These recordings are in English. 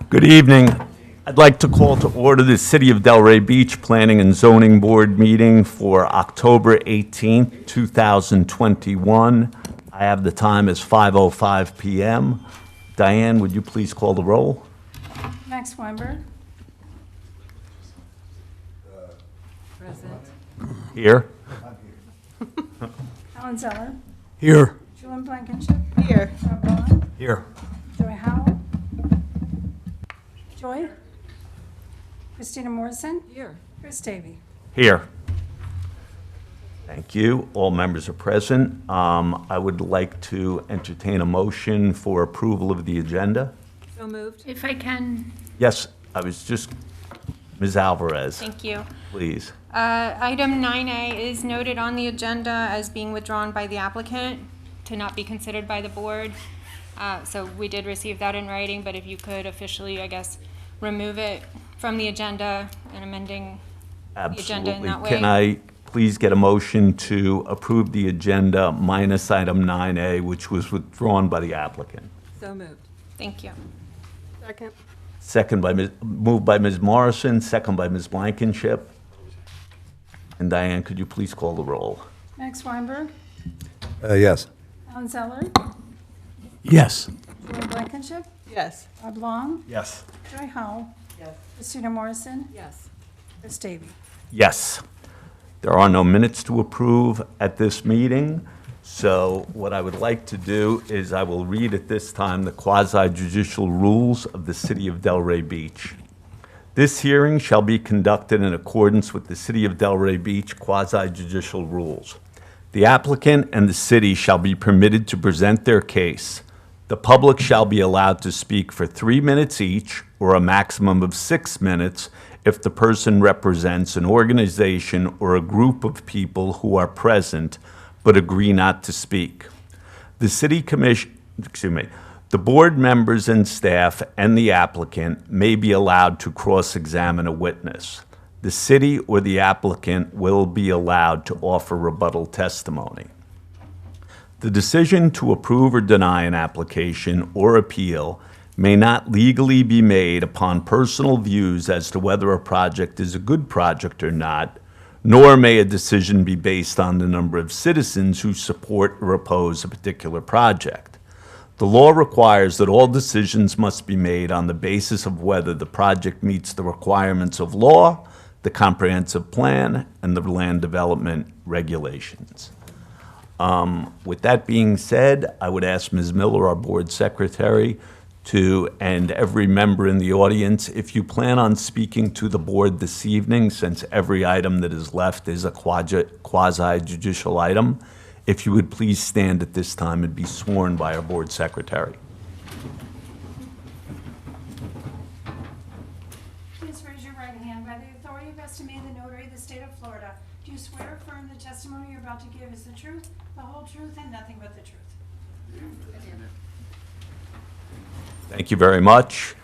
Good evening. I'd like to call to order the City of Delray Beach Planning and Zoning Board meeting for October 18th, 2021. I have the time as 5:05 PM. Diane, would you please call the roll? Max Weinberg. Present. Here. Alan Zeller. Here. Julian Blankenship. Here. Rob Vaughn. Here. Joy Howell. Joy. Christina Morrison. Here. Chris Davy. Here. Thank you. All members are present. I would like to entertain a motion for approval of the agenda. So moved. If I can, Yes, I was just, Ms. Alvarez, thank you. please. Item 9A is noted on the agenda as being withdrawn by the applicant to not be considered by the board. So we did receive that in writing, but if you could officially, I guess, remove it from the agenda and amending the agenda in Absolutely. that way. Can I please get a motion to approve the agenda minus item 9A, which was withdrawn by the applicant? So moved. Thank you. Second. Moved by Ms. Morrison, second by Ms. Blankenship. And Diane, could you please call the roll? Max Weinberg. Yes. Alan Zeller. Yes. Julian Blankenship. Yes. Rob Long. Yes. Joy Howell. Yes. Christina Morrison. Yes. Chris Davy. Yes. There are no minutes to approve at this meeting, so what I would like to do is I will read at this time the quasi-judicial rules of the City of Delray Beach. This hearing shall be conducted in accordance with the City of Delray Beach quasi-judicial rules. The applicant and the city shall be permitted to present their case. The public shall be allowed to speak for 3 minutes each, or a maximum of 6 minutes if the person represents an organization or a group of people who are present but agree not to speak. The board members and staff and the applicant may be allowed to cross-examine a witness. The city or the applicant will be allowed to offer rebuttal testimony. The decision to approve or deny an application or appeal may not legally be made upon personal views as to whether a project is a good project or not, nor may a decision be based on the number of citizens who support or oppose a particular project. The law requires that all decisions must be made on the basis of whether the project meets the requirements of law, the comprehensive plan, and the land development regulations. With that being said, I would ask Ms. Miller, our board secretary, and every member in the audience, if you plan on speaking to the board this evening, since every item that is left is a quasi-judicial item, if you would please stand at this time and be sworn by our board secretary. Please raise your right hand. By the authority vested in me in the notary of the state of Florida, do you swear or affirm the testimony you're about to give is the truth, the whole truth, and nothing but the truth? Thank you very much.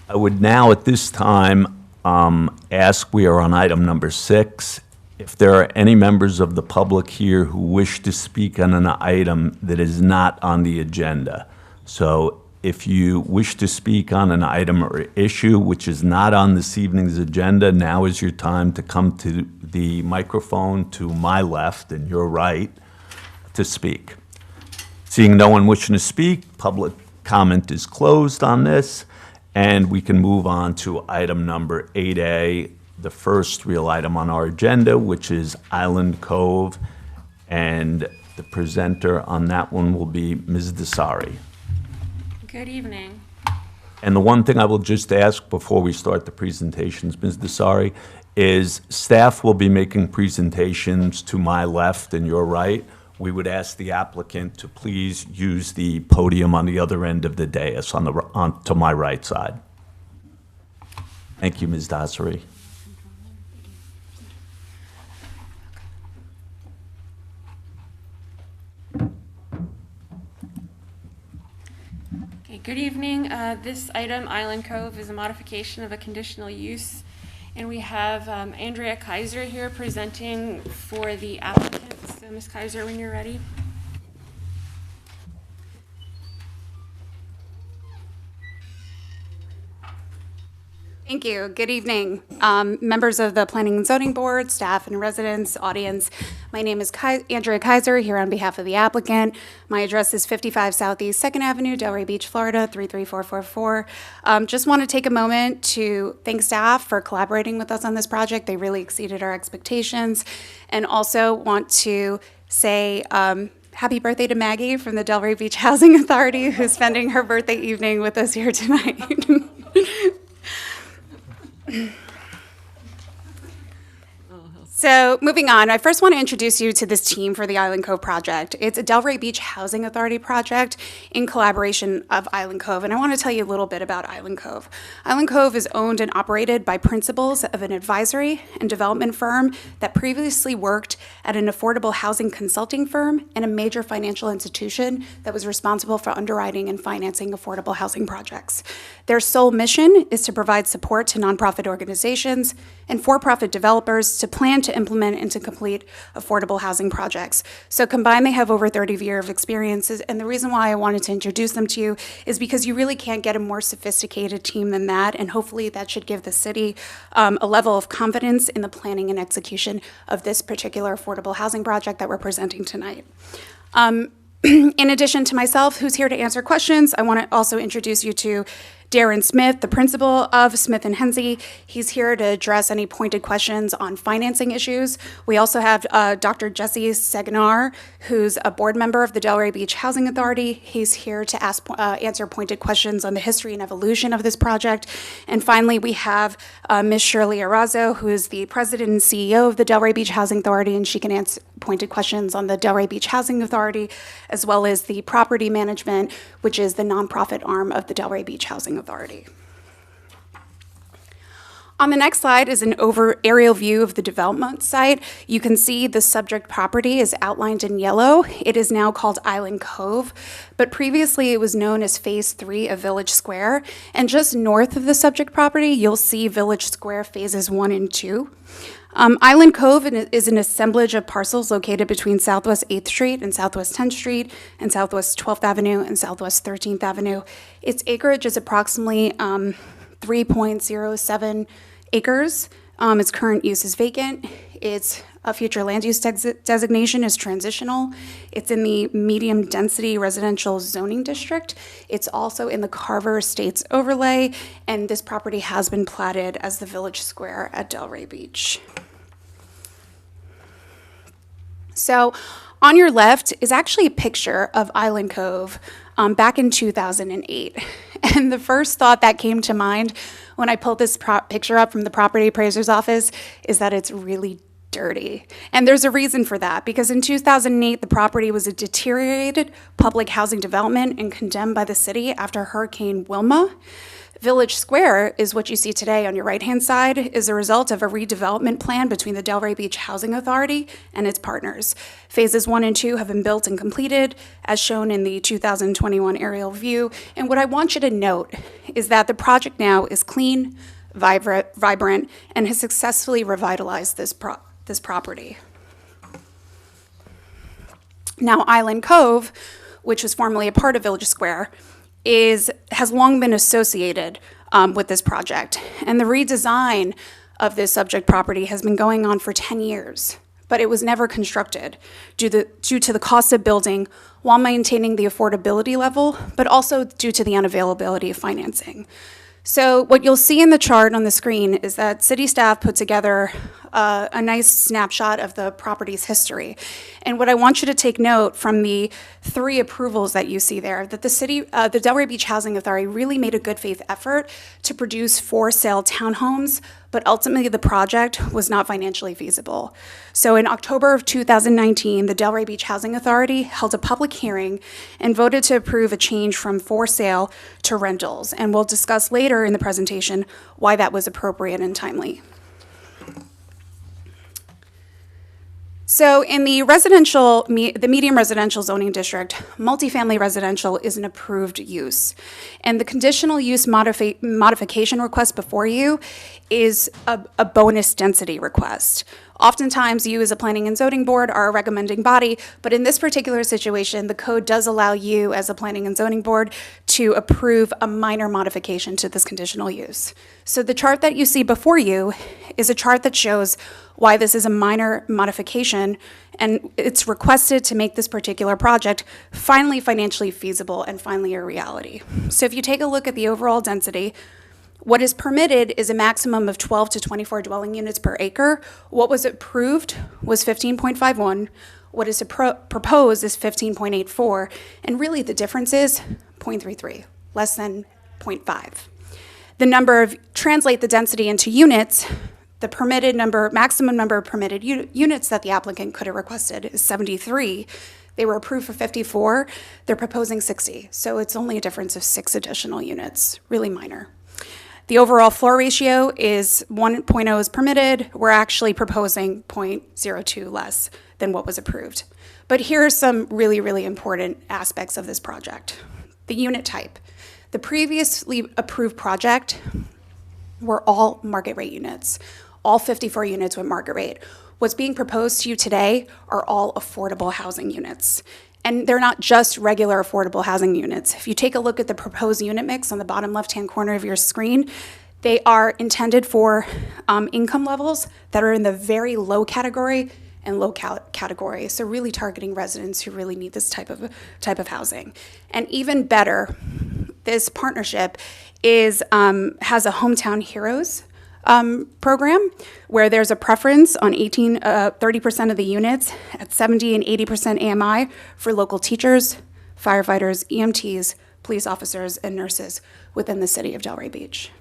I would now, at this time, ask, we are on item number 6, if there are any members of the public here who wish to speak on an item that is not on the agenda. So if you wish to speak on an item or issue which is not on this evening's agenda, now is your time to come to the microphone to my left and your right to speak. Seeing no one wishing to speak, public comment is closed on this, and we can move on to item number 8A, the first real item on our agenda, which is Island Cove, and the presenter on that one will be Ms. Desari. Good evening. And the one thing I will just ask before we start the presentations, Ms. Desari, is staff will be making presentations to my left and your right. We would ask the applicant to please use the podium on the other end of the dais to my right side. Thank you, Ms. Desari. Okay, good evening. This item, Island Cove, is a modification of a conditional use. And we have Andrea Kaiser here presenting for the applicant. So Ms. Kaiser, when you're ready. Thank you. Good evening, members of the Planning and Zoning Board, staff and residents, audience. My name is Andrea Kaiser, here on behalf of the applicant. My address is 55 Southeast 2nd Avenue, Delray Beach, Florida, 33444. Just want to take a moment to thank staff for collaborating with us on this project. They really exceeded our expectations. And also want to say happy birthday to Maggie from the Delray Beach Housing Authority, who's spending her birthday evening with us here tonight. So moving on, I first want to introduce you to this team for the Island Cove project. It's a Delray Beach Housing Authority project in collaboration of Island Cove, and I want to tell you a little bit about Island Cove. Island Cove is owned and operated by principals of an advisory and development firm that previously worked at an affordable housing consulting firm and a major financial institution that was responsible for underwriting and financing affordable housing projects. Their sole mission is to provide support to nonprofit organizations and for-profit developers to plan to implement and to complete affordable housing projects. So combined, they have over 30 years of experiences, and the reason why I wanted to introduce them to you is because you really can't get a more sophisticated team than that, and hopefully that should give the city a level of confidence in the planning and execution of this particular affordable housing project that we're presenting tonight. In addition to myself, who's here to answer questions, I want to also introduce you to Darren Smith, the principal of Smith & Hensey. He's here to address any pointed questions on financing issues. We also have Dr. Jesse Seganar, who's a board member of the Delray Beach Housing Authority. He's here to answer pointed questions on the history and evolution of this project. And finally, we have Ms. Shirley Arazo, who is the president and CEO of the Delray Beach Housing Authority, and she can answer pointed questions on the Delray Beach Housing Authority, as well as the property management, which is the nonprofit arm of the Delray Beach Housing Authority. On the next slide is an aerial view of the development site. You can see the subject property is outlined in yellow. It is now called Island Cove, but previously it was known as Phase 3 of Village Square. And just north of the subject property, you'll see Village Square Phases 1 and 2. Island Cove is an assemblage of parcels located between Southwest 8th Street and Southwest 10th Street and Southwest 12th Avenue and Southwest 13th Avenue. Its acreage is approximately 3.07 acres. Its current use is vacant. Its future land use designation is transitional. It's in the medium density residential zoning district. It's also in the Carver Estates overlay, and this property has been platted as the Village Square at Delray Beach. So on your left is actually a picture of Island Cove back in 2008. And the first thought that came to mind when I pulled this picture up from the property appraiser's office is that it's really dirty. And there's a reason for that, because in 2008, the property was a deteriorated public housing development and condemned by the city after Hurricane Wilma. Village Square is what you see today on your right-hand side, is a result of a redevelopment plan between the Delray Beach Housing Authority and its partners. Phases 1 and 2 have been built and completed, as shown in the 2021 aerial view. And what I want you to note is that the project now is clean, vibrant, and has successfully revitalized this property. Now, Island Cove, which was formerly a part of Village Square, has long been associated with this project. And the redesign of this subject property has been going on for 10 years, but it was never constructed due to the cost of building while maintaining the affordability level, but also due to the unavailability of financing. So what you'll see in the chart on the screen is that city staff put together a nice snapshot of the property's history. And what I want you to take note from the 3 approvals that you see there, that the Delray Beach Housing Authority really made a good faith effort to produce for sale townhomes, but ultimately the project was not financially feasible. So in October of 2019, the Delray Beach Housing Authority held a public hearing and voted to approve a change from for sale to rentals. And we'll discuss later in the presentation why that was appropriate and timely. So in the medium residential zoning district, multifamily residential is an approved use. And the conditional use modification request before you is a bonus density request. Oftentimes, you as a planning and zoning board are a recommending body, but in this particular situation, the code does allow you as a planning and zoning board to approve a minor modification to this conditional use. So the chart that you see before you is a chart that shows why this is a minor modification, and it's requested to make this particular project finally financially feasible and finally a reality. So if you take a look at the overall density, what is permitted is a maximum of 12 to 24 dwelling units per acre. What was approved was 15.51. What is proposed is 15.84, and really the difference is 0.33, less than 0.5. Translate the density into units, the maximum number of permitted units that the applicant could have requested is 73. They were approved for 54, they're proposing 60. So it's only a difference of 6 additional units, really minor. The overall floor ratio is 1.0 is permitted. We're actually proposing 0.02 less than what was approved. But here are some really, really important aspects of this project. The unit type. The previously approved project were all market rate units, all 54 units with market rate. What's being proposed to you today are all affordable housing units. And they're not just regular affordable housing units. If you take a look at the proposed unit mix on the bottom left-hand corner of your screen, they are intended for income levels that are in the very low category and low category. So really targeting residents who really need this type of housing. And even better, this partnership has a Hometown Heroes program where there's a preference on 30% of the units at 70 and 80% AMI for local teachers, firefighters, EMTs, police officers, and nurses within the city of Delray Beach.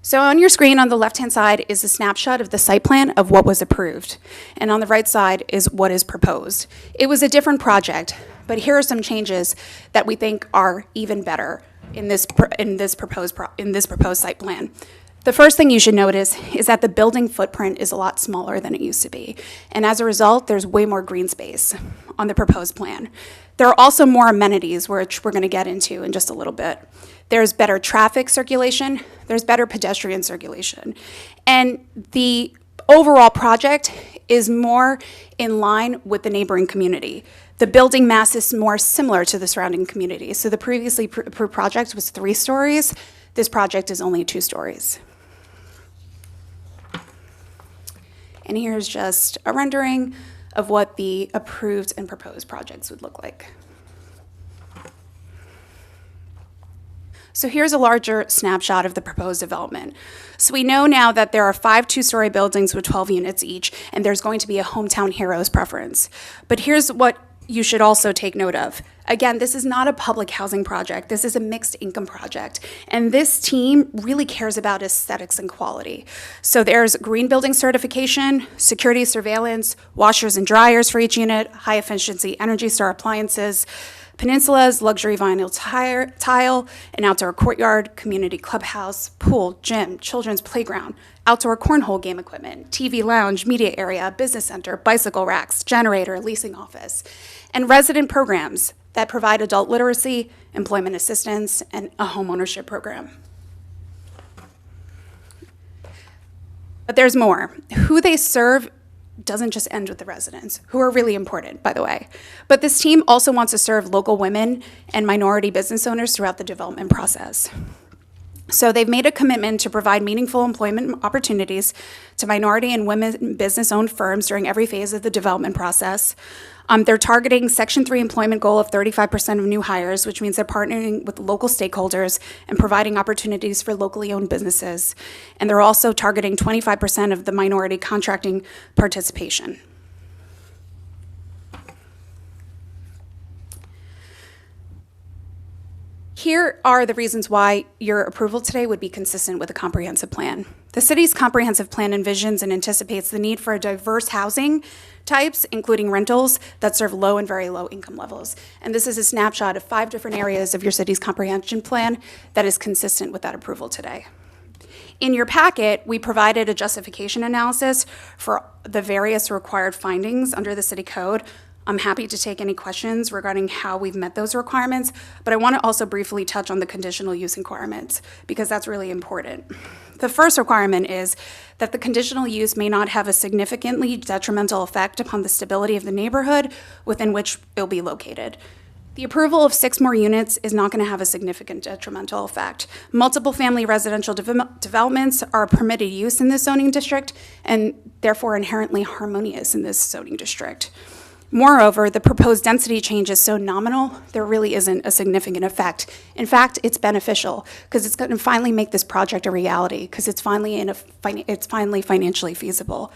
So on your screen on the left-hand side is a snapshot of the site plan of what was approved. And on the right side is what is proposed. It was a different project, but here are some changes that we think are even better in this proposed site plan. The first thing you should notice is that the building footprint is a lot smaller than it used to be. And as a result, there's way more green space on the proposed plan. There are also more amenities, which we're going to get into in just a little bit. There's better traffic circulation. There's better pedestrian circulation. And the overall project is more in line with the neighboring community. The building mass is more similar to the surrounding community. So the previously approved project was 3 stories. This project is only 2 stories. And here's just a rendering of what the approved and proposed projects would look like. So here's a larger snapshot of the proposed development. So we know now that there are 5 2-story buildings with 12 units each, and there's going to be a Hometown Heroes preference. But here's what you should also take note of. Again, this is not a public housing project. This is a mixed income project. And this team really cares about aesthetics and quality. So there's green building certification, security surveillance, washers and dryers for each unit, high efficiency Energy Star appliances, Peninsula's luxury vinyl tile, an outdoor courtyard, community clubhouse, pool, gym, children's playground, outdoor cornhole game equipment, TV lounge, media area, business center, bicycle racks, generator, leasing office, and resident programs that provide adult literacy, employment assistance, and a homeownership program. But there's more. Who they serve doesn't just end with the residents, who are really important, by the way. But this team also wants to serve local women and minority business owners throughout the development process. So they've made a commitment to provide meaningful employment opportunities to minority and women business-owned firms during every phase of the development process. They're targeting Section 3 employment goal of 35% of new hires, which means they're partnering with local stakeholders and providing opportunities for locally owned businesses. And they're also targeting 25% of the minority contracting participation. Here are the reasons why your approval today would be consistent with a comprehensive plan. The city's comprehensive plan envisions and anticipates the need for diverse housing types, including rentals that serve low and very low income levels. And this is a snapshot of 5 different areas of your city's comprehension plan that is consistent with that approval today. In your packet, we provided a justification analysis for the various required findings under the city code I'm happy to take any questions regarding how we've met those requirements, but I want to also briefly touch on the conditional use requirements because that's really important. The first requirement is that the conditional use may not have a significantly detrimental effect upon the stability of the neighborhood within which it'll be located. The approval of 6 more units is not going to have a significant detrimental effect. Multiple family residential developments are a permitted use in this zoning district and therefore inherently harmonious in this zoning district. Moreover, the proposed density change is so nominal, there really isn't a significant effect. In fact, it's beneficial because it's going to finally make this project a reality because it's finally financially feasible.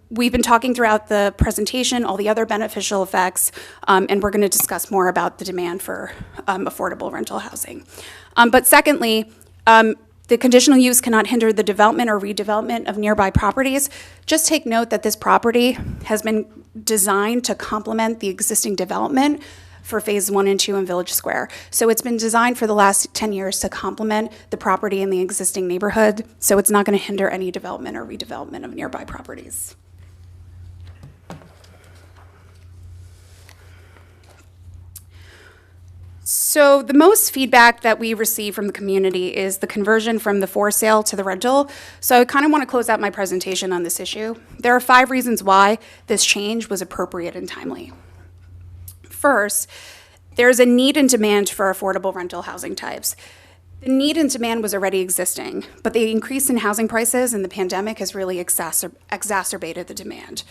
We've been talking throughout the presentation, all the other beneficial effects, and we're going to discuss more about the demand for affordable rental housing. But secondly, the conditional use cannot hinder the development or redevelopment of nearby properties. Just take note that this property has been designed to complement the existing development for Phase 1 and 2 in Village Square. So it's been designed for the last 10 years to complement the property in the existing neighborhood, so it's not going to hinder any development or redevelopment of nearby properties. So the most feedback that we receive from the community is the conversion from the for sale to the rental. So I kind of want to close out my presentation on this issue. There are 5 reasons why this change was appropriate and timely. First, there's a need and demand for affordable rental housing types. The need and demand was already existing, but the increase in housing prices and the pandemic has really exacerbated the demand.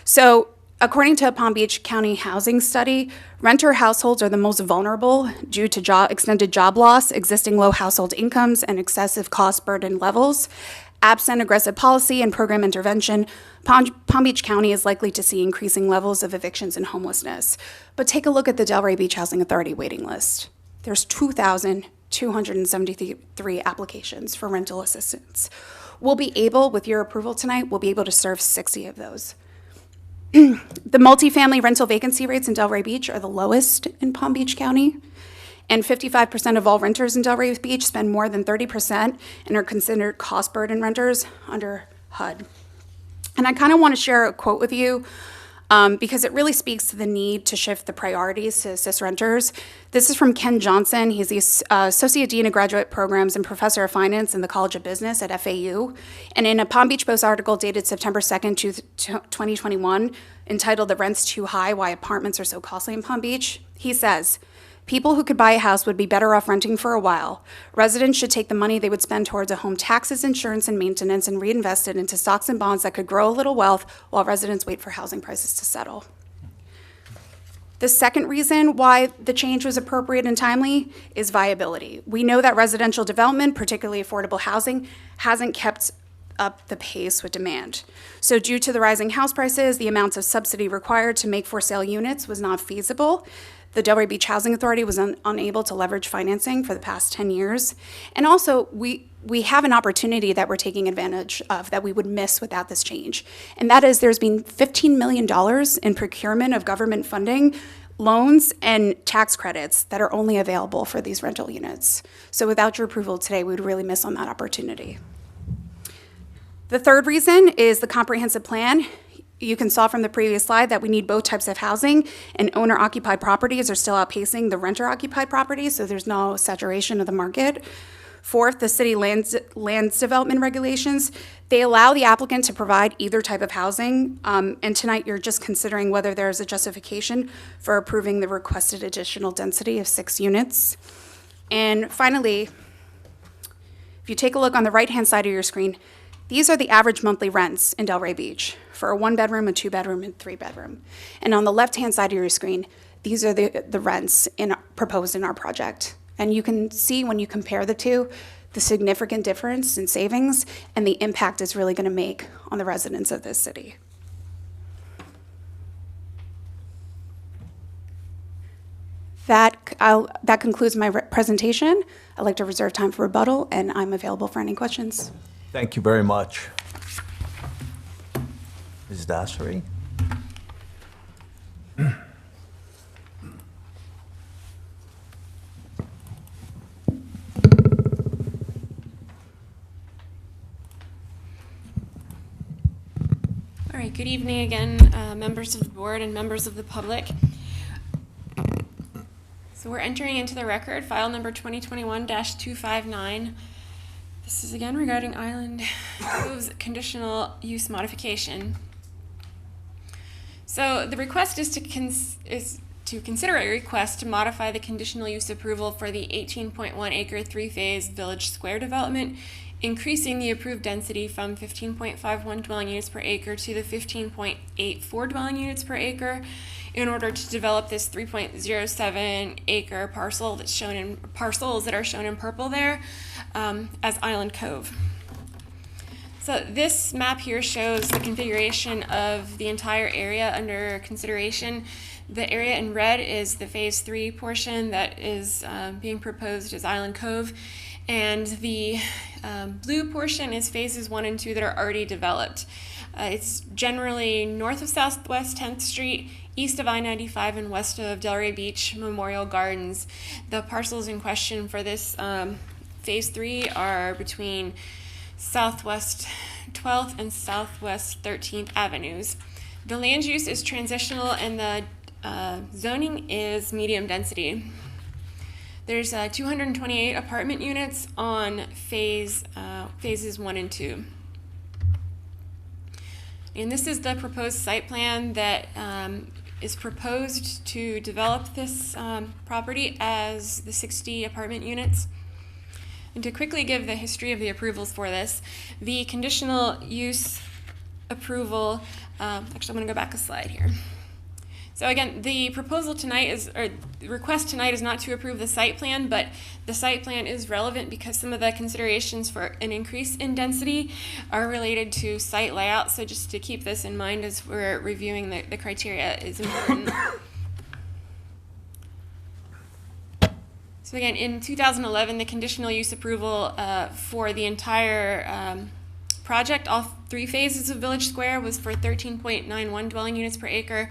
So according to a Palm Beach County housing study, renter households are the most vulnerable due to extended job loss, existing low household incomes, and excessive cost burden levels. Absent aggressive policy and program intervention, Palm Beach County is likely to see increasing levels of evictions and homelessness. But take a look at the Delray Beach Housing Authority waiting list. There's 2,273 applications for rental assistance. With your approval tonight, we'll be able to serve 60 of those. The multifamily rental vacancy rates in Delray Beach are the lowest in Palm Beach County, and 55% of all renters in Delray Beach spend more than 30% and are considered cost burden renters under HUD. And I kind of want to share a quote with you because it really speaks to the need to shift the priorities to assist renters. This is from Ken Johnson. He's the Associate Dean of Graduate Programs and Professor of Finance in the College of Business at FAU. And in a Palm Beach Post article dated September 2nd, 2021, entitled "The Rent's Too High, Why Apartments Are So Costly in Palm Beach," he says, "People who could buy a house would be better off renting for a while. Residents should take the money they would spend towards a home taxes, insurance, and maintenance and reinvest it into stocks and bonds that could grow a little wealth while residents wait for housing prices to settle." The second reason why the change was appropriate and timely is viability. We know that residential development, particularly affordable housing, hasn't kept up the pace with demand. So due to the rising house prices, the amounts of subsidy required to make for sale units was not feasible. The Delray Beach Housing Authority was unable to leverage financing for the past 10 years. And also, we have an opportunity that we're taking advantage of that we would miss without this change. And that is there's been $15 million in procurement of government funding, loans, and tax credits that are only available for these rental units. So without your approval today, we would really miss on that opportunity. The third reason is the comprehensive plan. You can saw from the previous slide that we need both types of housing, and owner-occupied properties are still outpacing the renter-occupied properties, so there's no saturation of the market. Fourth, the city lands development regulations. They allow the applicant to provide either type of housing, and tonight you're just considering whether there's a justification for approving the requested additional density of 6 units. And finally, if you take a look on the right-hand side of your screen, these are the average monthly rents in Delray Beach for a 1-bedroom, a 2-bedroom, and 3-bedroom. And on the left-hand side of your screen, these are the rents proposed in our project. And you can see when you compare the two, the significant difference in savings and the impact it's really going to make on the residents of this city. That concludes my presentation. I'd like to reserve time for rebuttal, and I'm available for any questions. Thank you very much. Ms. Dassery? All right, Good evening again, members of the board and members of the public. So we're entering into the record, file number 2021-259. This is again regarding Island Cove's conditional use modification. So the request is to consider a request to modify the conditional use approval for the 18.1 acre 3-phase Village Square development, increasing the approved density from 15.51 dwelling units per acre to the 15.84 dwelling units per acre in order to develop this 3.07 acre parcel that's shown in parcels that are shown in purple there as Island Cove. So this map here shows the configuration of the entire area under consideration. The area in red is the phase 3 portion that is being proposed as Island Cove, and the blue portion is phases 1 and 2 that are already developed. It's generally north of Southwest 10th Street, east of I-95, and west of Delray Beach Memorial Gardens. The parcels in question for this phase 3 are between Southwest 12th and Southwest 13th Avenues. The land use is transitional and the zoning is medium density. There's 228 apartment units on phases 1 and 2. And this is the proposed site plan that is proposed to develop this property as the 60 apartment units. And to quickly give the history of the approvals for this, the conditional use approval, actually I'm going to go back a slide here. So again, the proposal tonight is, or the request tonight is not to approve the site plan, but the site plan is relevant because some of the considerations for an increase in density are related to site layout. So just to keep this in mind as we're reviewing the criteria is important. So again, in 2011, the conditional use approval for the entire project, all 3 phases of Village Square, was for 13.91 dwelling units per acre.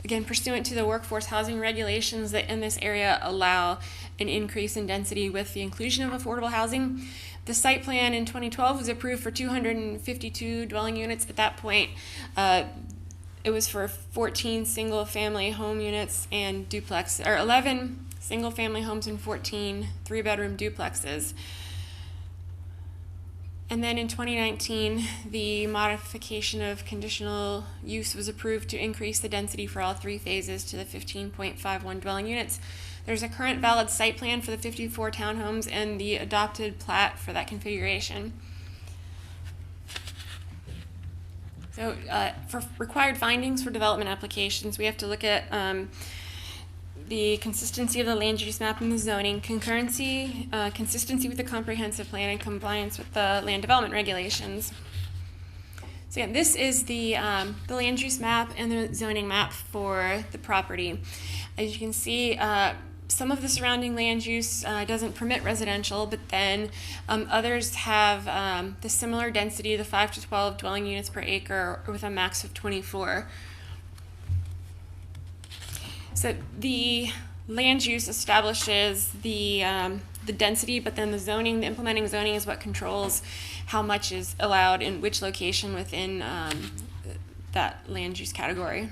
Again, pursuant to the workforce housing regulations that in this area allow an increase in density with the inclusion of affordable housing. The site plan in 2012 was approved for 252 dwelling units. At that point, it was for 14 single-family home units and duplex, or 11 single-family homes and 14 3-bedroom duplexes. And then in 2019, the modification of conditional use was approved to increase the density for all 3 phases to the 15.51 dwelling units. There's a current valid site plan for the 54 townhomes and the adopted plat for that configuration. So for required findings for development applications, we have to look at the consistency of the land use map and the zoning, concurrency, consistency with the comprehensive plan, and compliance with the land development regulations. So again, this is the land use map and the zoning map for the property. As you can see, some of the surrounding land use doesn't permit residential, but then others have the similar density, the 5 to 12 dwelling units per acre with a max of 24. So the land use establishes the density, but then the zoning, the implementing zoning, is what controls how much is allowed in which location within that land use category.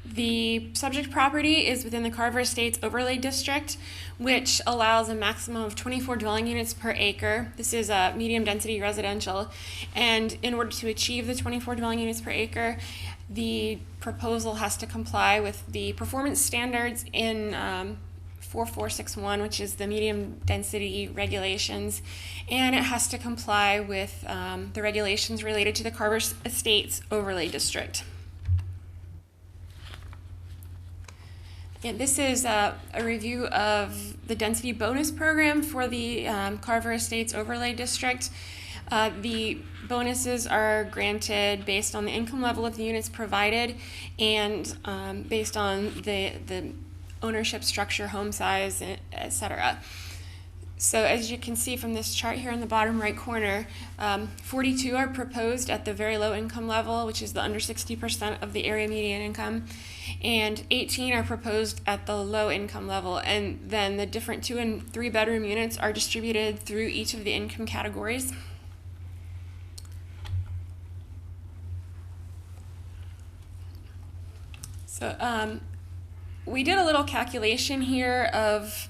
The subject property is within the Carver Estates Overlay District, which allows a maximum of 24 dwelling units per acre. This is a medium density residential, and in order to achieve the 24 dwelling units per acre, the proposal has to comply with the performance standards in 4461, which is the medium density regulations, and it has to comply with the regulations related to the Carver Estates Overlay District. Yeah, this is a review of the density bonus program for the Carver Estates Overlay District. The bonuses are granted based on the income level of the units provided and based on the ownership structure, home size, etc. So as you can see from this chart here in the bottom right corner, 42 are proposed at the very low income level, which is the under 60% of the area median income, and 18 are proposed at the low income level, and then the different 2 and 3 bedroom units are distributed through each of the income categories. So we did a little calculation here of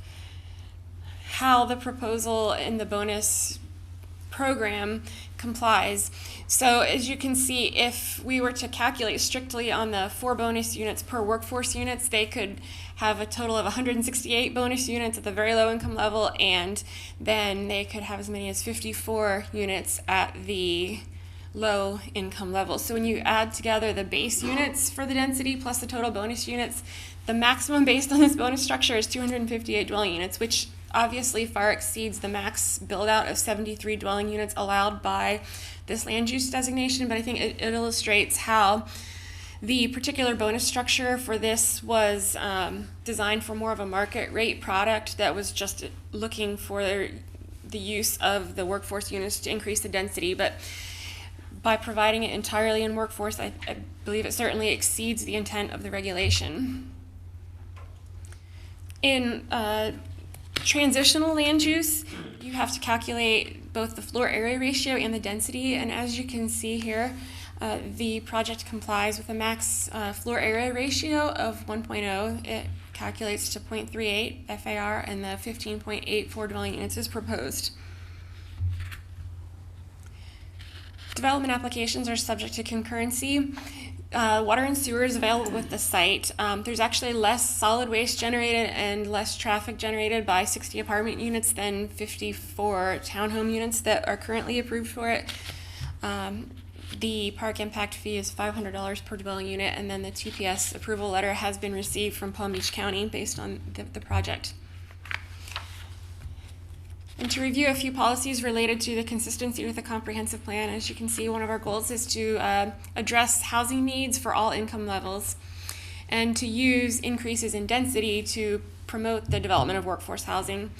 how the proposal in the bonus program complies. So as you can see, if we were to calculate strictly on the 4 bonus units per workforce units, they could have a total of 168 bonus units at the very low income level, and then they could have as many as 54 units at the low income level. So when you add together the base units for the density plus the total bonus units, the maximum based on this bonus structure is 258 dwelling units, which obviously far exceeds the max build out of 73 dwelling units allowed by this land use designation. But I think it illustrates how the particular bonus structure for this was designed for more of a market rate product that was just looking for the use of the workforce units to increase the density. But by providing it entirely in workforce, I believe it certainly exceeds the intent of the regulation. In transitional land use, you have to calculate both the floor area ratio and the density, and as you can see here, the project complies with a max floor area ratio of 1.0. It calculates to 0.38 FAR, and the 15.84 dwelling units is proposed. Development applications are subject to concurrency. Water and sewer is available with the site. There's actually less solid waste generated and less traffic generated by 60 apartment units than 54 townhome units that are currently approved for it. The park impact fee is $500 per dwelling unit, and then the TPS approval letter has been received from Palm Beach County based on the project. And to review a few policies related to the consistency with the comprehensive plan, as you can see, one of our goals is to address housing needs for all income levels and to use increases in density to promote the development of workforce housing.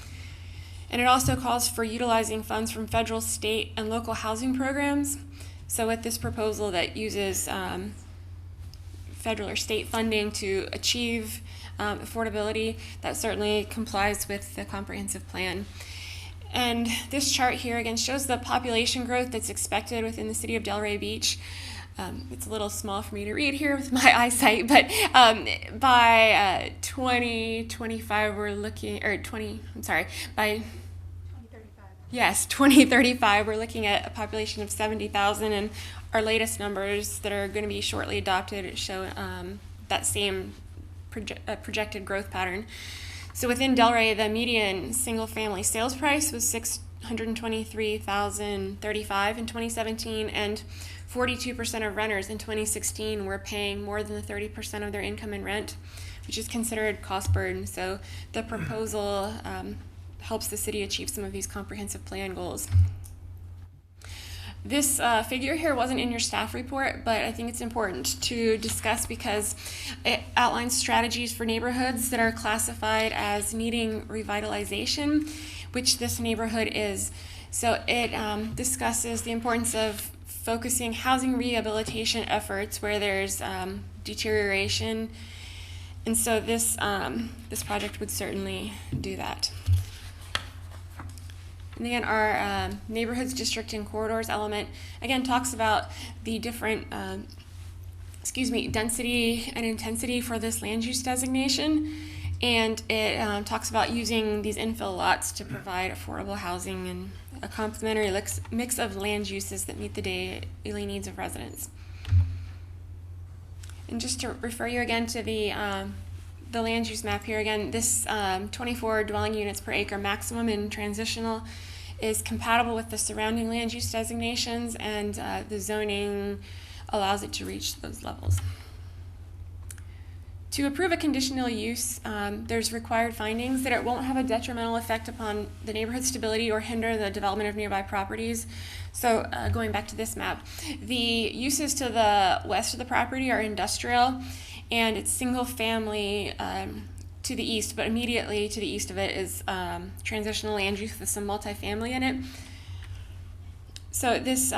And it also calls for utilizing funds from federal, state, and local housing programs. So with this proposal that uses federal or state funding to achieve affordability, that certainly complies with the comprehensive plan. And this chart here again shows the population growth that's expected within the city of Delray Beach. It's a little small for me to read here with my eyesight, but by 2035 we're looking, or 2035 we're looking at a population of 70,000, and our latest numbers that are going to be shortly adopted show that same projected growth pattern. So within Delray, the median single-family sales price was $623,035 in 2017, and 42% of renters in 2016 were paying more than the 30% of their income in rent, which is considered cost burden. So the proposal helps the city achieve some of these comprehensive plan goals. This figure here wasn't in your staff report, but I think it's important to discuss because it outlines strategies for neighborhoods that are classified as needing revitalization, which this neighborhood is. So it discusses the importance of focusing housing rehabilitation efforts where there's deterioration, and so this project would certainly do that. And again, our neighborhoods, district, and corridors element, again, talks about the different, density and intensity for this land use designation. And it talks about using these infill lots to provide affordable housing and a complementary mix of land uses that meet the daily needs of residents. And just to refer you again to the land use map here, again, this 24 dwelling units per acre maximum in transitional is compatible with the surrounding land use designations, and the zoning allows it to reach those levels. To approve a conditional use, there's required findings that it won't have a detrimental effect upon the neighborhood stability or hinder the development of nearby properties. So going back to this map, the uses to the west of the property are industrial, and it's single family to the east, but immediately to the east of it is transitional land use with some multifamily in it. So this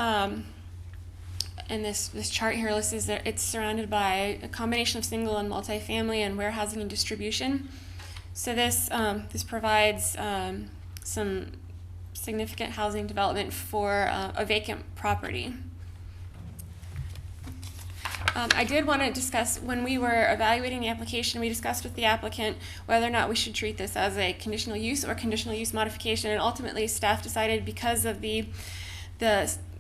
and this chart here lists that it's surrounded by a combination of single and multifamily and warehousing and distribution. So this provides some significant housing development for a vacant property. I did want to discuss, when we were evaluating the application, we discussed with the applicant whether or not we should treat this as a conditional use or conditional use modification, and ultimately staff decided, because of the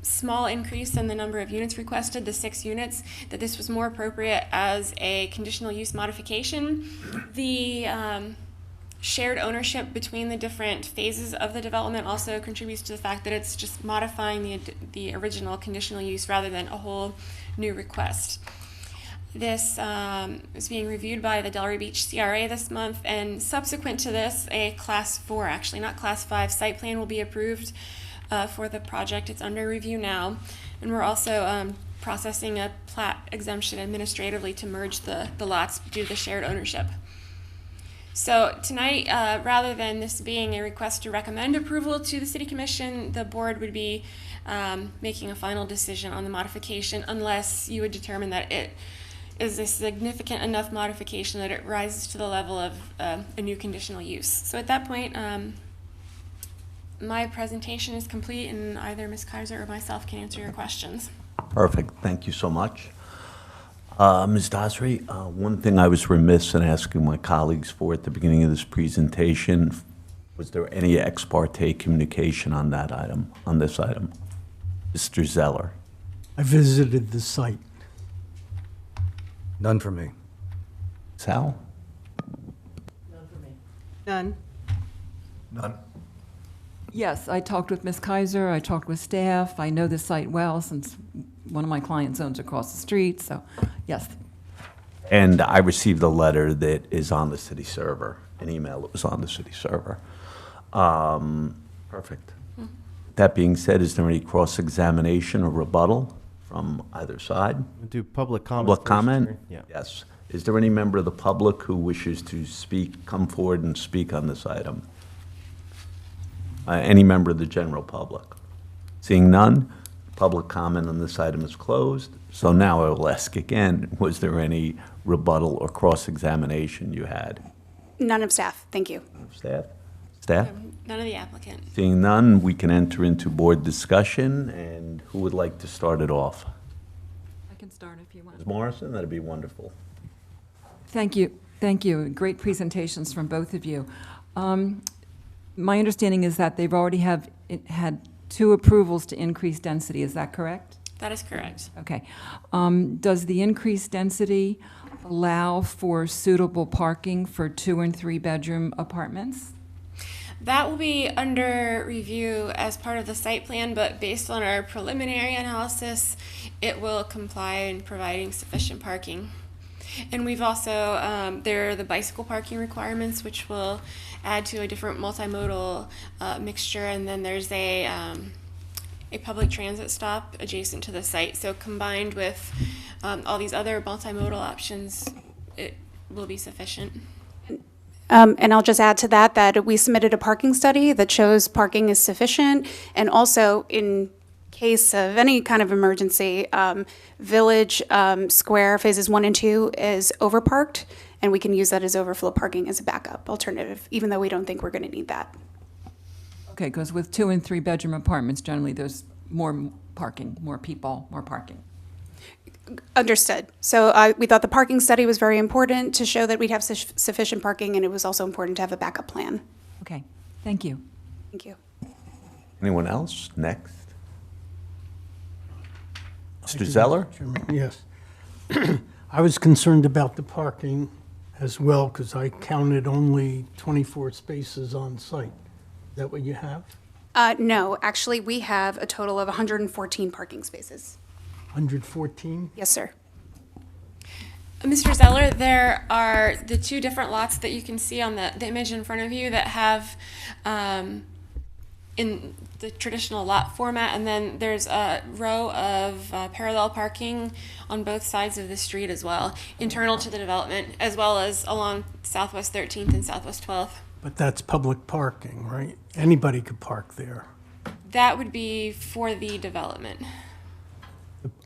small increase in the number of units requested, the 6 units, that this was more appropriate as a conditional use modification. The shared ownership between the different phases of the development also contributes to the fact that it's just modifying the original conditional use rather than a whole new request. This is being reviewed by the Delray Beach CRA this month, and subsequent to this, a Class 4, actually not Class 5, site plan will be approved for the project. It's under review now, and we're also processing a plat exemption administratively to merge the lots due to the shared ownership. So tonight, rather than this being a request to recommend approval to the City Commission, the board would be making a final decision on the modification unless you would determine that it is a significant enough modification that it rises to the level of a new conditional use. So at that point, my presentation is complete, and either Ms. Kaiser or myself can answer your questions. Perfect. Thank you so much. Ms. Dasri, one thing I was remiss in asking my colleagues for at the beginning of this presentation, was there any ex parte communication on that item, on this item? Mr. Zeller. I visited the site. None for me. Sal? None. None. Yes, I talked with Ms. Kaiser, I talked with staff, I know the site well since one of my clients owns across the street, so, yes. And I received a letter that is on the city server, an email that was on the city server. Perfect. That being said, is there any cross-examination or rebuttal from either side? We'll do public comment. Public first, comment? Jerry. Yeah. Yes. Is there any member of the public who wishes to speak, come forward and speak on this item? Any member of the general public? Seeing none, public comment on this item is closed. So now I will ask again, was there any rebuttal or cross-examination you had? None of staff, thank you. Staff? Staff? None of the applicant. Seeing none, we can enter into board discussion, and who would like to start it off? I can start if you want. Ms. Morrison, that'd be wonderful. Thank you, thank you. Great presentations from both of you. My understanding is that they've already had 2 approvals to increase density, is that correct? That is correct. Okay. Does the increased density allow for suitable parking for 2 and 3 bedroom apartments? That will be under review as part of the site plan, but based on our preliminary analysis, it will comply in providing sufficient parking. And we've also, there are the bicycle parking requirements, which will add to a different multimodal mixture, and then there's a public transit stop adjacent to the site. So combined with all these other multimodal options, it will be sufficient. And I'll just add to that we submitted a parking study that shows parking is sufficient, and also in case of any kind of emergency, Village Square phases 1 and 2 is overparked, and we can use that as overflow parking as a backup alternative, even though we don't think we're going to need that. Okay, because with 2 and 3 bedroom apartments, generally there's more parking, more people, more parking. Understood. So we thought the parking study was very important to show that we'd have sufficient parking, and it was also important to have a backup plan. Okay, thank you. Thank you. Anyone else? Next. Mr. Zeller? Chairman, yes. I was concerned about the parking as well, because I counted only 24 spaces on site. Is that what you have? No, actually, we have a total of 114 parking spaces. 114? Yes, sir. Mr. Zeller, there are the 2 different lots that you can see on the image in front of you that have in the traditional lot format, and then there's a row of parallel parking on both sides of the street as well, internal to the development, as well as along Southwest 13th and Southwest 12th. But that's public parking, right? Anybody could park there. That would be for the development.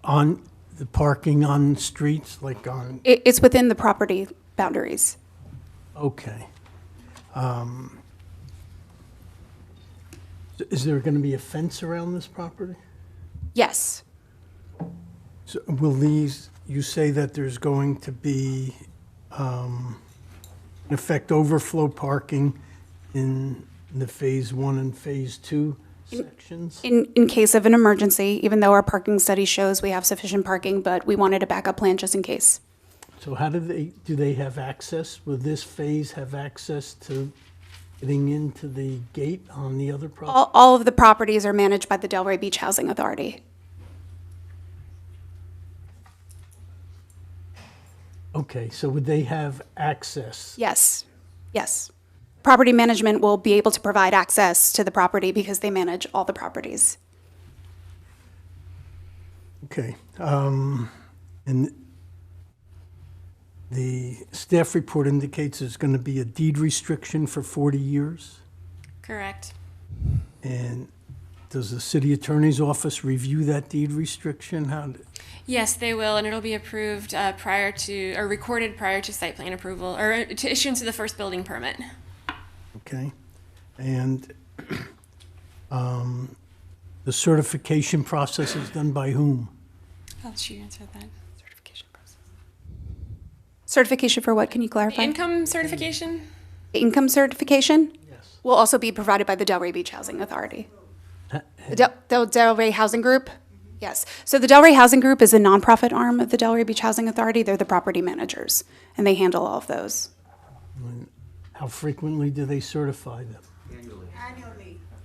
On the parking on streets, like on, It's within the property boundaries. okay. Is there going to be a fence around this property? Yes. So will these you say that there's going to be, in effect, overflow parking in the Phase 1 and Phase 2 sections? In case of an emergency, even though our parking study shows we have sufficient parking, but we wanted a backup plan just in case. So how do they have access? Will this phase have access to getting into the gate on the other property? All of the properties are managed by the Delray Beach Housing Authority. Okay, so would they have access? Yes, yes. Property management will be able to provide access to the property because they manage all the properties. Okay, and the staff report indicates there's going to be a deed restriction for 40 years? Correct. And does the city attorney's office review that deed restriction? Yes, they will, and it'll be approved prior to, or recorded prior to site plan approval, or to issuance of the first building permit. Okay, and the certification process is done by whom? I'll let you answer that. Certification process. Certification for what? Can you clarify? Income certification? Income certification Yes. will also be provided by the Delray Beach Housing Authority. The Delray Housing Group? Yes. So the Delray Housing Group is a nonprofit arm of the Delray Beach Housing Authority. They're the property managers, and they handle all of those. How frequently do they certify them?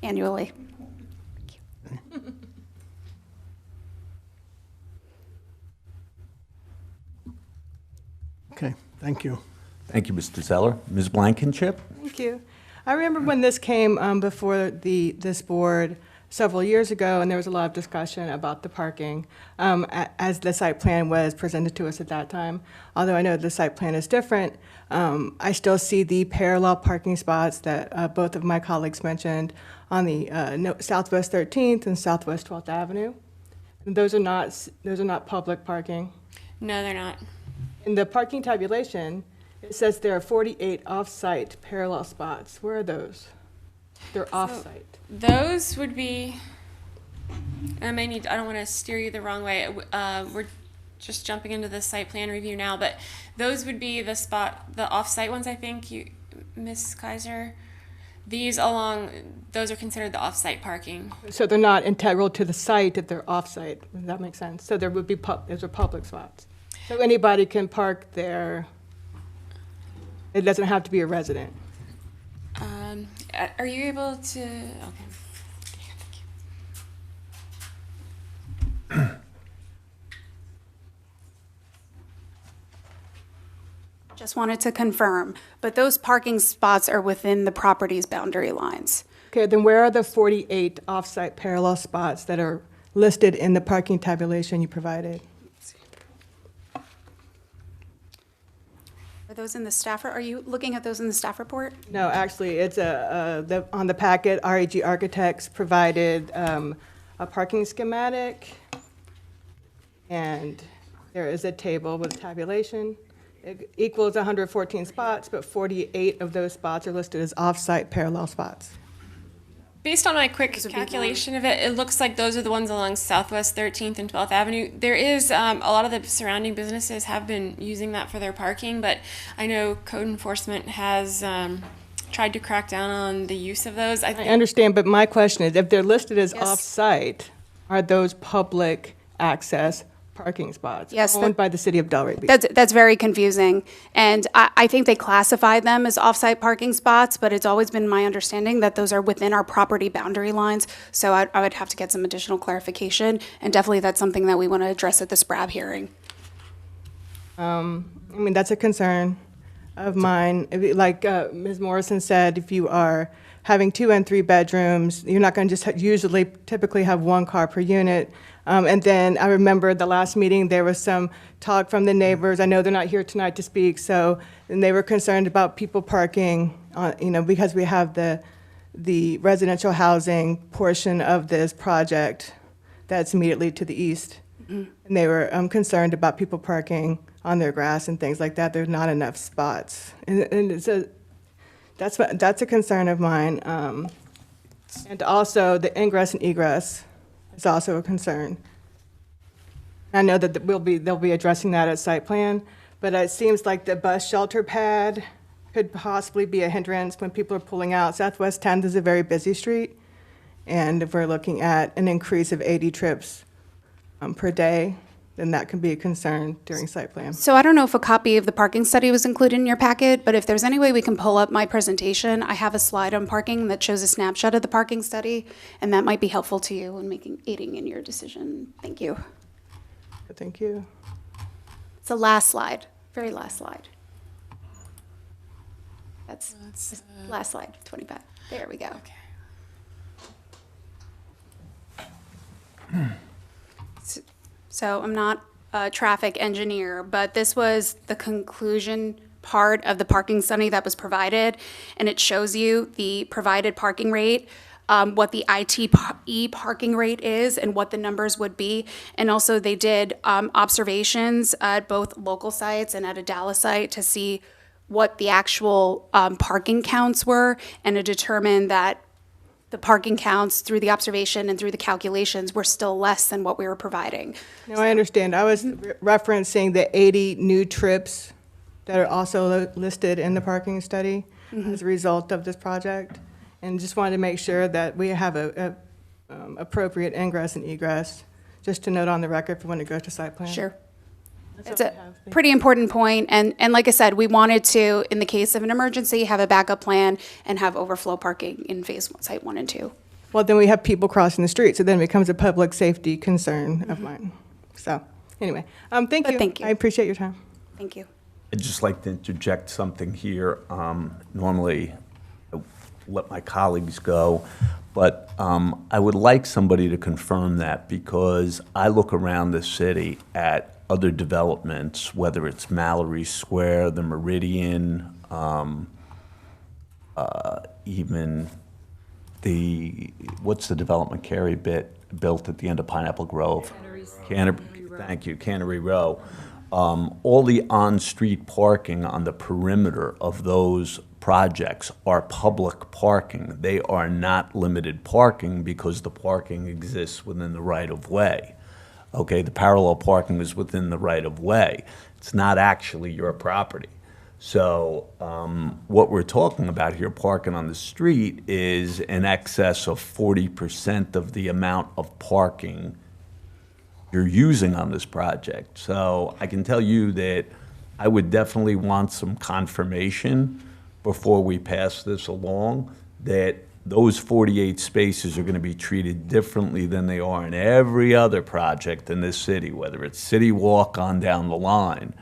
Annually. Okay, thank you. Thank you, Mr. Zeller. Ms. Blankenship? Thank you. I remember when this came before this board several years ago, and there was a lot of discussion about the parking as the site plan was presented to us at that time. Although I know the site plan is different, I still see the parallel parking spots that both of my colleagues mentioned on the Southwest 13th and Southwest 12th Avenue. And those are not public parking. No, they're not. In the parking tabulation, it says there are 48 off-site parallel spots. Where are those? They're off-site. Those would be, I don't want to steer you the wrong way. We're just jumping into the site plan review now, but those would be the off-site ones, I think, Ms. Kaiser. Those are considered the off-site parking. So they're not integral to the site if they're off-site. Does that make sense? So there would be, those are public spots. So anybody can park there. It doesn't have to be a resident. Are you able to, okay. Just wanted to confirm, but those parking spots are within the property's boundary lines. Okay, then where are the 48 off-site parallel spots that are listed in the parking tabulation you provided? Are those in the staff, are you looking at those in the staff report? No, actually, it's on the packet, REG Architects provided a parking schematic, and there is a table with tabulation. It equals 114 spots, but 48 of those spots are listed as off-site parallel spots. Based on my quick would be calculation of it, it looks like those are the ones along Southwest 13th and 12th Avenue. There is, a lot of the surrounding businesses have been using that for their parking, but I know code enforcement has tried to crack down on the use of those. I understand, but my question is, if they're listed as off-site, are those public access parking spots Yes, owned by the city of Delray Beach? That's very confusing. And I think they classify them as off-site parking spots, but it's always been my understanding that those are within our property boundary lines. So I would have to get some additional clarification, and definitely that's something that we want to address at the SPRAB hearing. I mean, that's a concern of mine. Like Ms. Morrison said, if you are having 2 and 3 bedrooms, you're not going to just typically have 1 car per unit. And then I remember the last meeting, there was some talk from the neighbors. I know they're not here tonight to speak, and they were concerned about people parking, because we have the residential housing portion of this project that's immediately to the east. Mm-hmm. And they were concerned about people parking on their grass and things like that. There's not enough spots. And that's a concern of mine. And also the ingress and egress is also a concern. I know that they'll be addressing that at site plan, but it seems like the bus shelter pad could possibly be a hindrance when people are pulling out. Southwest 10th is a very busy street, and if we're looking at an increase of 80 trips per day, then that can be a concern during site plan. So I don't know if a copy of the parking study was included in your packet, but if there's any way we can pull up my presentation, I have a slide on parking that shows a snapshot of the parking study, and that might be helpful to you in aiding in your decision. Thank you. Thank you. It's the last slide, very last slide. That's last slide, 25. There we go. So I'm not a traffic engineer, but this was the conclusion part of the parking study that was provided, and it shows you the provided parking rate, what the ITE parking rate is, and what the numbers would be. And also, they did observations at both local sites and at a Dallas site to see what the actual parking counts were, and to determine that the parking counts through the observation and through the calculations were still less than what we were providing. No, I understand. I was referencing the 80 new trips that are also listed in the parking study as a result of this project. And just wanted to make sure that we have a appropriate ingress and egress, just to note on the record for when it goes to site plan. Sure. That's It's all I a have. pretty important point, and like I said, we wanted to, in the case of an emergency, have a backup plan and have overflow parking in site 1 and 2. Well, then we have people crossing the street, so then it becomes a public safety concern of mine. So, anyway, thank But you. thank you. I appreciate your time. Thank you. I'd just like to interject something here. Normally, I let my colleagues go, but I would like somebody to confirm that, because I look around the city at other developments, whether it's Mallory Square, the Meridian, even what's the development Carrie built at the end of Pineapple Grove? Cannery Row. All the on-street parking on the perimeter of those projects are public parking. They are not limited parking because the parking exists within the right-of-way. Okay, the parallel parking is within the right-of-way. It's not actually your property. So what we're talking about here, parking on the street, is in excess of 40% of the amount of parking you're using on this project. So I can tell you that I would definitely want some confirmation before we pass this along, that those 48 spaces are going to be treated differently than they are in every other project in this city, whether it's City Walk on down the line,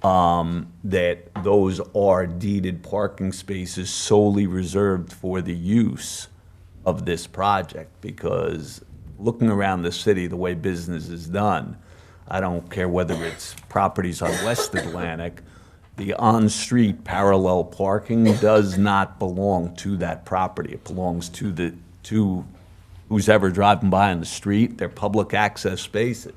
that those are deeded parking spaces solely reserved for the use of this project. Because looking around the city, the way business is done, I don't care whether it's properties on West Atlantic, the on-street parallel parking does not belong to that property. It belongs to who's ever driving by on the street. They're public access spaces.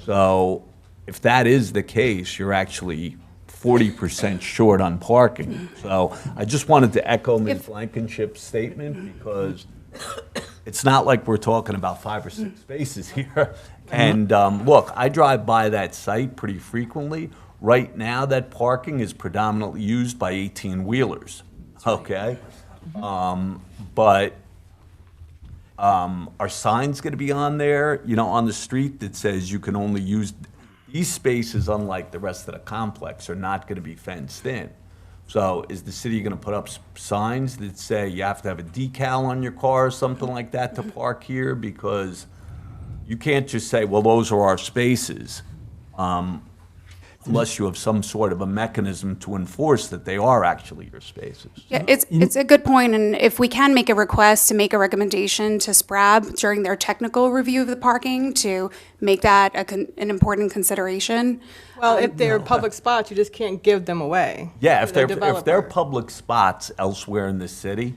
So if that is the case, you're actually 40% short on parking. So I just wanted to echo Ms. Blankenship's statement, because it's not like we're talking about 5 or 6 spaces here. And look, I drive by that site pretty frequently. Right now, that parking is predominantly used by 18-wheelers, okay? But are signs going to be on there, on the street that says you can only use these spaces, unlike the rest of the complex, are not going to be fenced in? So is the city going to put up signs that say you have to have a decal on your car or something like that to park here? Because you can't just say, well, those are our spaces, unless you have some sort of a mechanism to enforce that they are actually your spaces. Yeah, it's a good point, and if we can make a request to make a recommendation to SPRAB during their technical review of the parking to make that an important consideration. Well, if they're public spots, you just can't give them away. Yeah, to if the they're developer. public spots elsewhere in the city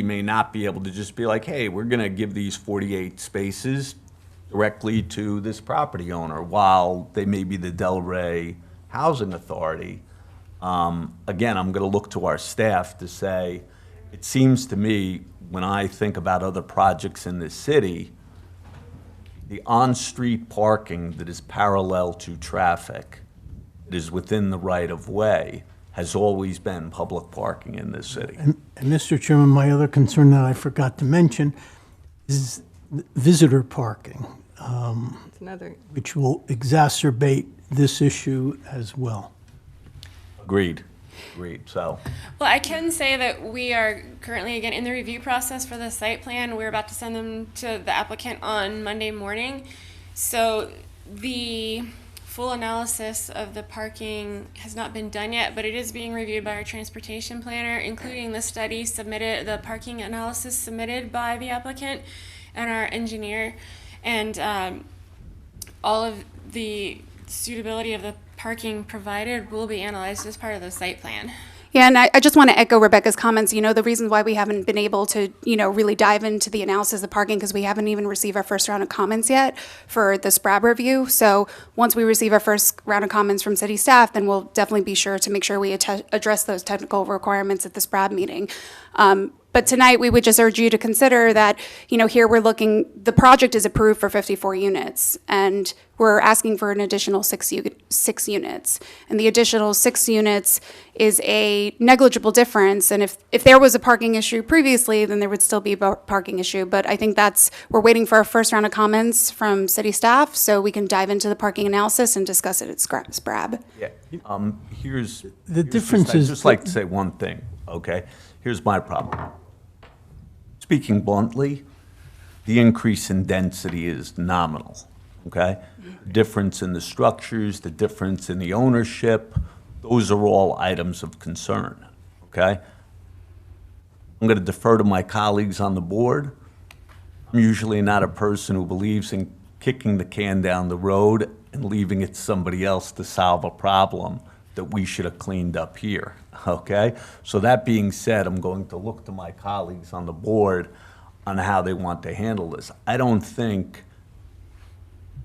may not be able to just be like, hey, we're going to give these 48 spaces directly to this property owner, while they may be the Delray Housing Authority. Again, I'm going to look to our staff to say, it seems to me, when I think about other projects in this city, the on-street parking that is parallel to traffic, that is within the right-of-way, has always been public parking in this city. And Mr. Chairman, my other concern that I forgot to mention is visitor parking, It's another, which will exacerbate this issue as well. Agreed, so. Well, I can say that we are currently, again, in the review process for the site plan. We're about to send them to the applicant on Monday morning. So the full analysis of the parking has not been done yet, but it is being reviewed by our transportation planner, including the study submitted, the parking analysis submitted by the applicant and our engineer. And all of the suitability of the parking provided will be analyzed as part of the site plan. Yeah, and I just want to echo Rebecca's comments. You know, the reason why we haven't been able to, really dive into the analysis of parking because we haven't even received our first round of comments yet for the SPRAB review. So once we receive our first round of comments from city staff, then we'll definitely be sure to make sure we address those technical requirements at the SPRAB meeting. But tonight, we would just urge you to consider that, here we're looking, the project is approved for 54 units, and we're asking for an additional six units. And the additional 6 units is a negligible difference, and if there was a parking issue previously, then there would still be a parking issue. But I think we're waiting for our first round of comments from city staff, so we can dive into the parking analysis and discuss it at SPRAB. Yeah, here's. The difference is I'd just like to say one thing, okay? Here's my problem. Speaking bluntly, the increase in density is nominal, okay? The difference in the structures, the difference in the ownership, those are all items of concern, okay? I'm going to defer to my colleagues on the board. I'm usually not a person who believes in kicking the can down the road and leaving it to somebody else to solve a problem that we should have cleaned up here, okay? So that being said, I'm going to look to my colleagues on the board on how they want to handle this. I don't think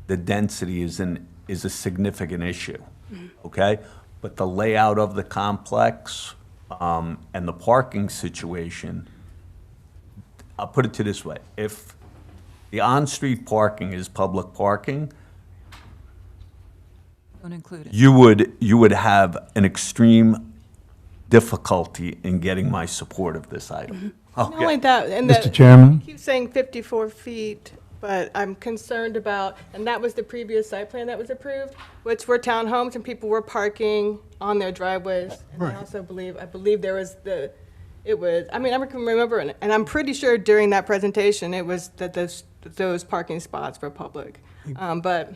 the density is a significant issue, okay? But the layout of the complex and the parking situation, I'll put it to this way. If the on-street parking is public parking, Don't include it. you would have an extreme difficulty in getting my support of this item. not only Okay. that, and Mr. that, Chairman? you keep saying 54 feet, but I'm concerned about, and that was the previous site plan that was approved, which were townhomes and people were parking on their driveways. And I Right. also I believe there was I can remember, and I'm pretty sure during that presentation, it was that those parking spots were public. But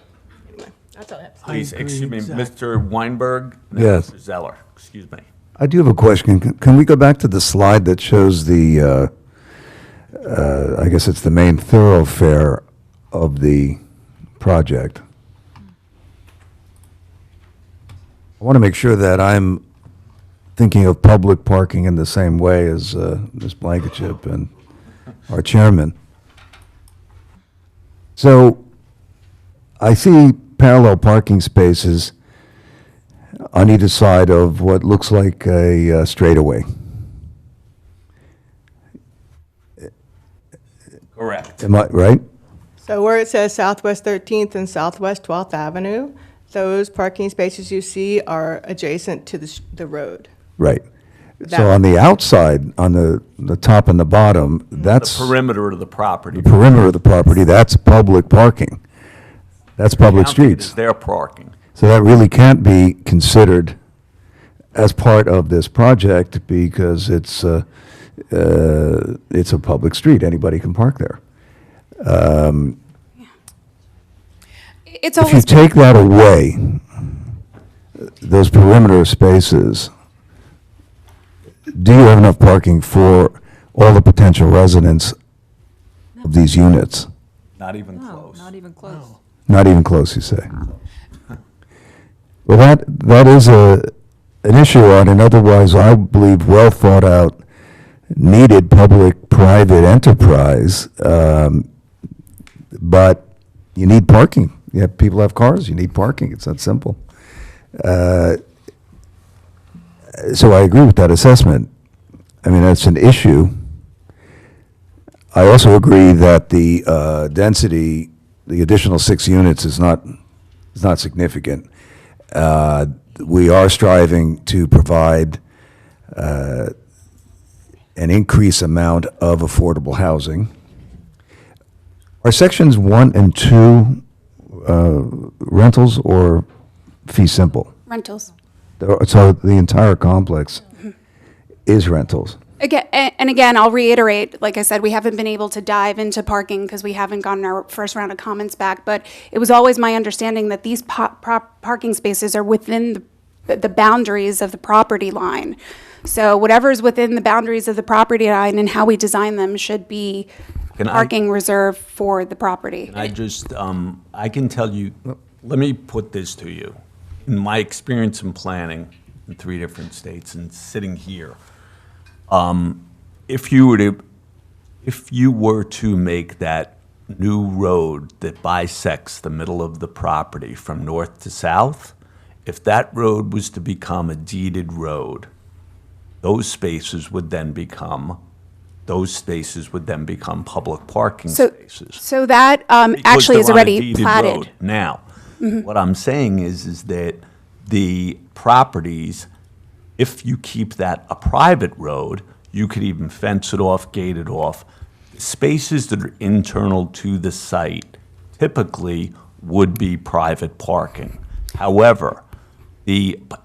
anyway, that's all I have to say. Please, agree excuse me, exactly. Mr. Weinberg? and then Yes. Mr. Zeller, excuse me. I do have a question. Can we go back to the slide that shows the, I guess it's the main thoroughfare of the project? I want to make sure that I'm thinking of public parking in the same way as Ms. Blankenship and our chairman. So I see parallel parking spaces on either side of what looks like a straightaway. Correct. Am I right? So where it says Southwest 13th and Southwest 12th Avenue, those parking spaces you see are adjacent to the road. Right. That- So on the outside, on the top and the bottom, that's The perimeter of the property. the perimeter of the property, that's public parking. That's public County, it streets. is their parking. So that really can't be considered as part of this project because it's a public street. Anybody can park there. It's If you always take that away, those perimeter spaces, do you have enough parking for all the potential residents of these units? Not even No, close. not even close. Not even close, you say? Well, that is an issue on an otherwise, I believe, well-thought-out, needed public-private enterprise, but you need parking. People have cars, you need parking. It's that simple. So I agree with that assessment. I mean, that's an issue. I also agree that the density the additional 6 units is not significant. We are striving to provide an increased amount of affordable housing. Are sections 1 and 2 rentals or fee simple? Rentals. So the entire complex is rentals? Again, I'll reiterate, like I said, we haven't been able to dive into parking because we haven't gotten our first round of comments back, but it was always my understanding that these parking spaces are within the boundaries of the property line. So whatever's within the boundaries of the property line and how we design them should be parking reserved for the property. I can tell you, let me put this to you. In my experience in planning in 3 different states and sitting here, if you were to make that new road that bisects the middle of the property from north to south, if that road was to become a deeded road, those spaces would then become public parking spaces. So that Because actually is they're on a already deeded platted. road. Now, what I'm saying is that the properties, if you keep that a private road, you could even fence it off, gate it off. Spaces that are internal to the site typically would be private parking. However,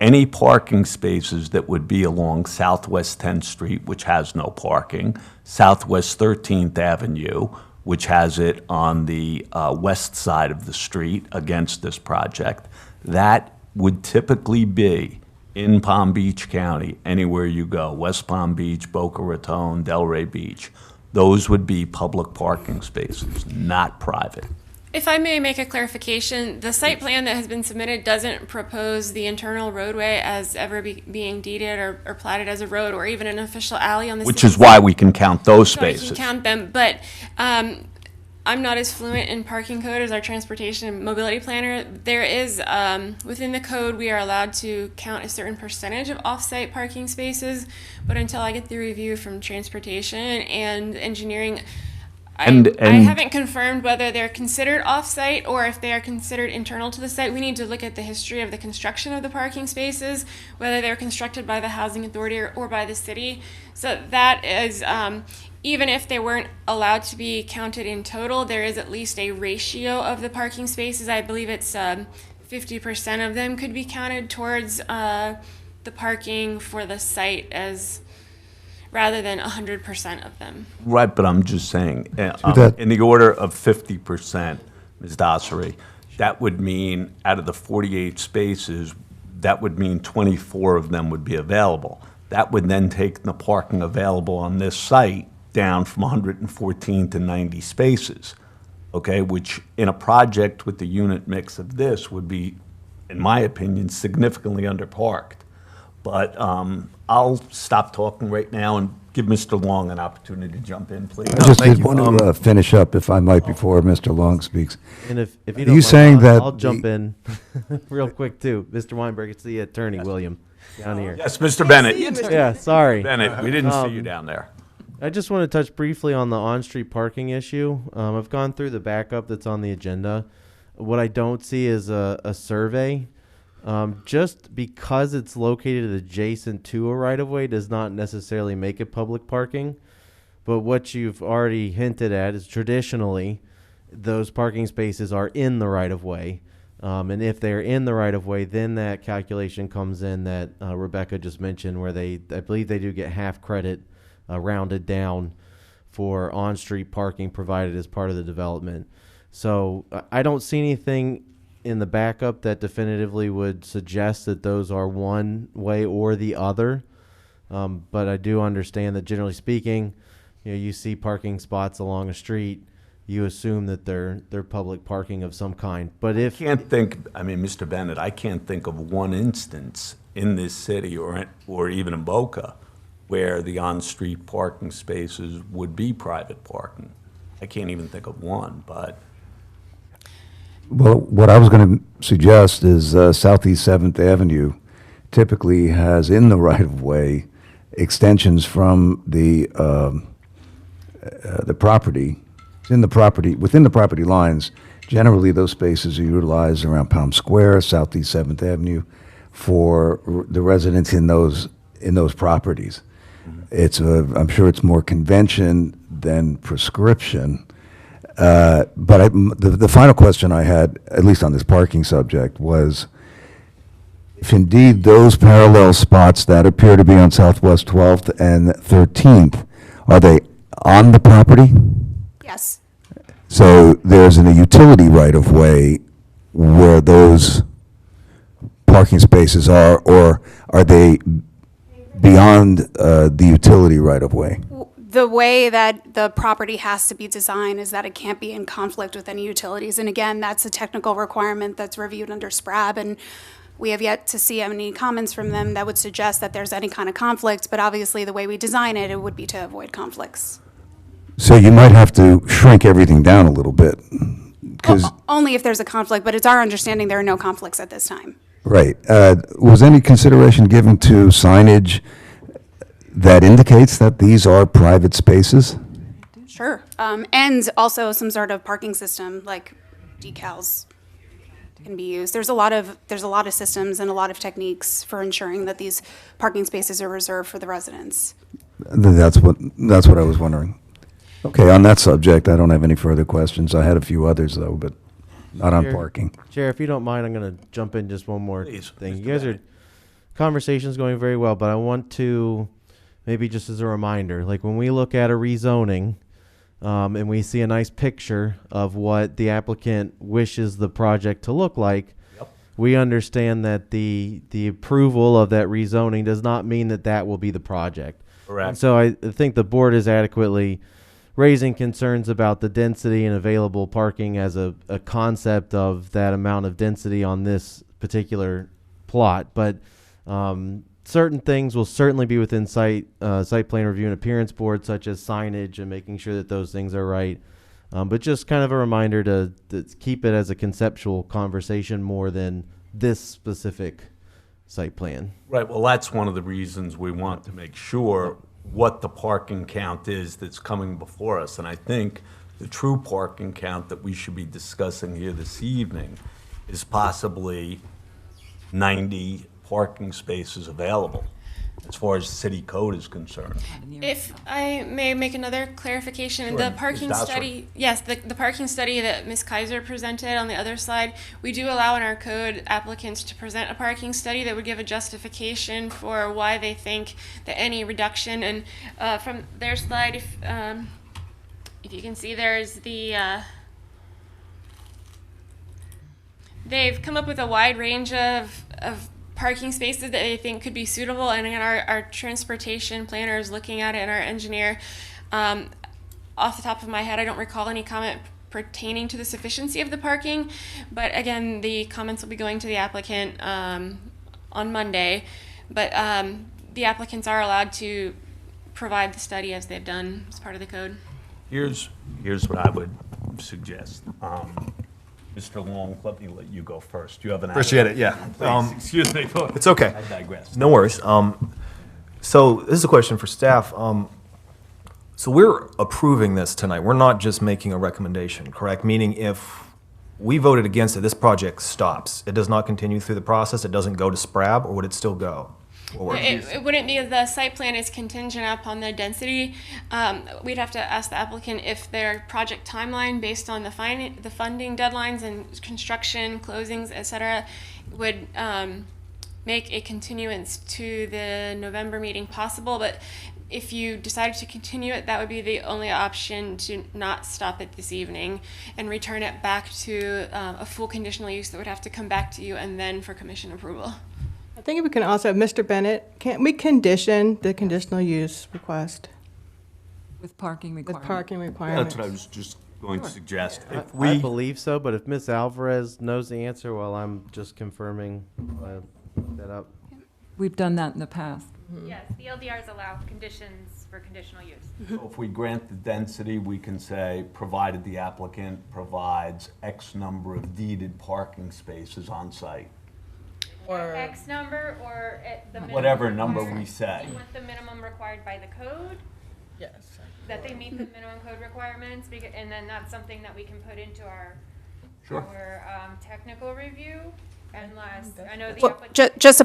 any parking spaces that would be along Southwest 10th Street, which has no parking, Southwest 13th Avenue, which has it on the west side of the street against this project, that would typically be in Palm Beach County, anywhere you go, West Palm Beach, Boca Raton, Delray Beach. Those would be public parking spaces, not private. If I may make a clarification, the site plan that has been submitted doesn't propose the internal roadway as ever being deeded or platted as a road or even an official alley on the Which city is why side. we can count those So we spaces. can count them, but I'm not as fluent in parking code as our transportation and mobility planner. There is, within the code, we are allowed to count a certain percentage of off-site parking spaces, but until I get the review from transportation and engineering, I haven't confirmed whether they're considered off-site or if they are considered internal to the site. We need to look at the history of the construction of the parking spaces, whether they're constructed by the housing authority or by the city. So that is, even if they weren't allowed to be counted in total, there is at least a ratio of the parking spaces. I believe it's 50% of them could be counted towards the parking for the site as rather than 100% of them. Right, but I'm just saying, that- in the order of 50%, Ms. Dassery, that would mean out of the 48 spaces, that would mean 24 of them would be available. That would then take the parking available on this site down from 114 to 90 spaces, okay? Which in a project with the unit mix of this would be, in my opinion, significantly underparked. But I'll stop talking right now and give Mr. Long an opportunity to jump in, please. I just did want to finish up, if I might, before Mr. Long speaks. And if you Are don't you mind, saying that I'll jump the- in real quick too. Mr. Weinberg, it's the attorney, William, down here. Yes, Mr. Bennett. Yeah, sorry. Bennett, we didn't see you down there. I just want to touch briefly on the on-street parking issue. I've gone through the backup that's on the agenda. What I don't see is a survey. Just because it's located adjacent to a right-of-way does not necessarily make it public parking. But what you've already hinted at is traditionally those parking spaces are in the right-of-way. And if they're in the right-of-way, then that calculation comes in that Rebecca just mentioned where I believe they do get half credit rounded down for on-street parking provided as part of the development. So I don't see anything in the backup that definitively would suggest that those are one way or the other. But I do understand that generally speaking, you see parking spots along a street, you assume that they're public parking of some kind. But if Mr. Bennett, I can't think of one instance in this city or even in Boca where the on-street parking spaces would be private parking. I can't even think of one, but. Well, what I was going to suggest is Southeast 7th Avenue typically has in the right-of-way extensions from the property in the property, within the property lines, generally those spaces are utilized around Palm Square, Southeast 7th Avenue, for the residents in those properties. I'm sure it's more convention than prescription. But the final question I had, at least on this parking subject, was if indeed those parallel spots that appear to be on Southwest 12th and 13th, are they on the property? Yes. So there's a utility right-of-way where those parking spaces are, or are they beyond the utility right-of-way? The way that the property has to be designed is that it can't be in conflict with any utilities. And again, that's a technical requirement that's reviewed under SPRAB, and we have yet to see any comments from them that would suggest that there's any kind of conflict, but obviously the way we design it, it would be to avoid conflicts. So you might have to shrink everything down a little bit, because, Only if there's a conflict, but it's our understanding there are no conflicts at this time. right. Was any consideration given to signage that indicates that these are private spaces? Sure. And also some sort of parking system, like decals can be used. There's a lot of systems and a lot of techniques for ensuring that these parking spaces are reserved for the residents. That's what I was wondering. Okay, on that subject, I don't have any further questions. I had a few others, though, but not on Chair- parking. Chair, if you don't mind, I'm going to jump in just one more Please, thing. Mr. You guys Bennett. conversation's going very well, but I want to, maybe just as a reminder, like when we look at a rezoning, and we see a nice picture of what the applicant wishes the project to look like, we understand that the approval of that rezoning does not mean that that will be the project. Correct. And so I think the board is adequately raising concerns about the density and available parking as a concept of that amount of density on this particular plot. But certain things will certainly be within site plan review and appearance board, such as signage and making sure that those things are right. But just kind of a reminder to keep it as a conceptual conversation more than this specific site plan. Right, well, that's one of the reasons we want to make sure what the parking count is that's coming before us. And I think the true parking count that we should be discussing here this evening is possibly 90 parking spaces available, as far as city code is concerned. If I may make another clarification, Sure. the Ms. parking Dosser. study, yes, the parking study that Ms. Kaiser presented on the other slide, we do allow in our code applicants to present a parking study that would give a justification for why they think that any reduction, and from their slide, if you can see, there's they've come up with a wide range of parking spaces that they think could be suitable, and again, our transportation planner is looking at it, and our engineer. Off the top of my head, I don't recall any comment pertaining to the sufficiency of the parking, but again, the comments will be going to the applicant on Monday. But the applicants are allowed to provide the study as they've done as part of the code. Here's what I would suggest. Mr. Long, let me let you go first. You have an. Appreciate it, yeah. Please, excuse me. It's okay. I digress. No worries. So this is a question for staff. So we're approving this tonight. We're not just making a recommendation, correct? Meaning if we voted against it, this project stops. It does not continue through the process. It doesn't go to SPRAB, or would it still go? Or- It wouldn't be, the site plan is contingent upon the density. We'd have to ask the applicant if their project timeline, based on the funding deadlines and construction, closings, et cetera, would make a continuance to the November meeting possible. But if you decided to continue it, that would be the only option, to not stop it this evening and return it back to a full conditional use that would have to come back to you and then for commission approval. I think we can also, Mr. Bennett, can we condition the conditional use request With parking with requirements. parking requirements? That's what I was just going to suggest. If I we, believe so, but if Ms. Alvarez knows the answer, well, I'm just confirming that up. We've done that in the past. Yes, the LDRs allow conditions for conditional use. so if we grant the density, we can say, provided the applicant provides X number of deeded parking spaces on site. Or- X number or at the minimum. Whatever number we required. say. Do you want the minimum required by the code? Yes. That they meet the minimum code requirements, and then that's something that we can put into our technical review, unless, I know the Well, applicant. just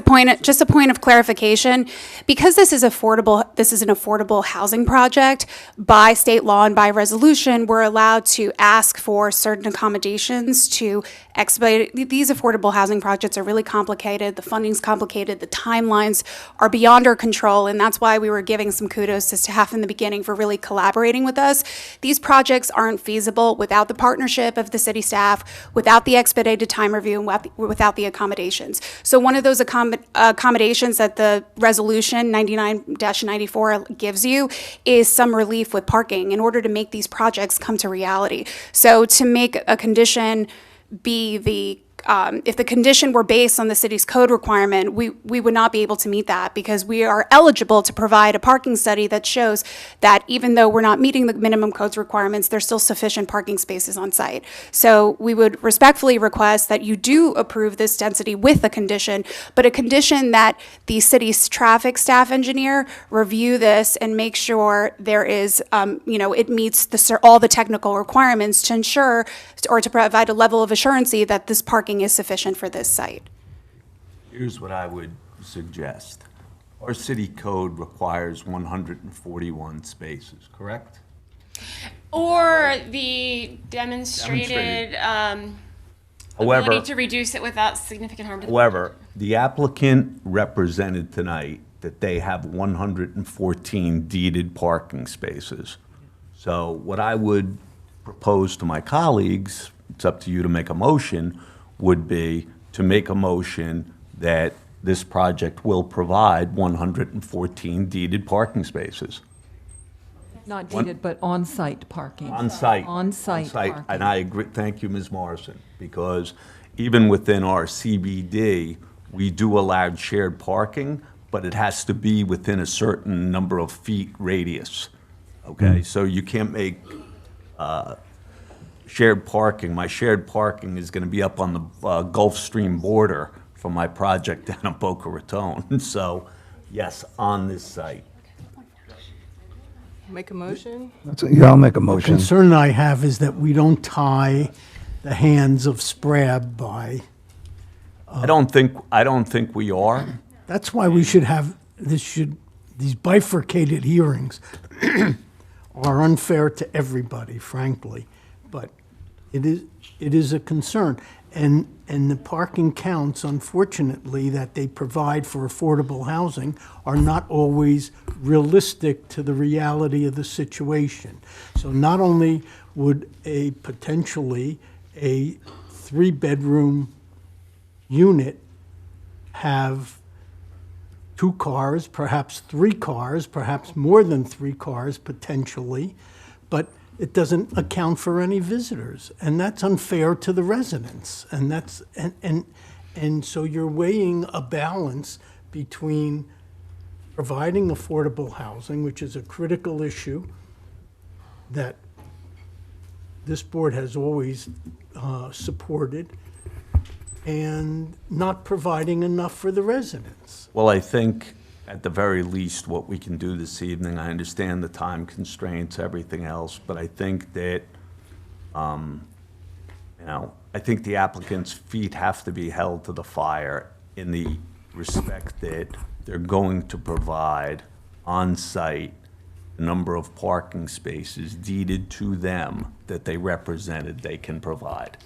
a point of clarification, because this is an affordable housing project, by state law and by resolution, we're allowed to ask for certain accommodations to expedite. These affordable housing projects are really complicated, the funding's complicated, the timelines are beyond our control, and that's why we were giving some kudos to staff in the beginning for really collaborating with us. These projects aren't feasible without the partnership of the city staff, without the expedited time review, and without the accommodations. So one of those accommodations that the resolution 99-94 gives you is some relief with parking in order to make these projects come to reality. So to make a condition be if the condition were based on the city's code requirement, we would not be able to meet that, because we are eligible to provide a parking study that shows that even though we're not meeting the minimum codes requirements, there's still sufficient parking spaces on site. So we would respectfully request that you do approve this density with a condition, but a condition that the city's traffic staff engineer review this and make sure there is, it meets all the technical requirements to ensure or to provide a level of assurancy that this parking is sufficient for this site. Here's what I would suggest. Our city code requires 141 spaces, correct? Or the demonstrated ability to reduce it without significant harm to the public. However, the applicant represented tonight that they have 114 deeded parking spaces. So what I would propose to my colleagues, it's up to you to make a motion, would be to make a motion that this project will provide 114 deeded parking spaces. Not deeded, but on-site parking. On-site. On-site parking. And I agree, thank you, Ms. Morrison, because even within our CBD, we do allow shared parking, but it has to be within a certain number of feet radius, okay? So you can't make shared parking. My shared parking is going to be up on the Gulf Stream border for my project down in Boca Raton. So, yes, on this site. Make a motion? Yeah, I'll make a The motion. concern I have is that we don't tie the hands of SPRAB by, I don't think we are. that's why we should have, these bifurcated hearings are unfair to everybody, frankly. But it is a concern. And the parking counts, unfortunately, that they provide for affordable housing are not always realistic to the reality of the situation. So not only would potentially a 3-bedroom unit have 2 cars, perhaps 3 cars, perhaps more than 3 cars potentially, but it doesn't account for any visitors, and that's unfair to the residents. And that's and so you're weighing a balance between providing affordable housing, which is a critical issue that this board has always supported, and not providing enough for the residents. Well, I think at the very least, what we can do this evening, I understand the time constraints, everything else, but I think that, I think the applicant's feet have to be held to the fire in the respect that they're going to provide on-site a number of parking spaces deeded to them that they represented they can provide.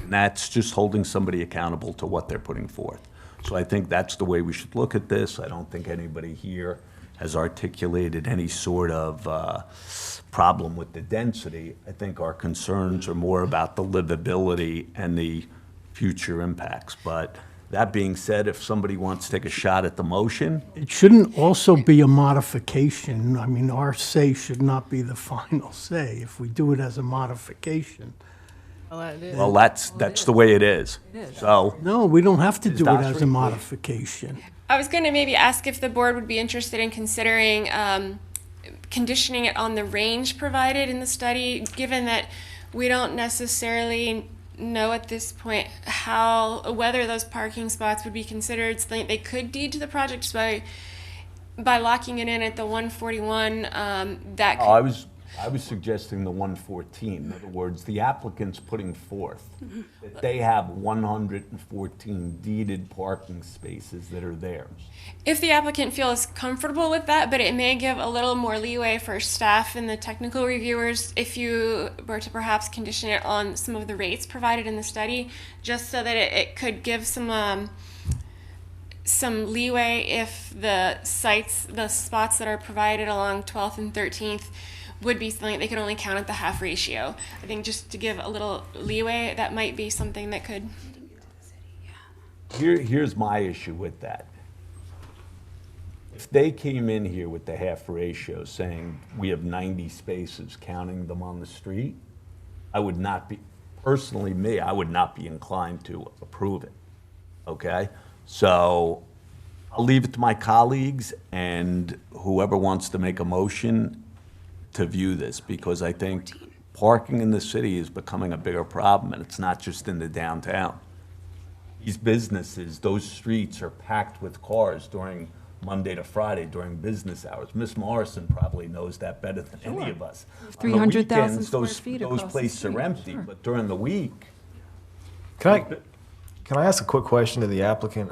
And that's just holding somebody accountable to what they're putting forth. So I think that's the way we should look at this. I don't think anybody here has articulated any sort of problem with the density. I think our concerns are more about the livability and the future impacts. But that being said, if somebody wants to take a shot at the motion, It shouldn't also be a modification. I mean, our say should not be the final say if we do it as a modification. well, that's the way it is. So, No, we don't have to do it Dr. as a modification. I was going to maybe ask if the board would be interested in considering conditioning it on the range provided in the study, given that we don't necessarily know at this point whether those parking spots would be considered something they could deed to the project just by by locking it in at the 141, that Oh, I was suggesting the 114. In other words, the applicant's putting forth that they have 114 deeded parking spaces that are theirs. if the applicant feels comfortable with that, but it may give a little more leeway for staff and the technical reviewers if you were to perhaps condition it on some of the rates provided in the study, just so that it could give some leeway if the spots that are provided along 12th and 13th would be something they could only count at the half ratio. I think just to give a little leeway, that might be something that could. Here's my issue with that. If they came in here with the half ratio saying we have 90 spaces, counting them on the street, I would not be, personally me, I would not be inclined to approve it, okay? So I'll leave it to my colleagues and whoever wants to make a motion to view this, because I think parking in the city is becoming a bigger problem, and it's not just in the downtown. These businesses, those streets are packed with cars during Monday to Friday during business hours. Miss Morrison probably knows that better than any of us. On the 300,000 weekends, square those- feet Those across the places street, are empty, sure. but during the week, Can I ask a quick question to the applicant?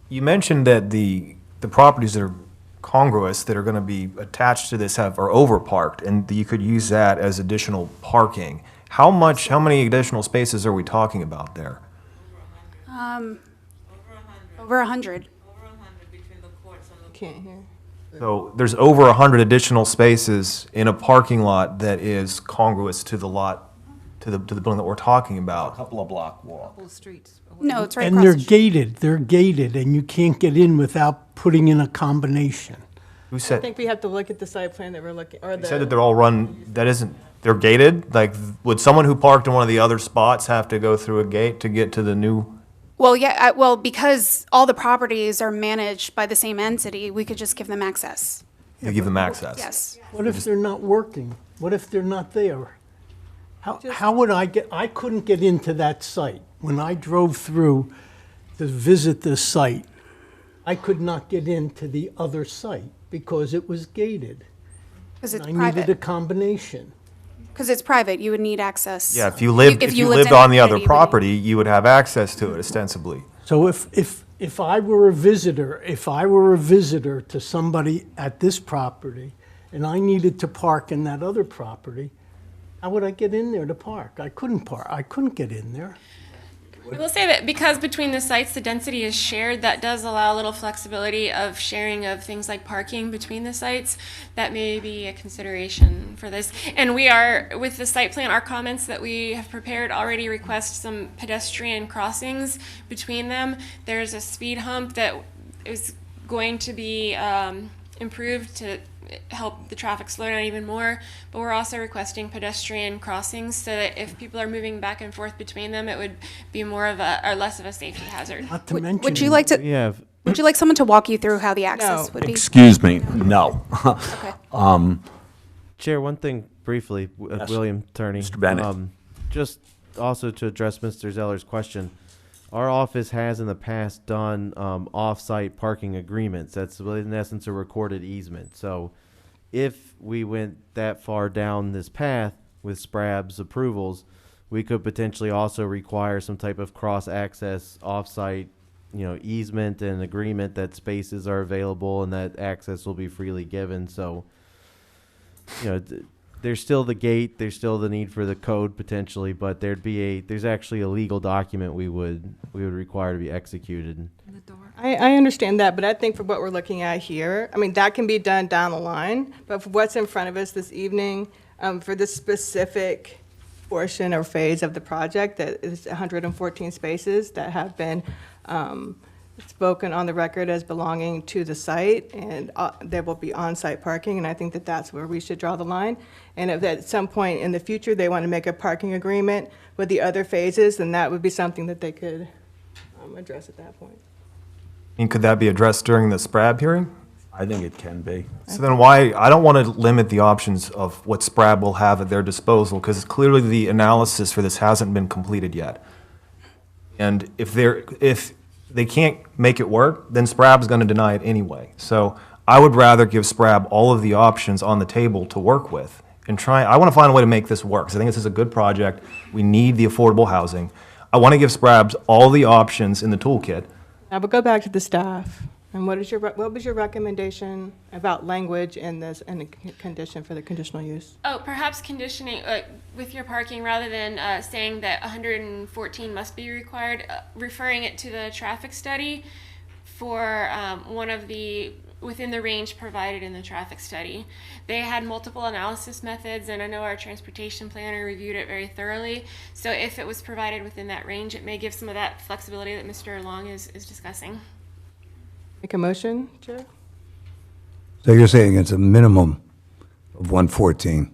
You mentioned that the properties that are congruous, that are going to be attached to this are overparked, and that you could use that as additional parking. How many additional spaces are we talking about there? Over 100. Can't hear. So there's over 100 additional spaces in a parking lot that is congruous to the lot, to the building that we're talking a about. couple of block walk. Whole streets. No, it's right And across they're the street. gated, and you can't get in without putting in a combination. Who I said, think we have to look at the site plan that we're looking, or you said that the, they're all run, they're gated? Like, would someone who parked in one of the other spots have to go through a gate to get to the new? Well, yeah, well, because all the properties are managed by the same entity, we could just give them access. You give them access? Yes. What if they're not working? What if they're not there? How would I couldn't get into that site. When I drove through to visit this site, I could not get into the other site because it was gated. Because it's I needed a private. combination. Because it's private, you would need access. Yeah, if you lived in on the other community, you would- property, you would have access to it ostensibly. So if I were a visitor to somebody at this property and I needed to park in that other property, how would I get in there to park? I couldn't park. I couldn't get in there. I will say that because between the sites, the density is shared, that does allow a little flexibility of sharing of things like parking between the sites. That may be a consideration for this. And we are, with the site plan, our comments that we have prepared already request some pedestrian crossings between them. There's a speed hump that is going to be improved to help the traffic slow down even more, but we're also requesting pedestrian crossings so that if people are moving back and forth between them, it would be more of a, or less of a safety hazard. Not to mention. Would you like to, Yeah, would you like someone to walk you through how the access No. would be? Excuse me, no. Okay. Chair, one thing briefly, Yes. William Turney. Mr. Bennett. Just also to address Mr. Zeller's question, our office has in the past done off-site parking agreements. That's in essence a recorded easement. So if we went that far down this path with SPRAB's approvals, we could potentially also require some type of cross-access off-site, easement and agreement that spaces are available and that access will be freely given. So, there's still the gate, there's still the need for the code potentially, but there's actually a legal document we would require to be executed. I understand that, but I think for what we're looking at here, that can be done down the line, but for what's in front of us this evening, for this specific portion or phase of the project, that is 114 spaces that have been spoken on the record as belonging to the site, and there will be on-site parking, and I think that that's where we should draw the line. And if at some point in the future they want to make a parking agreement with the other phases, then that would be something that they could address at that point. And could that be addressed during the SPRAB hearing? I think it can be. So then why, I don't want to limit the options of what SPRAB will have at their disposal, because clearly the analysis for this hasn't been completed yet. And if they can't make it work, then SPRAB's going to deny it anyway. So I would rather give SPRAB all of the options on the table to work with and I want to find a way to make this work, because I think this is a good project. We need the affordable housing. I want to give SPRABs all the options in the toolkit. I would go back to the staff. And what was your recommendation about language in this, and the condition for the conditional use? Oh, perhaps conditioning with your parking rather than saying that 114 must be required, referring it to the traffic study for one of the within the range provided in the traffic study. They had multiple analysis methods, and I know our transportation planner reviewed it very thoroughly. So if it was provided within that range, it may give some of that flexibility that Mr. Long is discussing. Make a motion, Chair? So you're saying it's a minimum of 114?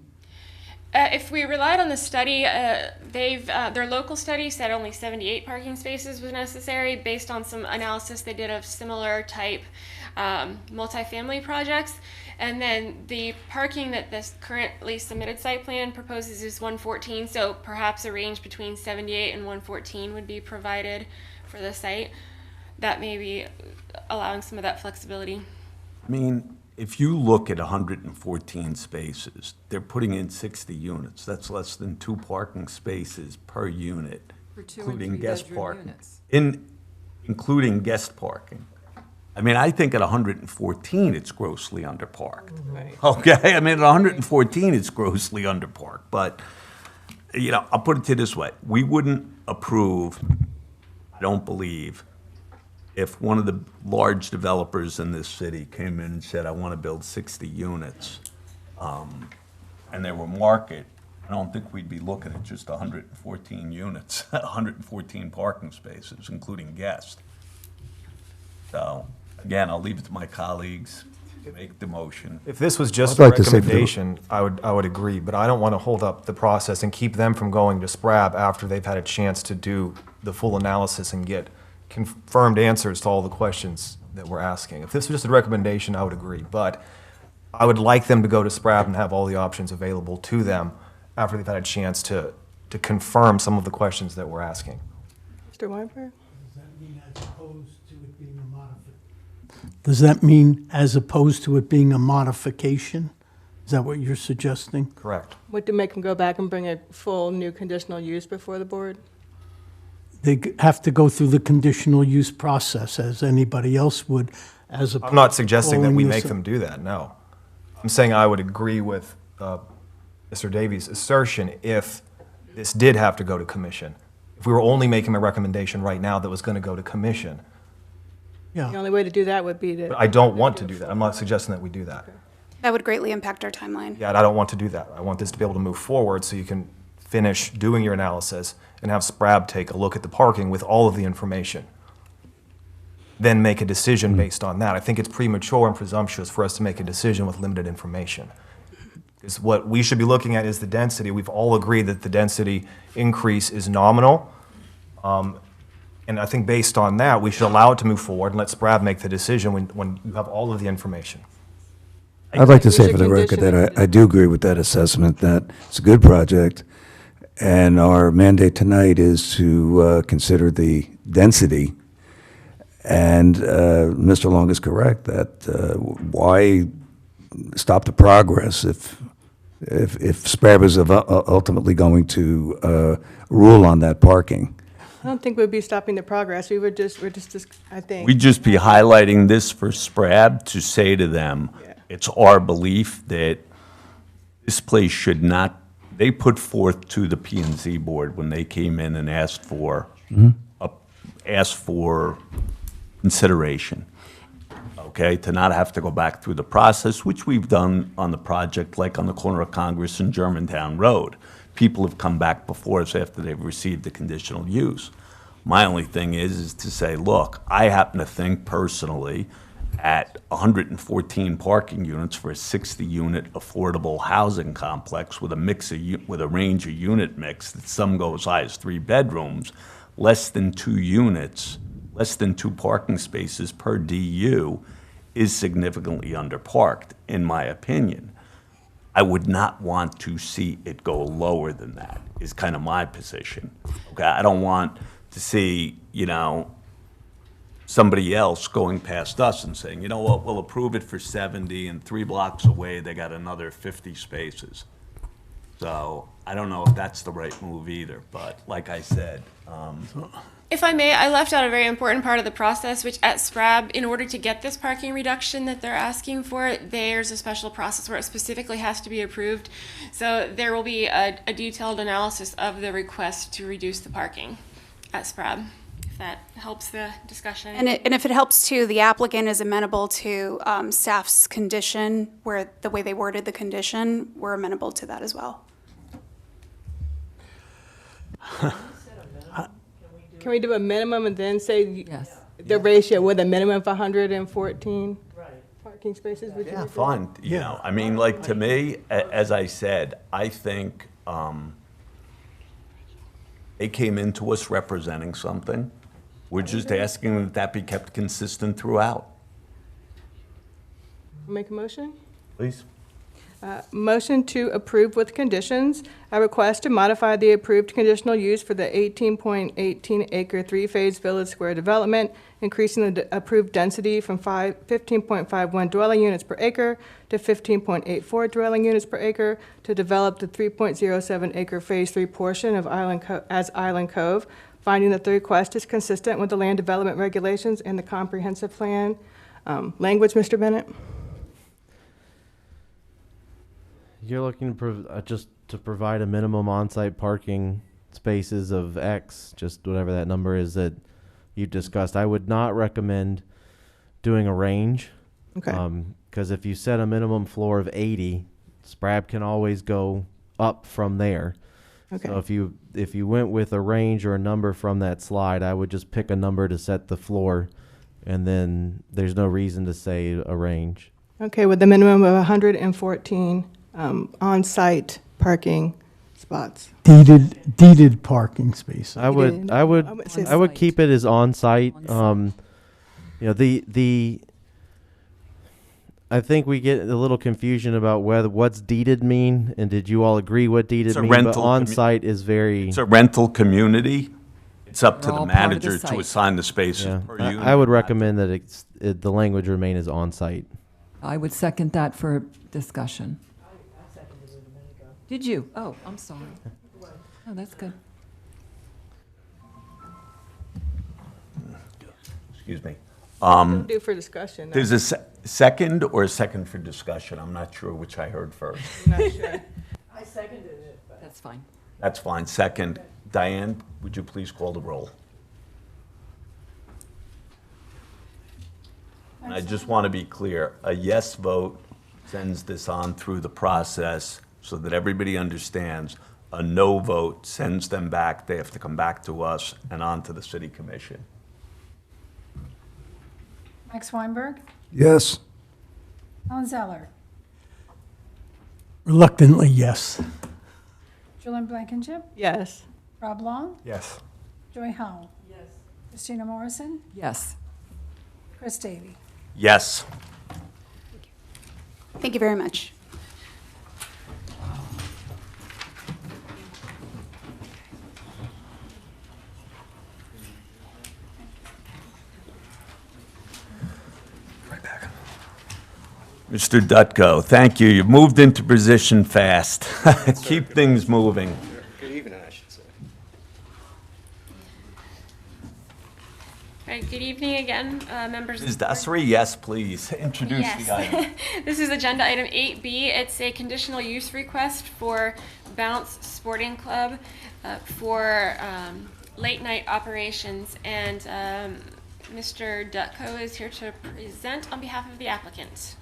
If we relied on the study, their local study said only 78 parking spaces was necessary based on some analysis they did of similar type multifamily projects. And then the parking that this currently submitted site plan proposes is 114, so perhaps a range between 78 and 114 would be provided for the site. That may be allowing some of that flexibility. I mean, if you look at 114 spaces, they're putting in 60 units. That's less than 2 parking spaces per unit, For 2 and including guest 3-bedroom parking. units. Including guest parking. I mean, I think at 114, it's grossly underparked. Right. Okay, I mean, at 114, it's grossly underparked. But, you know, I'll put it to you this way. We wouldn't approve, I don't believe, if one of the large developers in this city came in and said, I want to build 60 units, and they were market, I don't think we'd be looking at just 114 units, 114 parking spaces, including guests. So, again, I'll leave it to my colleagues to make the motion. If this was just I'd a like to say for the- recommendation, I would agree, but I don't want to hold up the process and keep them from going to SPRAB after they've had a chance to do the full analysis and get confirmed answers to all the questions that we're asking. If this was just a recommendation, I would agree, but I would like them to go to SPRAB and have all the options available to them after they've had a chance to confirm some of the questions that we're asking. Mr. Weinberg? Does that mean as opposed to it being a modification? Is that what you're suggesting? Correct. What, to make them go back and bring a full new conditional use before the board? They have to go through the conditional use process as anybody else would, as opposed I'm not suggesting that we calling make this a- them do that, no. I'm saying I would agree with Mr. Davies' assertion if this did have to go to commission. If we were only making a recommendation right now that was going to go to commission. The Yeah, only way to do that would be to. But I don't want to do that. I'm not suggesting that we do that. That would greatly impact our timeline. Yeah, and I don't want to do that. I want this to be able to move forward so you can finish doing your analysis and have SPRAB take a look at the parking with all of the information. Then make a decision based on that. I think it's premature and presumptuous for us to make a decision with limited information. Because what we should be looking at is the density. We've all agreed that the density increase is nominal. And I think based on that, we should allow it to move forward and let SPRAB make the decision when you have all of the information. I'd like to say should for the record condition that it. I do agree with that assessment, that it's a good project, and our mandate tonight is to consider the density. And Mr. Long is correct that why stop the progress if SPRAB is ultimately going to rule on that parking? I don't think we'd be stopping the progress. We're just, I think. We'd just be highlighting this for SPRAB to say to them, Yeah. it's our belief that this place should not, they put forth to the P and Z board when they came in and asked for consideration, okay, to not have to go back through the process, which we've done on the project, like on the corner of Congress and Germantown Road. People have come back before us after they've received the conditional use. My only thing is to say, look, I happen to think personally at 114 parking units for a 60-unit affordable housing complex with a mix of, with a range of unit mix that some go as high as 3 bedrooms, less than 2 units, less than 2 parking spaces per DU is significantly underparked, in my opinion. I would not want to see it go lower than that, is kind of my position. Okay, I don't want to see, you know, somebody else going past us and saying, you know what, we'll approve it for 70, and 3 blocks away, they got another 50 spaces. So I don't know if that's the right move either, but like I said, If I may, I left out a very important part of the process, which at SPRAB, in order to get this parking reduction that they're asking for, there's a special process where it specifically has to be approved. So there will be a detailed analysis of the request to reduce the parking at SPRAB, if that helps the discussion. And if it helps too, the applicant is amenable to staff's condition, where the way they worded the condition, we're amenable to that as well. Can we do a minimum and then say Yes. the ratio with a minimum of 114 parking spaces? Would you yeah, agree? fine. You know, I mean, like, to me, as I said, I think they came into us representing something. We're just asking that that be kept consistent throughout. Make a motion? Please. Motion to approve with conditions. A request to modify the approved conditional use for the 18.18 acre three-phase Village Square development, increasing the approved density from 15.51 dwelling units per acre to 15.84 dwelling units per acre to develop the 3.07 acre Phase 3 portion of Island Cove, finding that the request is consistent with the land development regulations and the comprehensive plan. Language, Mr. Bennett? You're looking to just to provide a minimum on-site parking spaces of X, just whatever that number is that you discussed. I would not recommend doing a range. Okay. Because if you set a minimum floor of 80, SPRAB can always go up from there. Okay. So if you went with a range or a number from that slide, I would just pick a number to set the floor, and then there's no reason to say a range. Okay, with the minimum of 114 on-site parking spots. Deeded parking spaces. I would say I would site. keep it as on-site. On-site. You know, the I think we get a little confusion about what's deeded mean, and did you all agree what deeded It's a mean? rental But on-site is very. It's a rental community. It's up to They're the all part of the manager to site. assign the spaces Yeah, per unit. I would recommend that the language remain as on-site. I would second that for discussion. Did you? Oh, I'm sorry. Oh, that's good. Excuse me. Do for discussion. There's a second or a second for discussion. I'm not sure which I heard first. I'm not sure. That's fine. That's fine. Second. Diane, would you please call the roll? And I just want to be clear, a yes vote sends this on through the process so that everybody understands. A no vote sends them back. They have to come back to us and on to the city commission. Max Weinberg, Yes. Alan Zeller, Reluctantly, yes. Julian Blankenship, Yes. Rob Long, Yes. Joy Howell. Yes. Christina Morrison, Yes. Chris Davy. Yes. Thank you very much. Mr. Dutko, thank you. You've moved into position fast. Keep things moving. Good evening, I should say. All right, good evening again, members. of Ms. the board. Dassery, yes, please. Introduce Yes. the item. This is agenda item 8B. It's a conditional use request for Bounce Sporting Club for late night operations. And Mr. Dutko is here to present on behalf of the applicant.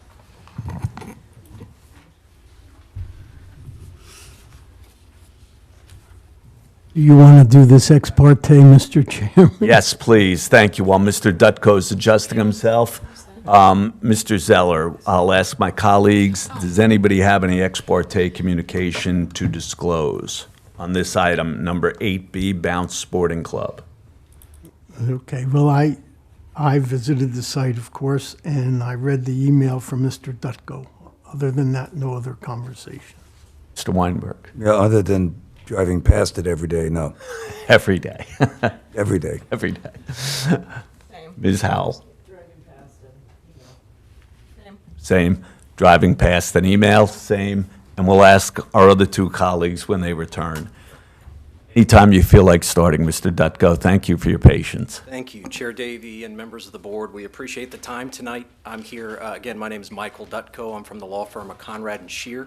Do you want to do this ex parte, Mr. Chairman? Yes, please. Thank you. While Mr. Dutko is adjusting himself, Mr. Zeller, I'll ask my colleagues, does anybody have any ex parte communication to disclose on this item, number 8B, Bounce Sporting Club? Okay, well, I visited the site, of course, and I read the email from Mr. Dutko. Other than that, no other conversation. Mr. Weinberg? Yeah, other than driving past it every day, no. Every day. Every day. Every day. Ms. Howell? Same. Driving past an email? Same. And we'll ask our other two colleagues when they return. Anytime you feel like starting, Mr. Dutko, thank you for your patience. Thank you, Chair Davey and members of the board. We appreciate the time tonight. I'm here, again, my name is Michael Dutko. I'm from the law firm of Conrad and Shear,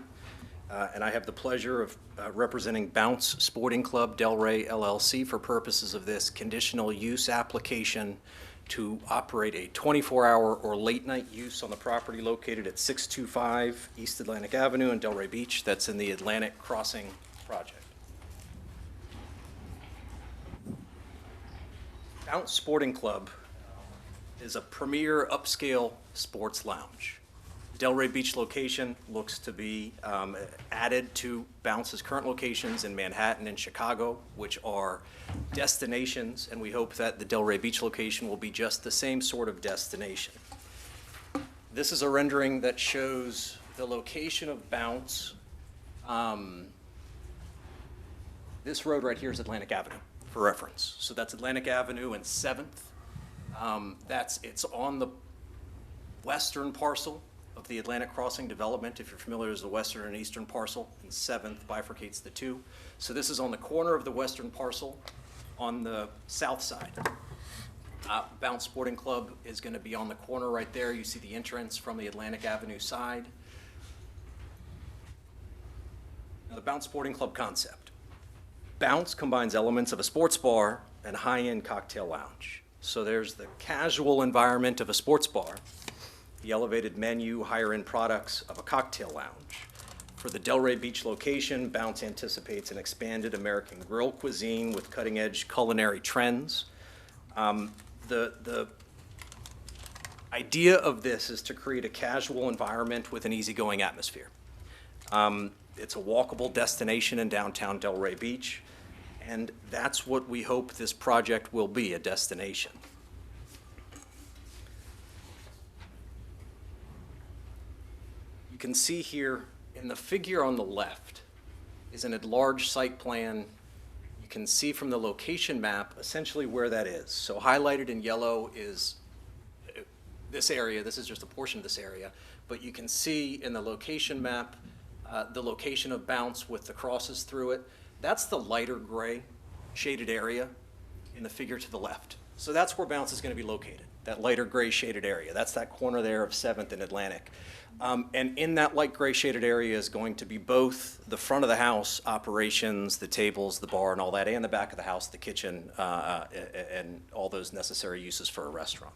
and I have the pleasure of representing Bounce Sporting Club Delray LLC for purposes of this conditional use application to operate a 24-hour or late-night use on the property located at 625 East Atlantic Avenue in Delray Beach. That's in the Atlantic Crossing project. Bounce Sporting Club is a premier upscale sports lounge. Delray Beach location looks to be added to Bounce's current locations in Manhattan and Chicago, which are destinations, and we hope that the Delray Beach location will be just the same sort of destination. This is a rendering that shows the location of Bounce. This road right here is Atlantic Avenue, for reference. So that's Atlantic Avenue and 7th. It's on the western parcel of the Atlantic Crossing development. If you're familiar, there's the western and eastern parcel, and 7th bifurcates the two. So this is on the corner of the western parcel on the south side. Bounce Sporting Club is going to be on the corner right there. You see the entrance from the Atlantic Avenue side. Now, the Bounce Sporting Club concept. Bounce combines elements of a sports bar and high-end cocktail lounge. So there's the casual environment of a sports bar, the elevated menu, higher-end products of a cocktail lounge. For the Delray Beach location, Bounce anticipates an expanded American grill cuisine with cutting-edge culinary trends. The idea of this is to create a casual environment with an easygoing atmosphere. It's a walkable destination in downtown Delray Beach, and that's what we hope this project will be, a destination. You can see here in the figure on the left is an enlarged site plan. You can see from the location map essentially where that is. So highlighted in yellow is this area. This is just a portion of this area. But you can see in the location map the location of Bounce with the crosses through it. That's the lighter gray shaded area in the figure to the left. So that's where Bounce is going to be located, that lighter gray shaded area. That's that corner there of 7th and Atlantic. And in that light gray shaded area is going to be both the front of the house operations, the tables, the bar, and all that, and the back of the house, the kitchen, and all those necessary uses for a restaurant.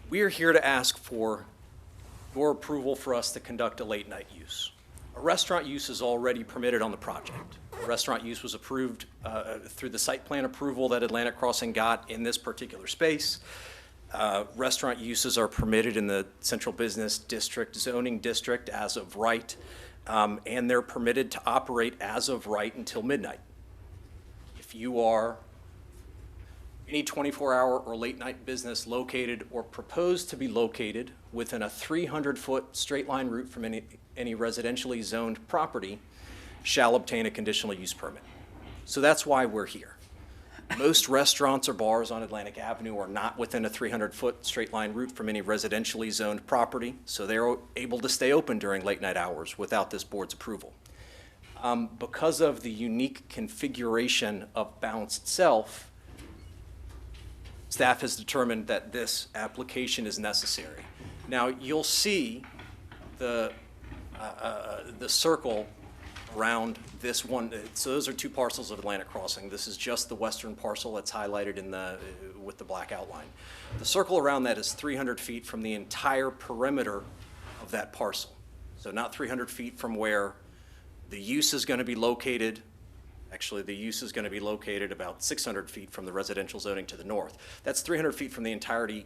We are here to ask for your approval for us to conduct a late night use. A restaurant use is already permitted on the project. A restaurant use was approved through the site plan approval that Atlantic Crossing got in this particular space. Restaurant uses are permitted in the Central Business District zoning district as of right, and they're permitted to operate as of right until midnight. If you are any 24-hour or late-night business located or proposed to be located within a 300-foot straight-line route from any residentially zoned property shall obtain a conditional use permit. So that's why we're here. Most restaurants or bars on Atlantic Avenue are not within a 300-foot straight-line route from any residentially zoned property, so they're able to stay open during late-night hours without this board's approval. Because of the unique configuration of Bounce itself, staff has determined that this application is necessary. Now, you'll see the circle around this one. So those are two parcels of Atlantic Crossing. This is just the western parcel that's highlighted in with the black outline. The circle around that is 300 feet from the entire perimeter of that parcel. So not 300 feet from where the use is going to be located. Actually, the use is going to be located about 600 feet from the residential zoning to the north. That's 300 feet from the entirety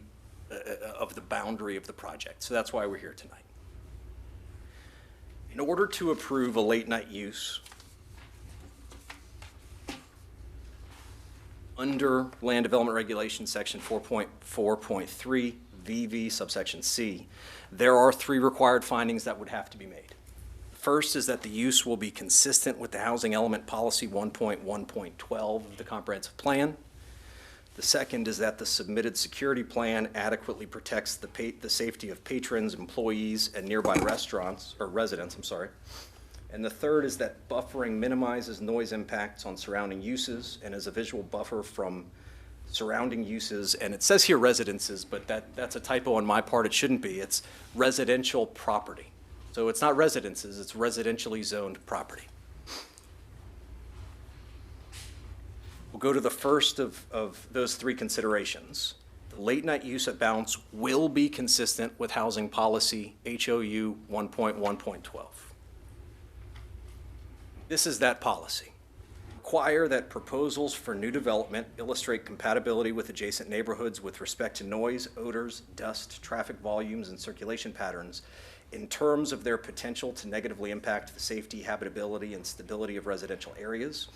of the boundary of the project. So that's why we're here tonight. In order to approve a late night use under Land Development Regulation Section 4.4.3 VV subsection C, there are 3 required findings that would have to be made. The First is that the use will be consistent with the Housing Element Policy 1.1.12 of the Comprehensive Plan. The second is that the submitted security plan adequately protects the safety of patrons, employees, and nearby restaurants, or residents, I'm sorry. And the third is that buffering minimizes noise impacts on surrounding uses and is a visual buffer from surrounding uses. And it says here residences, but that's a typo on my part. It shouldn't be. It's residential property. So it's not residences, it's residentially zoned property. We'll go to the first of those three considerations. The late night use at Bounce will be consistent with Housing Policy HOU 1.1.12. This is that policy. Require that proposals for new development illustrate compatibility with adjacent neighborhoods with respect to noise, odors, dust, traffic volumes, and circulation patterns in terms of their potential to negatively impact the safety, habitability, and stability of residential areas.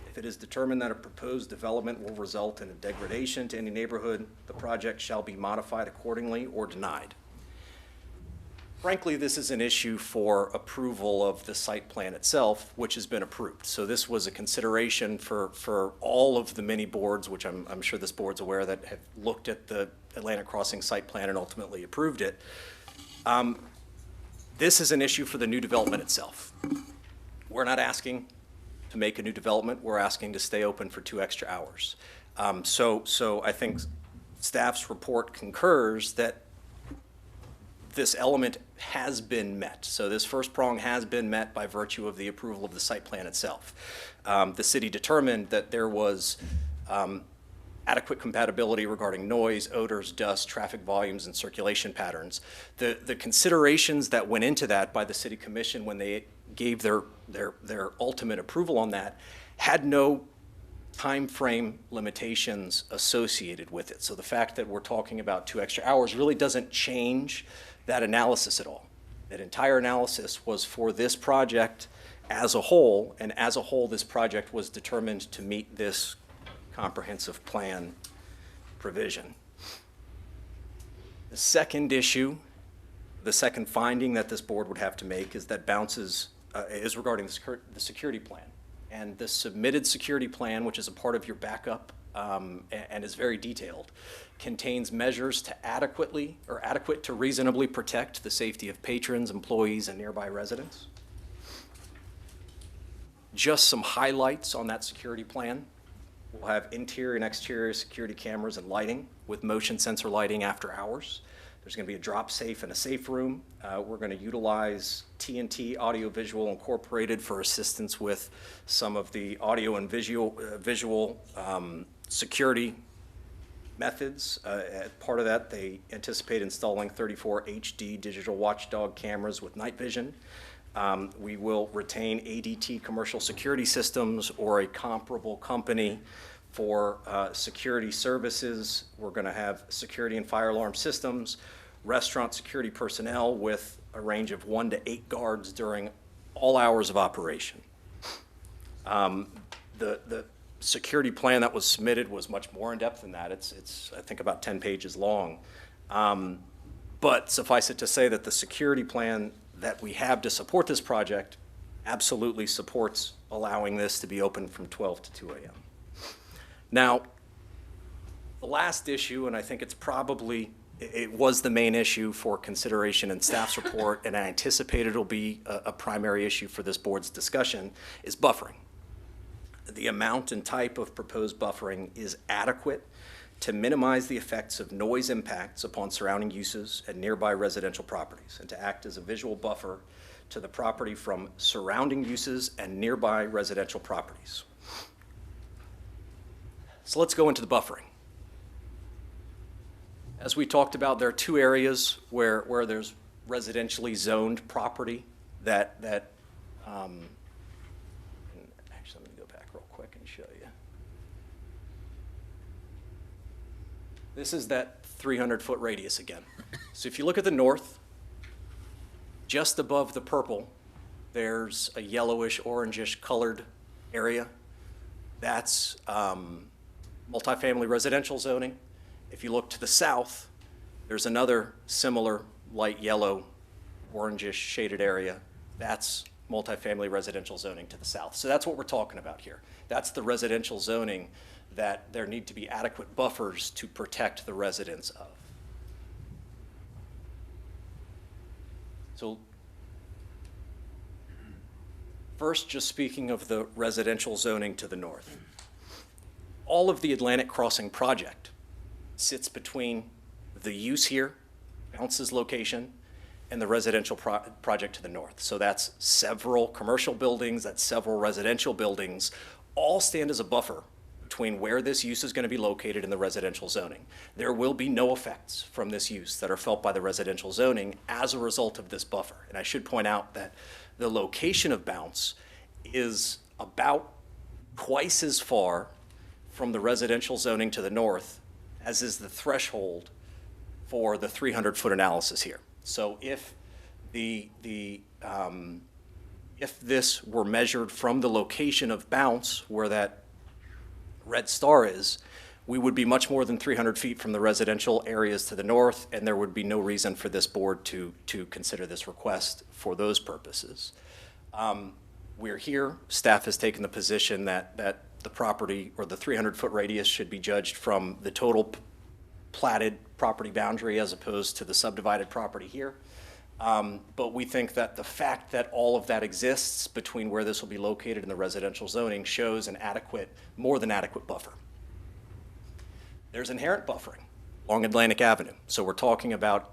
If it is determined that a proposed development will result in a degradation to any neighborhood, the project shall be modified accordingly or denied. Frankly, this is an issue for approval of the site plan itself, which has been approved. So this was a consideration for all of the many boards, which I'm sure this board's aware, that have looked at the Atlantic Crossing site plan and ultimately approved it. This is an issue for the new development itself. We're not asking to make a new development. We're asking to stay open for 2 extra hours. So I think staff's report concurs that this element has been met. So this first prong has been met by virtue of the approval of the site plan itself. The city determined that there was adequate compatibility regarding noise, odors, dust, traffic volumes, and circulation patterns. The considerations that went into that by the City Commission when they gave their ultimate approval on that had no time frame limitations associated with it. So the fact that we're talking about 2 extra hours really doesn't change that analysis at all. That entire analysis was for this project as a whole, and as a whole, this project was determined to meet this comprehensive plan provision. The second issue, the second finding that this board would have to make is that Bounce's is regarding the security plan. And the submitted security plan, which is a part of your backup and is very detailed, contains measures to adequate to reasonably protect the safety of patrons, employees, and nearby residents. Just some highlights on that security plan. We'll have interior and exterior security cameras and lighting with motion sensor lighting after hours. There's going to be a drop safe and a safe room. We're going to utilize TNT audio-visual incorporated for assistance with some of the audio and visual security methods. As part of that, they anticipate installing 34 HD digital watchdog cameras with night vision. We will retain ADT Commercial Security Systems or a comparable company for security services. We're going to have security and fire alarm systems, restaurant security personnel with a range of 1 to 8 guards during all hours of operation. The security plan that was submitted was much more in depth than that. It's I think about 10 pages long. But suffice it to say that the security plan that we have to support this project absolutely supports allowing this to be open from 12 to 2 a.m. Now, the last issue, and I think it was the main issue for consideration in staff's report, and I anticipate it'll be a primary issue for this board's discussion, is buffering. The amount and type of proposed buffering is adequate to minimize the effects of noise impacts upon surrounding uses and nearby residential properties, and to act as a visual buffer to the property from surrounding uses and nearby residential properties. So let's go into the buffering. As we talked about, there are 2 areas where there's residentially zoned property that actually, let me go back real quick and show you. This is that 300-foot radius again. So if you look at the north, just above the purple, there's a yellowish, orangish colored area. That's multifamily residential zoning. If you look to the south, there's another similar light yellow, orangish shaded area. That's multifamily residential zoning to the south. So that's what we're talking about here. That's the residential zoning that there need to be adequate buffers to protect the residents of. So first, just speaking of the residential zoning to the north. All of the Atlantic Crossing project sits between the use here, Bounce's location, and the residential project to the north. So that's several commercial buildings, that's several residential buildings, all stand as a buffer between where this use is going to be located and the residential zoning. There will be no effects from this use that are felt by the residential zoning as a result of this buffer. And I should point out that the location of Bounce is about twice as far from the residential zoning to the north as is the threshold for the 300-foot analysis here. So if if this were measured from the location of Bounce, where that red star is, we would be much more than 300 feet from the residential areas to the north, and there would be no reason for this board to consider this request for those purposes. We're here, staff has taken the position that the property or the 300-foot radius should be judged from the total platted property boundary as opposed to the subdivided property here. But we think that the fact that all of that exists between where this will be located and the residential zoning shows an adequate, more than adequate buffer. There's inherent buffering along Atlantic Avenue. So we're talking about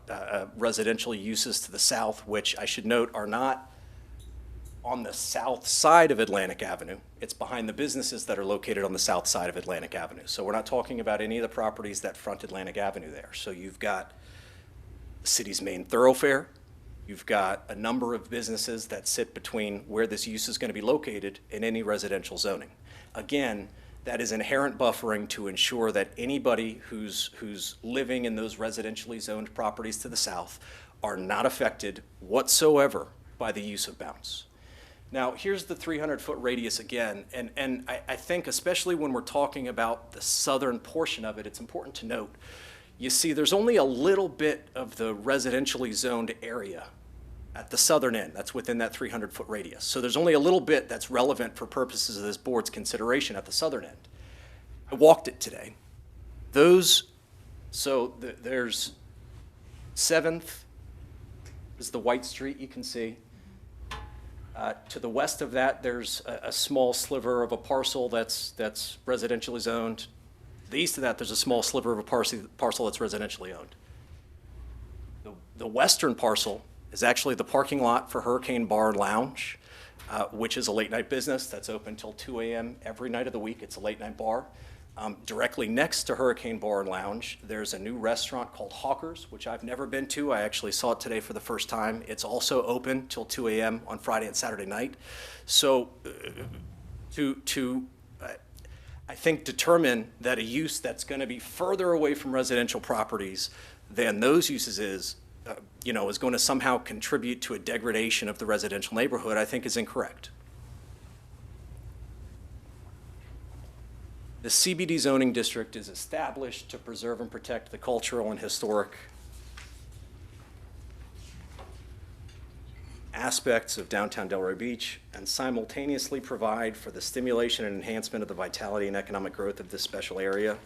residential uses to the south, which I should note are not on the south side of Atlantic Avenue. It's behind the businesses that are located on the south side of Atlantic Avenue. So we're not talking about any of the properties that front Atlantic Avenue there. So you've got the city's main thoroughfare. You've got a number of businesses that sit between where this use is going to be located and any residential zoning. Again, that is inherent buffering to ensure that anybody who's living in those residentially zoned properties to the south are not affected whatsoever by the use of Bounce. Now, here's the 300-foot radius again, and I think especially when we're talking about the southern portion of it, it's important to note, you see there's only a little bit of the residentially zoned area at the southern end that's within that 300-foot radius. So there's only a little bit that's relevant for purposes of this board's consideration at the southern end. I walked it today. There's 7th is the white street you can see. To the west of that, there's a small sliver of a parcel that's residentially zoned. To the east of that, there's a small sliver of a parcel that's residentially owned. The western parcel is actually the parking lot for Hurricane Bar and Lounge, which is a late night business that's open till 2 a.m. every night of the week. It's a late night bar. Directly next to Hurricane Bar and Lounge, there's a new restaurant called Hawkers, which I've never been to. I actually saw it today for the first time. It's also open till 2 a.m. on Friday and Saturday night. So I think, determine that a use that's going to be further away from residential properties than those uses is going to somehow contribute to a degradation of the residential neighborhood, I think is incorrect. The CBD zoning district is established to preserve and protect the cultural and historic aspects of downtown Delray Beach and simultaneously provide for the stimulation and enhancement of the vitality and economic growth of this special area.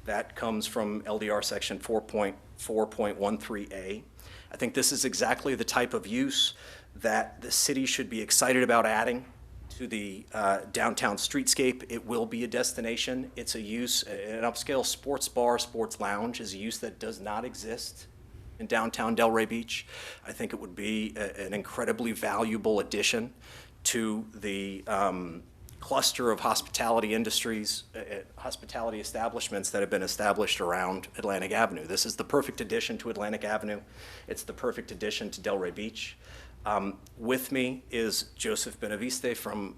That comes from LDR section 4.4.13A. I think this is exactly the type of use that the city should be excited about adding to the downtown streetscape. It will be a destination. It's a use, an upscale sports bar, sports lounge is a use that does not exist in downtown Delray Beach. I think it would be an incredibly valuable addition to the cluster of hospitality industries, hospitality establishments that have been established around Atlantic Avenue. This is the perfect addition to Atlantic Avenue. It's the perfect addition to Delray Beach. With me is Joseph Benaviste from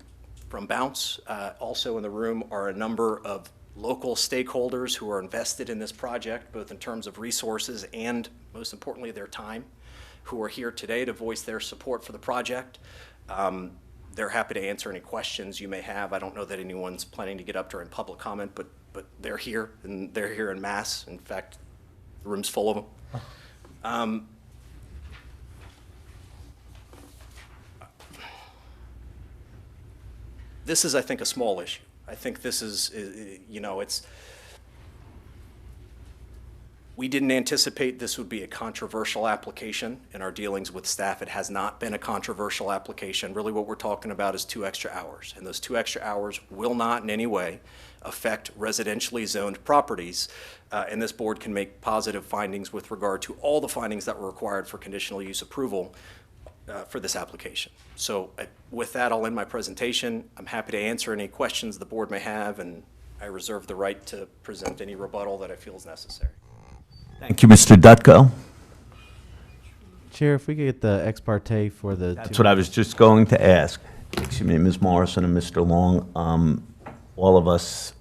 Bounce. Also in the room are a number of local stakeholders who are invested in this project, both in terms of resources and, most importantly, their time, who are here today to voice their support for the project. They're happy to answer any questions you may have. I don't know that anyone's planning to get up during public comment, but they're here, and they're here en masse. In fact, the room's full of them. This is, I think, a small issue. I think this is, you know, we didn't anticipate this would be a controversial application. In our dealings with staff, it has not been a controversial application. Really what we're talking about is 2 extra hours, and those 2 extra hours will not in any way affect residentially zoned properties, and this board can make positive findings with regard to all the findings that were required for conditional use approval for this application. So with that, I'll end my presentation. I'm happy to answer any questions the board may have, and I reserve the right to present any rebuttal that I feel is necessary. Thank you, Mr. Dutko. Chair, if we could get the ex parte for the. That's what I was just going to ask. Excuse me, Ms. Morrison and Mr. Long. All of us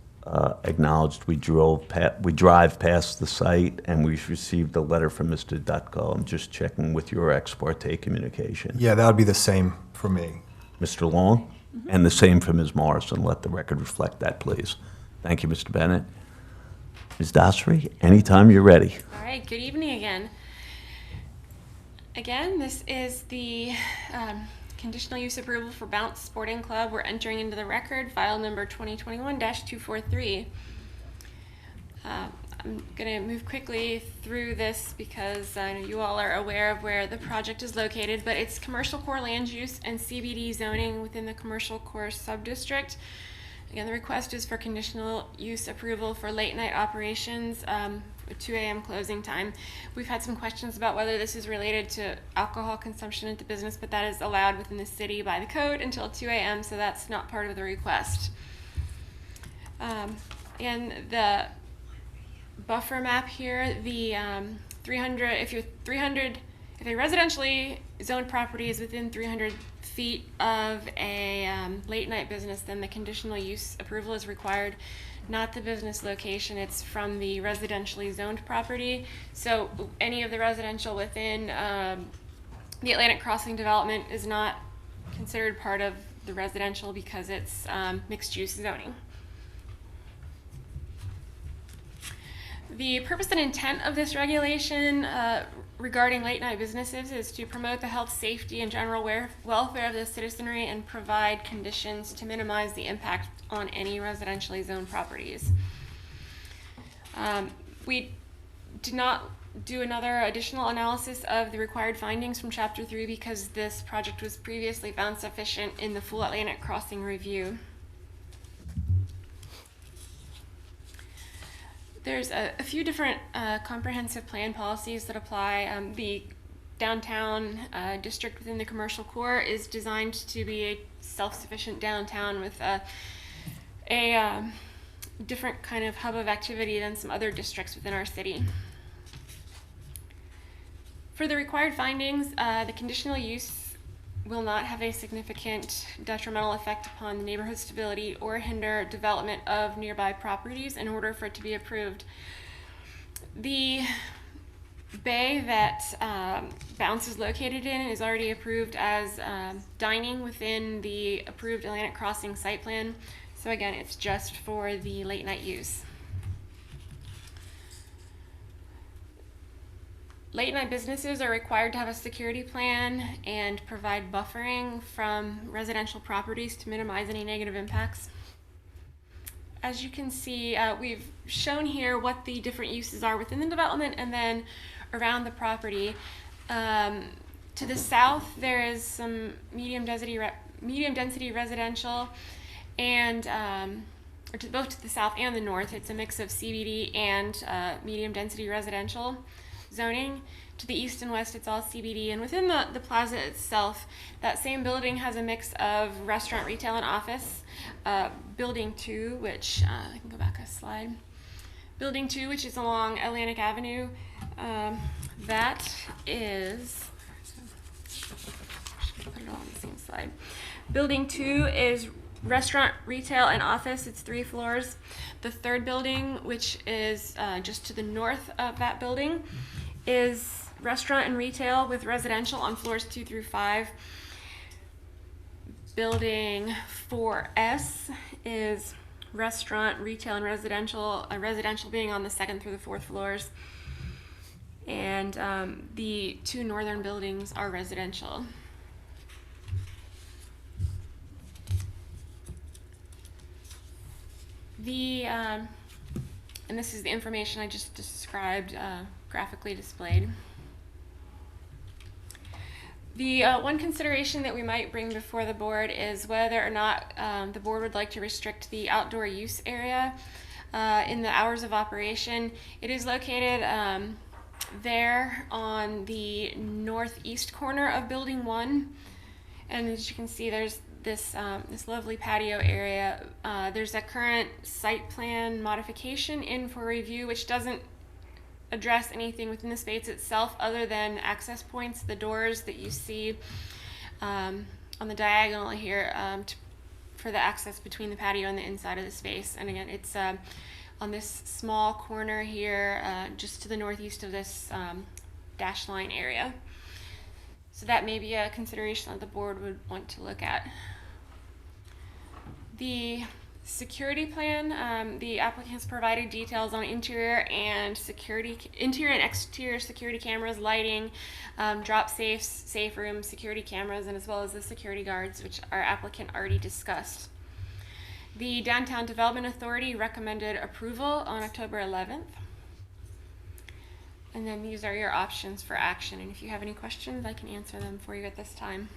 acknowledged we drive past the site, and we've received a letter from Mr. Dutko. I'm just checking with your ex parte communication. Yeah, that would be the same for me. Mr. Long? And the same for Ms. Morrison. Let the record reflect that, please. Thank you, Mr. Bennett. Ms. Dasri, anytime you're ready. All right, good evening again. Again, this is the conditional use approval for Bounce Sporting Club. We're entering into the record, file number 2021-243. I'm going to move quickly through this because I know you all are aware of where the project is located, but it's commercial core land use and CBD zoning within the commercial core subdistrict. Again, the request is for conditional use approval for late night operations, 2 a.m. closing time. We've had some questions about whether this is related to alcohol consumption at the business, but that is allowed within the city by the code until 2 a.m., so that's not part of the request. And the buffer map here, the 300, if a residentially zoned property is within 300 feet of a late night business, then the conditional use approval is required, not the business location. It's from the residentially zoned property. So any of the residential within the Atlantic Crossing development is not considered part of the residential because it's mixed use zoning. The purpose and intent of this regulation regarding late night businesses is to promote the health, safety, and general welfare of the citizenry and provide conditions to minimize the impact on any residentially zoned properties. We did not do another additional analysis of the required findings from Chapter 3 because this project was previously found sufficient in the full Atlantic Crossing review. There's a few different comprehensive plan policies that apply. The downtown district within the commercial core is designed to be a self-sufficient downtown with a different kind of hub of activity than some other districts within our city. For the required findings, the conditional use will not have a significant detrimental effect upon the neighborhood stability or hinder development of nearby properties in order for it to be approved. The bay that Bounce is located in is already approved as dining within the approved Atlantic Crossing site plan. So again, it's just for the late night use. Late night businesses are required to have a security plan and provide buffering from residential properties to minimize any negative impacts. As you can see, we've shown here what the different uses are within the development and then around the property. To the south, there is some medium density residential, and both to the south and the north, it's a mix of CBD and medium density residential zoning. To the east and west, it's all CBD, and within the plaza itself, that same building has a mix of restaurant, retail, and office. Building 2, which I can go back a slide. Building 2, which is along Atlantic Avenue, that is, put it all on the same slide. Building 2 is restaurant, retail, and office. It's 3 floors. The third building, which is just to the north of that building, is restaurant and retail with residential on floors 2 through 5. Building 4S is restaurant, retail, and residential, residential being on the 2nd through the 4th floors. And the 2 northern buildings are residential. And this is the information I just described, graphically displayed. The one consideration that we might bring before the board is whether or not the board would like to restrict the outdoor use area in the hours of operation. It is located there on the northeast corner of Building 1. And as you can see, there's this lovely patio area. There's a current site plan modification in for review, which doesn't address anything within the space itself other than access points, the doors that you see on the diagonal here for the access between the patio and the inside of the space. And again, it's on this small corner here, just to the northeast of this dash line area. So that may be a consideration that the board would want to look at. The security plan, the applicant has provided details on interior and exterior security cameras, lighting, drop safes, safe rooms, security cameras, and as well as the security guards, which our applicant already discussed. The Downtown Development Authority recommended approval on October 11th. And then these are your options for action. And if you have any questions, I can answer them for you at this time.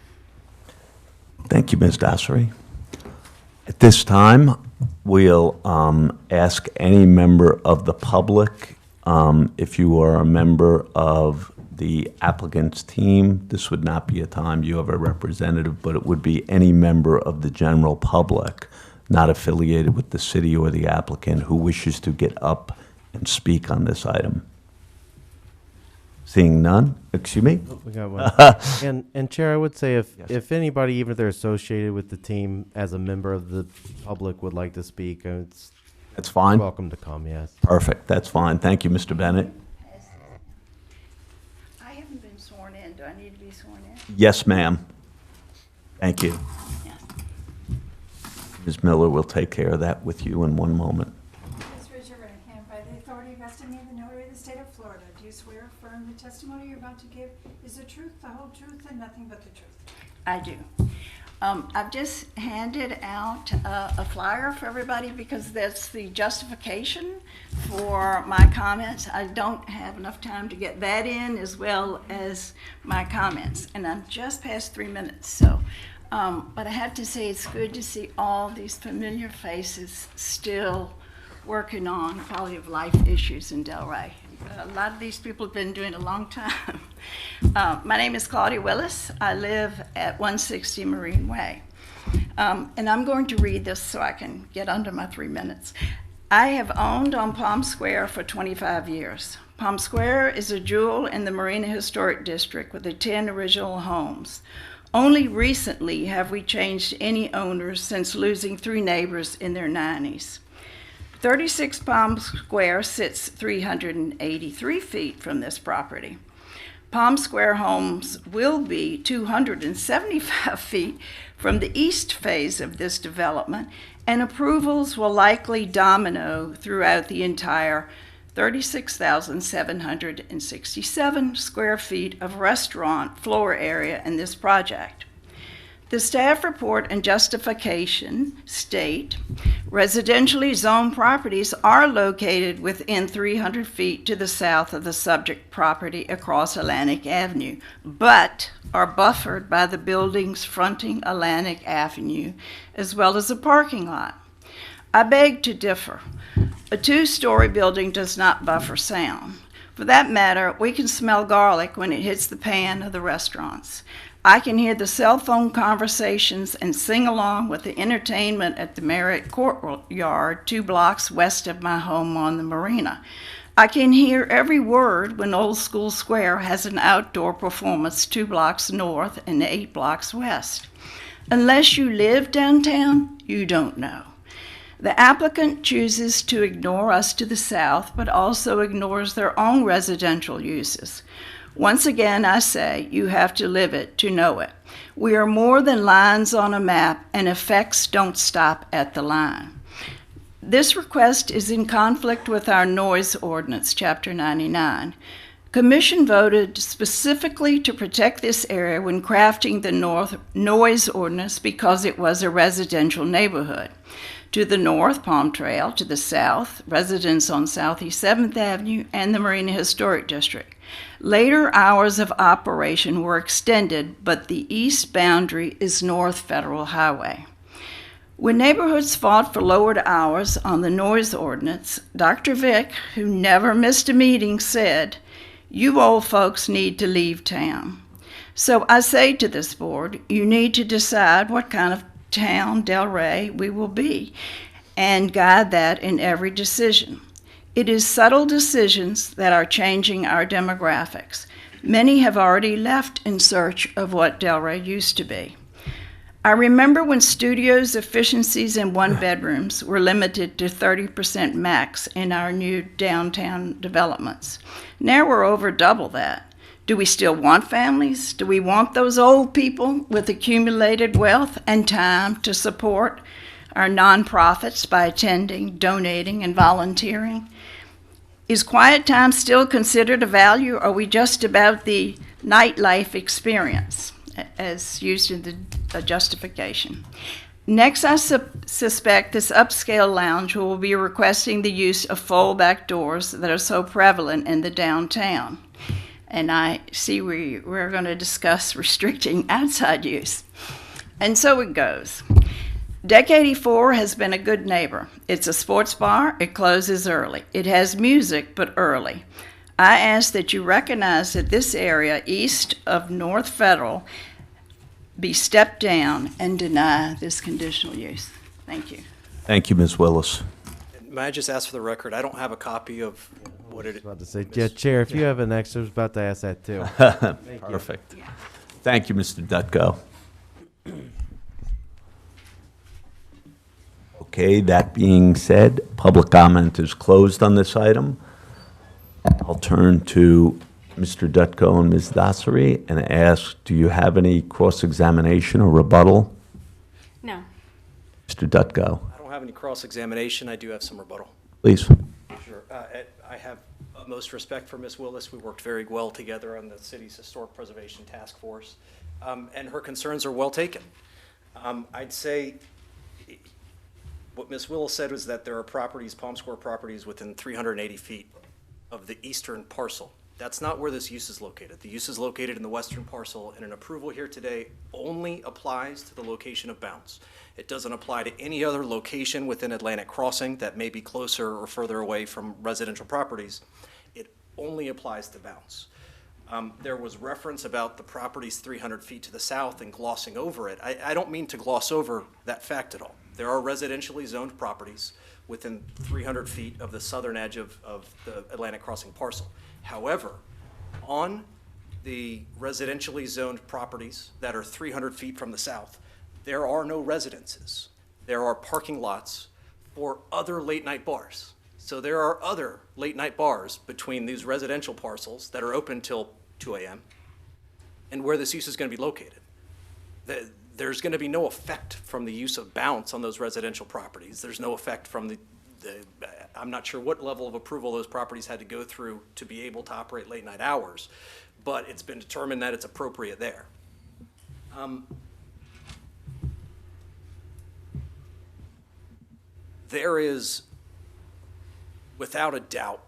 Thank you, Ms. Dassery. At this time, we'll ask any member of the public, if you are a member of the applicant's team, this would not be a time you have a representative, but it would be any member of the general public not affiliated with the city or the applicant who wishes to get up and speak on this item. Seeing none, excuse me? Oh, we got one. And Chair, I would say if anybody, even if they're associated with the team as a member of the public, would like to speak, That's fine. welcome to come, yes. Perfect, that's fine. Thank you, Mr. Bennett. I haven't been sworn in. Do I need to be sworn in? Yes, ma'am. Thank you. Yeah. Ms. Miller will take care of that with you in one moment. Please raise your right hand. By the authority vested in me, the notary of the state of Florida, do you swear or affirm the testimony you're about to give is the truth, the whole truth, and nothing but the truth? I do. I've just handed out a flyer for everybody because that's the justification for my comments. I don't have enough time to get that in as well as my comments, and I'm just past 3 minutes. So, but I have to say it's good to see all these familiar faces still working on quality of life issues in Delray. A lot of these people have been doing it a long time. My name is Claudia Willis. I live at 160 Marine Way. And I'm going to read this so I can get under my 3 minutes. I have owned on Palm Square for 25 years. Palm Square is a jewel in the Marina Historic District with the 10 original homes. Only recently have we changed any owners since losing 3 neighbors in their 90s. 36 Palm Square sits 383 feet from this property. Palm Square homes will be 275 feet from the east phase of this development, and approvals will likely domino throughout the entire 36,767 square feet of restaurant floor area in this project. The staff report and justification state residentially zoned properties are located within 300 feet to the south of the subject property across Atlantic Avenue, but are buffered by the buildings fronting Atlantic Avenue as well as a parking lot. I beg to differ. A 2-story building does not buffer sound. For that matter, we can smell garlic when it hits the pan of the restaurants. I can hear the cell phone conversations and sing along with the entertainment at the Marriott Courtyard 2 blocks west of my home on the marina. I can hear every word when Old School Square has an outdoor performance 2 blocks north and 8 blocks west. Unless you live downtown, you don't know. The applicant chooses to ignore us to the south, but also ignores their own residential uses. Once again, I say, you have to live it to know it. We are more than lines on a map, and effects don't stop at the line. This request is in conflict with our noise ordinance, Chapter 99. Commission voted specifically to protect this area when crafting the noise ordinance because it was a residential neighborhood. To the north, Palm Trail. To the south, residents on Southeast 7th Avenue and the Marina Historic District. Later hours of operation were extended, but the east boundary is North Federal Highway. When neighborhoods fought for lowered hours on the noise ordinance, Dr. Vick, who never missed a meeting, said, "You old folks need to leave town." So I say to this board, you need to decide what kind of town Delray we will be and guide that in every decision. It is subtle decisions that are changing our demographics. Many have already left in search of what Delray used to be. I remember when studios' efficiencies in one-bedrooms were limited to 30% max in our new downtown developments. Now we're over double that. Do we still want families? Do we want those old people with accumulated wealth and time to support our nonprofits by attending, donating, and volunteering? Is quiet time still considered a value, or are we just about the nightlife experience, as used in the justification? Next, I suspect this upscale lounge will be requesting the use of fold-back doors that are so prevalent in the downtown. And I see we're going to discuss restricting outside use. And so it goes. Deck 84 has been a good neighbor. It's a sports bar. It closes early. It has music, but early. I ask that you recognize that this area east of North Federal be stepped down and deny this conditional use. Thank you. Thank you, Ms. Willis. May I just ask for the record, I don't have a copy of what it is. About to say, yeah, Chair, if you have an extra, I was about to ask that too. Perfect. Thank you, Mr. Dutko. Okay, that being said, public comment is closed on this item. I'll turn to Mr. Dutko and Ms. Dassery and ask, do you have any cross-examination or rebuttal? No. Mr. Dutko, I don't have any cross-examination. I do have some rebuttal. please. Sure. I have utmost respect for Ms. Willis. We worked very well together on the city's Historic Preservation Task Force, and her concerns are well taken. I'd say what Ms. Willis said was that there are properties, Palm Square properties, within 380 feet of the eastern parcel. That's not where this use is located. The use is located in the western parcel, and an approval here today only applies to the location of bounds. It doesn't apply to any other location within Atlantic Crossing that may be closer or further away from residential properties. It only applies to bounds. There was reference about the properties 300 feet to the south and glossing over it. I don't mean to gloss over that fact at all. There are residentially zoned properties within 300 feet of the southern edge of the Atlantic Crossing parcel. However, on the residentially zoned properties that are 300 feet from the south, there are no residences. There are parking lots for other late-night bars. So there are other late-night bars between these residential parcels that are open till 2 a.m. and where this use is going to be located. There's going to be no effect from the use of bounce on those residential properties. There's no effect from I'm not sure what level of approval those properties had to go through to be able to operate late night hours, but it's been determined that it's appropriate there. There is, without a doubt,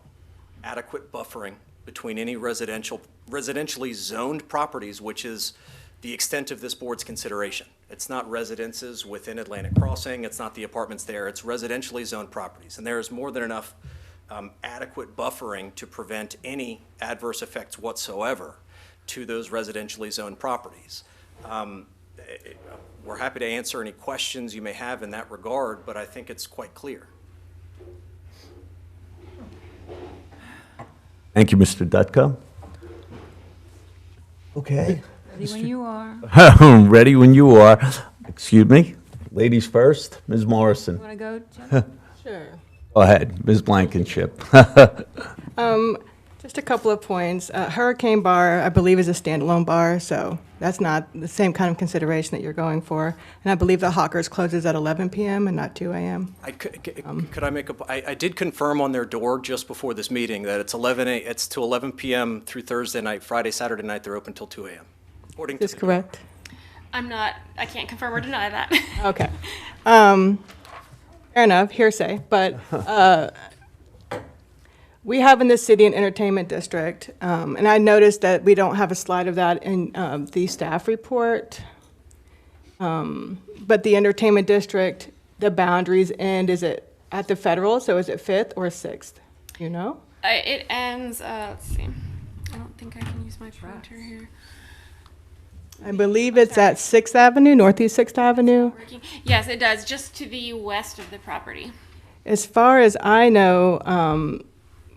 adequate buffering between any residentially zoned properties, which is the extent of this board's consideration. It's not residences within Atlantic Crossing, it's not the apartments there, it's residentially zoned properties. And there is more than enough adequate buffering to prevent any adverse effects whatsoever to those residentially zoned properties. We're happy to answer any questions you may have in that regard, but I think it's quite clear. Thank you, Mr. Dutko. Okay. Ready when you are. Ready when you are. Excuse me. Ladies first. Ms. Morrison. You want to go, Jen? Sure. Go ahead. Ms. Blankenship. Just a couple of points. Hurricane Bar, I believe, is a standalone bar, so that's not the same kind of consideration that you're going for. And I believe the Hawkers closes at 11 p.m. and not 2 a.m. Could I make I did confirm on their door just before this meeting that it's it's to 11 p.m. through Thursday night. Friday, Saturday night, they're open till 2 a.m. According to Is this correct? I can't confirm or deny that. Okay. Fair enough, hearsay, but we have in this city an entertainment district, and I noticed that we don't have a slide of that in the staff report. But the entertainment district, the boundaries end, is it at the federal, so is it 5th or 6th? You know? It ends, let's see. I don't think I can use my pointer here. I believe it's at 6th Avenue, Northeast 6th Avenue. Yes, it does, just to the west of the property. As far as I know,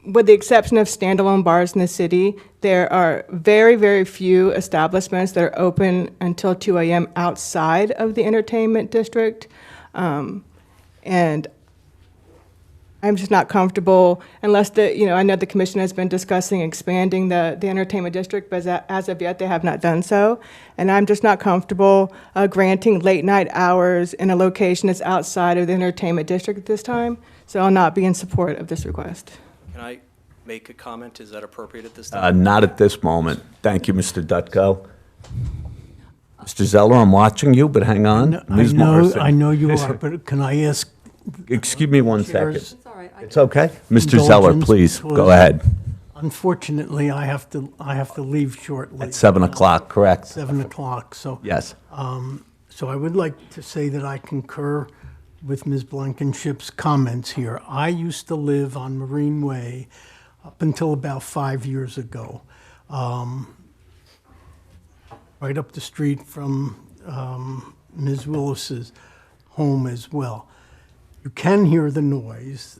with the exception of standalone bars in the city, there are very, very few establishments that are open until 2 a.m. outside of the entertainment district. And I'm just not comfortable unless I know the commission has been discussing expanding the entertainment district, but as of yet, they have not done so. And I'm just not comfortable granting late night hours in a location that's outside of the entertainment district at this time. So I'll not be in support of this request. Can I make a comment? Is that appropriate at this time? Not at this moment. Thank you, Mr. Dutko. Mr. Zeller, I'm watching you, but hang on. Ms. Morrison. I know you are, but can I ask? Excuse me one Chairs- second. It's all right. It's okay? Mr. Zeller, Indulgence, please, go because ahead. Unfortunately, I have to leave shortly. At 7 o'clock, correct? 7 o'clock, so. Yes. So I would like to say that I concur with Ms. Blankenship's comments here. I used to live on Marine Way up until about 5 years ago, right up the street from Ms. Willis's home as well. You can hear the noise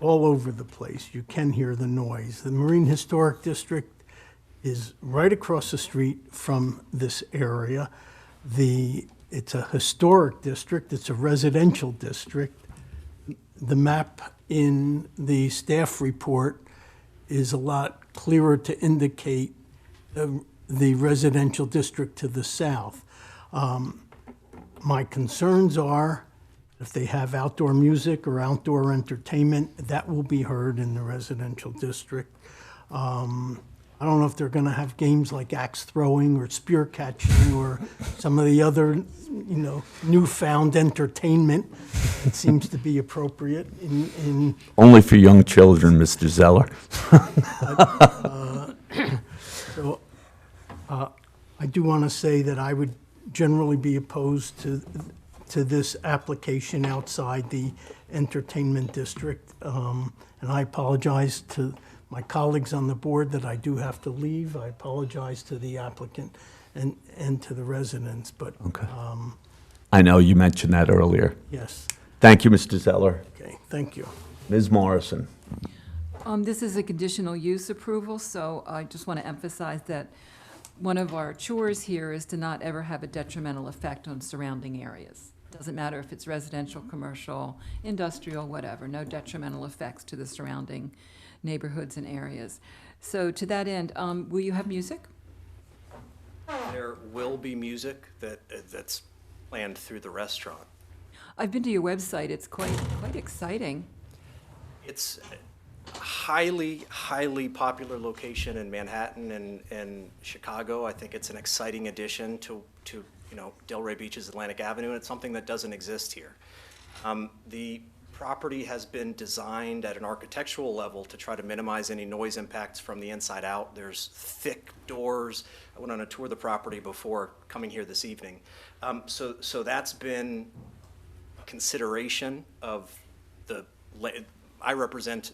all over the place. You can hear the noise. The Marine Historic District is right across the street from this area. It's a historic district. It's a residential district. The map in the staff report is a lot clearer to indicate the residential district to the south. My concerns are if they have outdoor music or outdoor entertainment, that will be heard in the residential district. I don't know if they're going to have games like axe throwing or spear catching or some of the other, newfound entertainment that seems to be appropriate in Only for young children, Mr. Zeller. So I do want to say that I would generally be opposed to this application outside the entertainment district. And I apologize to my colleagues on the board that I do have to leave. I apologize to the applicant and to the residents, but I know you mentioned that earlier. yes. Thank you, Mr. Zeller. Okay, thank you. Ms. Morrison. This is a conditional use approval, so I just want to emphasize that one of our chores here is to not ever have a detrimental effect on surrounding areas. Doesn't matter if it's residential, commercial, industrial, whatever, no detrimental effects to the surrounding neighborhoods and areas. So to that end, will you have music? There will be music that's planned through the restaurant. I've been to your website, it's quite exciting. It's a highly popular location in Manhattan and Chicago. I think it's an exciting addition to Delray Beach's Atlantic Avenue, and it's something that doesn't exist here. The property has been designed at an architectural level to try to minimize any noise impacts from the inside out. There's thick doors. I went on a tour of the property before coming here this evening. So that's been a consideration of I represent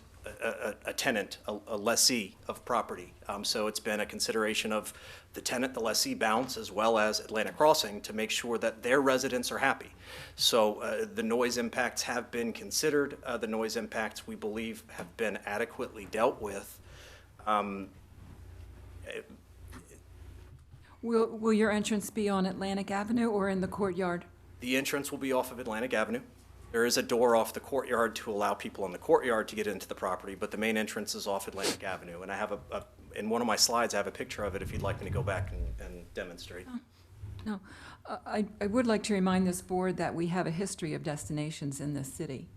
a tenant, a lessee of property. So it's been a consideration of the tenant, the lessee Bounce, as well as Atlantic Crossing, to make sure that their residents are happy. So the noise impacts have been considered. The noise impacts, we believe, have been adequately dealt with. Will your entrance be on Atlantic Avenue or in the courtyard? The entrance will be off of Atlantic Avenue. There is a door off the courtyard to allow people in the courtyard to get into the property, but the main entrance is off Atlantic Avenue. And I have in one of my slides, I have a picture of it if you'd like me to go back and demonstrate. No. I would like to remind this board that we have a history of destinations in this city.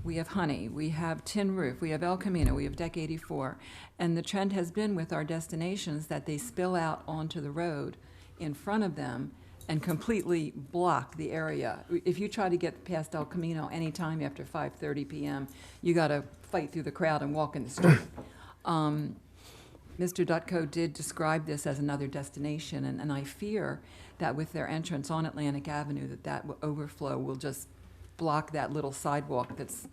We have Honey, we have Tin Roof, we have El Camino, we have Deck 84. And the trend has been with our destinations that they spill out onto the road in front of them and completely block the area. If you try to get past El Camino anytime after 5:30 PM, you got to fight through the crowd and walk in the street. Mr. Dutko did describe this as another destination, and I fear that with their entrance on Atlantic Avenue, that overflow will just block that little sidewalk that's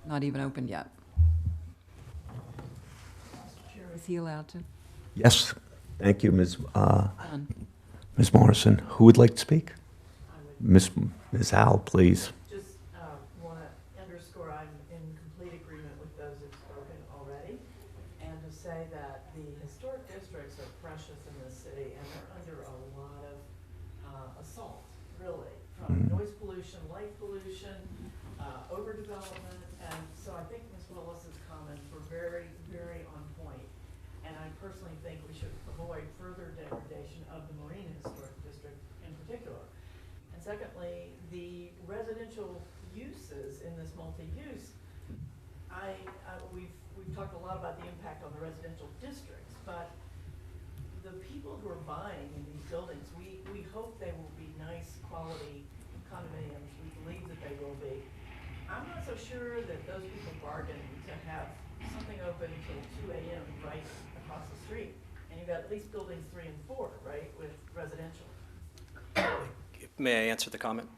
not even opened yet. Is he allowed to? Yes, thank you, Ms. Done. Ms. Morrison. Who would like to speak? Ms. Howell, please. Just want to underscore I'm in complete agreement with those who've spoken already, and to say that the historic districts are precious in this city, and they're under a lot of assault, really, from noise pollution, light pollution, overdevelopment, and so I think Ms. Willis's comments were very, very on point. And I personally think we should avoid further degradation of the Marine Historic District in particular. And secondly, the residential uses in this multi-use, we've talked a lot about the impact on the residential districts, but the people who are buying in these buildings, we hope they will be nice quality condominiums. We believe that they will be. I'm not so sure that those people bargain to have something open till 2 a.m. right across the street. And you've got at least buildings 3 and 4, right, with residential. May I answer the comment?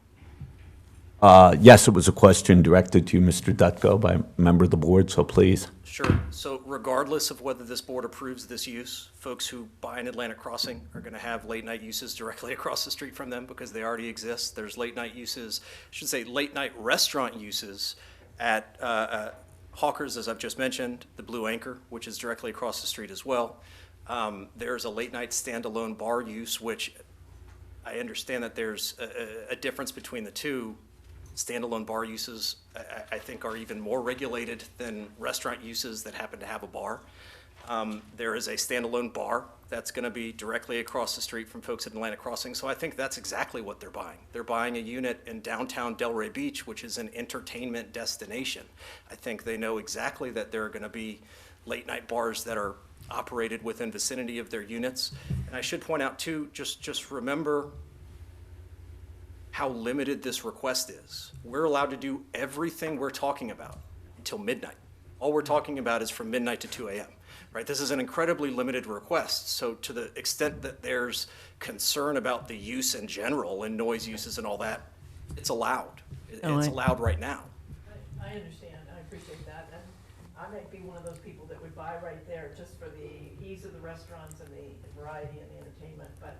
Yes, it was a question directed to you, Mr. Dutko, by a member of the board, so please. Sure. So regardless of whether this board approves this use, folks who buy an Atlantic Crossing are going to have late-night uses directly across the street from them because they already exist. There's late-night uses, I should say late-night restaurant uses at Hawkers, as I've just mentioned, the Blue Anchor, which is directly across the street as well. There's a late-night standalone bar use, which I understand that there's a difference between the two. Standalone bar uses, I think, are even more regulated than restaurant uses that happen to have a bar. There is a standalone bar that's going to be directly across the street from folks at Atlantic Crossing, so I think that's exactly what they're buying. They're buying a unit in downtown Delray Beach, which is an entertainment destination. I think they know exactly that there are going to be late-night bars that are operated within vicinity of their units. And I should point out, too, just remember how limited this request is. We're allowed to do everything we're talking about until midnight. All we're talking about is from midnight to 2 a.m., right? This is an incredibly limited request. So to the extent that there's concern about the use in general and noise uses and all that, it's allowed. It's allowed right now. I understand. I appreciate that. And I might be one of those people that would buy right there just for the ease of the restaurants and the variety and the entertainment. But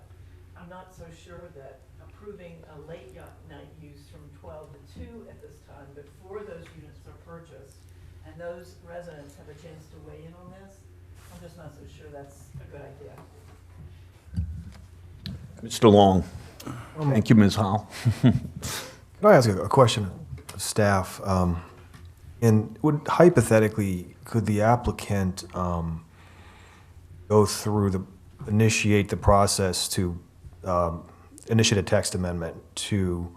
I'm not so sure that approving a late night use from 12 to 2 at this time before those units are purchased and those residents have a chance to weigh in on this, I'm just not so sure that's a good idea. Mr. Long. Thank you, Ms. Howell. Can I ask a question of staff? And hypothetically, could the applicant go through initiate the process to initiate a text amendment to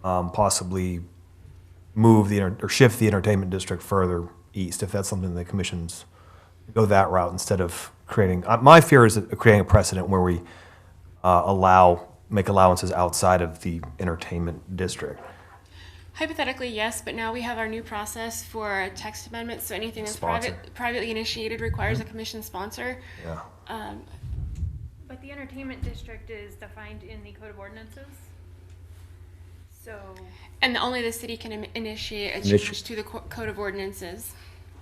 possibly move or shift the entertainment district further east, if that's something the commission's go that route instead of creating? My fear is creating a precedent where we make allowances outside of the entertainment district. Hypothetically, yes, but now we have our new process for text amendments, so anything that's privately initiated requires a commission sponsor. Yeah. But the entertainment district is defined in the Code of Ordinances. So. And only the city can initiate a change to the Code of Ordinances.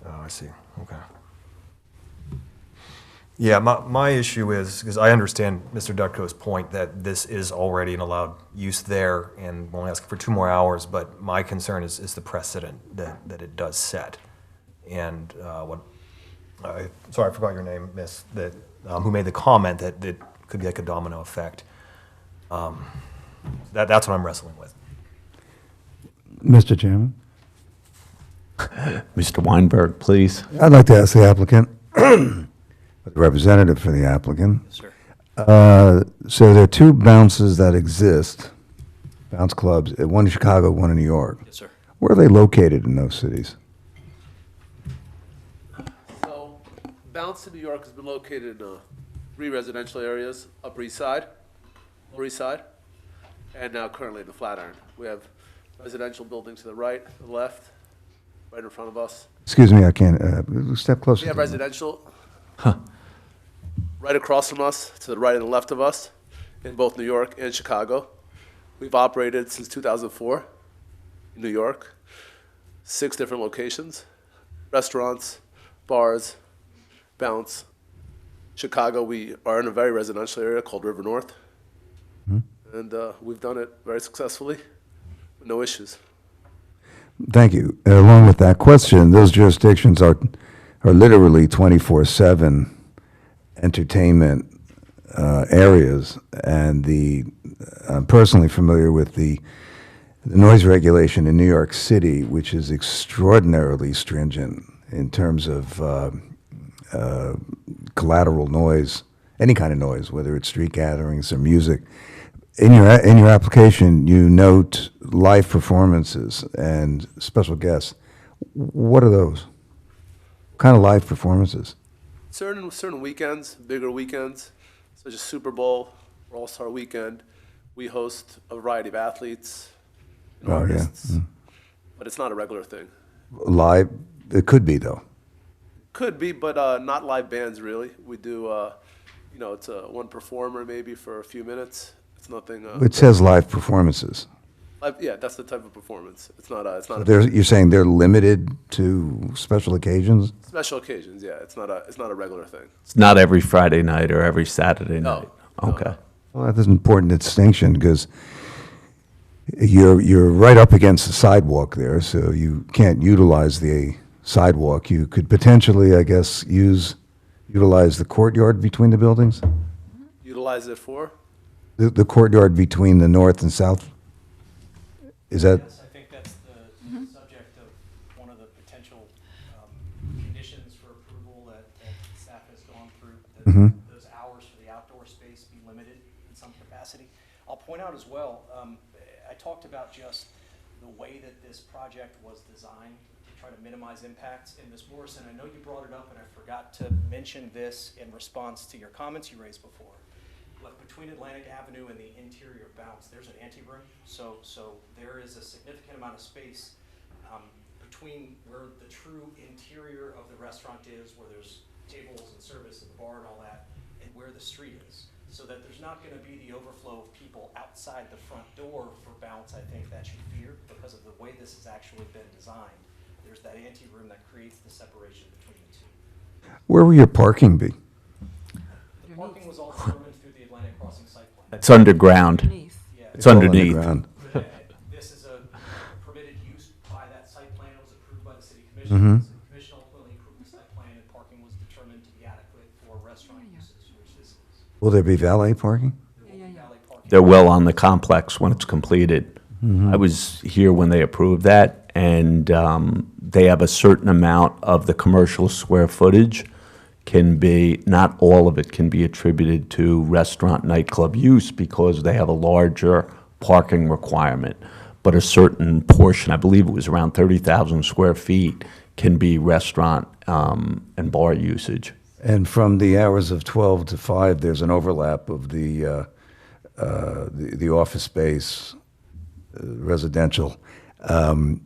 Oh, I see. Okay. Yeah, my issue is, because I understand Mr. Dutko's point that this is already an allowed use there and we're only asking for 2 more hours, but my concern is the precedent that it does set. And sorry, I forgot your name, Miss, who made the comment that it could be like a domino effect. That's what I'm wrestling with. Mr. Chairman? Mr. Weinberg, please. I'd like to ask the applicant, the representative for the applicant. Yes, sir. So there are 2 bounces that exist, bounce clubs, one in Chicago, one in New York. Yes, sir. Where are they located in those cities? So, Bounce in New York has been located in 3 residential areas, Upper East Side, Lower East Side, and now currently the Flatiron. We have residential buildings to the right, the left, right in front of us. Excuse me, I can't, step closer. We have to the- residential right across from us, to the right and the left of us, in both New York and Chicago. We've operated since 2004 in New York, 6 different locations, restaurants, bars, Bounce. Chicago, we are in a very residential area called River North, and we've done it very successfully, with no issues. Thank you. Along with that question, those jurisdictions are literally 24/7 entertainment areas, and I'm personally familiar with the noise regulation in New York City, which is extraordinarily stringent in terms of collateral noise, any kind of noise, whether it's street gatherings or music. In your application, you note live performances and special guests. What are those? What kind of live performances? Certain weekends, bigger weekends, such as Super Bowl or All-Star Weekend, we host a variety of athletes and Oh, yeah. artists, but it's not a regular thing. Live? It could be, though. Could be, but not live bands really. We do, it's one performer maybe for a few minutes. It's nothing. It says live performances. Yeah, that's the type of performance. It's not a You're saying they're limited to special occasions? special occasions. Yeah, it's not a regular thing. It's not every Friday night or every Saturday night? Okay. Well, that's an important distinction, because you're right up against the sidewalk there, so you can't utilize the sidewalk. You could potentially, I guess, utilize the courtyard between the buildings? Utilize it for? The courtyard between the north and south? Is that? Yes, I think that's the subject of one of the potential conditions for approval that staff has gone through, that those hours for the outdoor space be limited in some capacity. I'll point out as well, I talked about just the way that this project was designed to try to minimize impacts. And Ms. Morrison, I know you brought it up, and I forgot to mention this in response to your comments you raised before. But between Atlantic Avenue and the interior Bounce, there's an anteroom. So there is a significant amount of space between where the true interior of the restaurant is, where there's tables and service and the bar and all that, and where the street is. So that there's not going to be the overflow of people outside the front door for Bounce, I think that you fear, because of the way this has actually been designed. There's that anteroom that creates the separation between the two. Where will your parking be? The parking was all determined through the Atlantic Crossing site plan. It's underground. Yeah. It's underneath. This is a permitted use by that site plan. It was approved by the city commission. The city commission ultimately approved the site plan, and parking was determined to be adequate for restaurant uses, which this is. Will there be valet parking? Valet parking. They're well on the complex when it's completed. I was here when they approved that, and they have a certain amount of the commercial square footage can be, not all of it can be attributed to restaurant nightclub use because they have a larger parking requirement. But a certain portion, I believe it was around 30,000 square feet, can be restaurant and bar usage. And from the hours of 12 to 5, there's an overlap of the office space, residential. I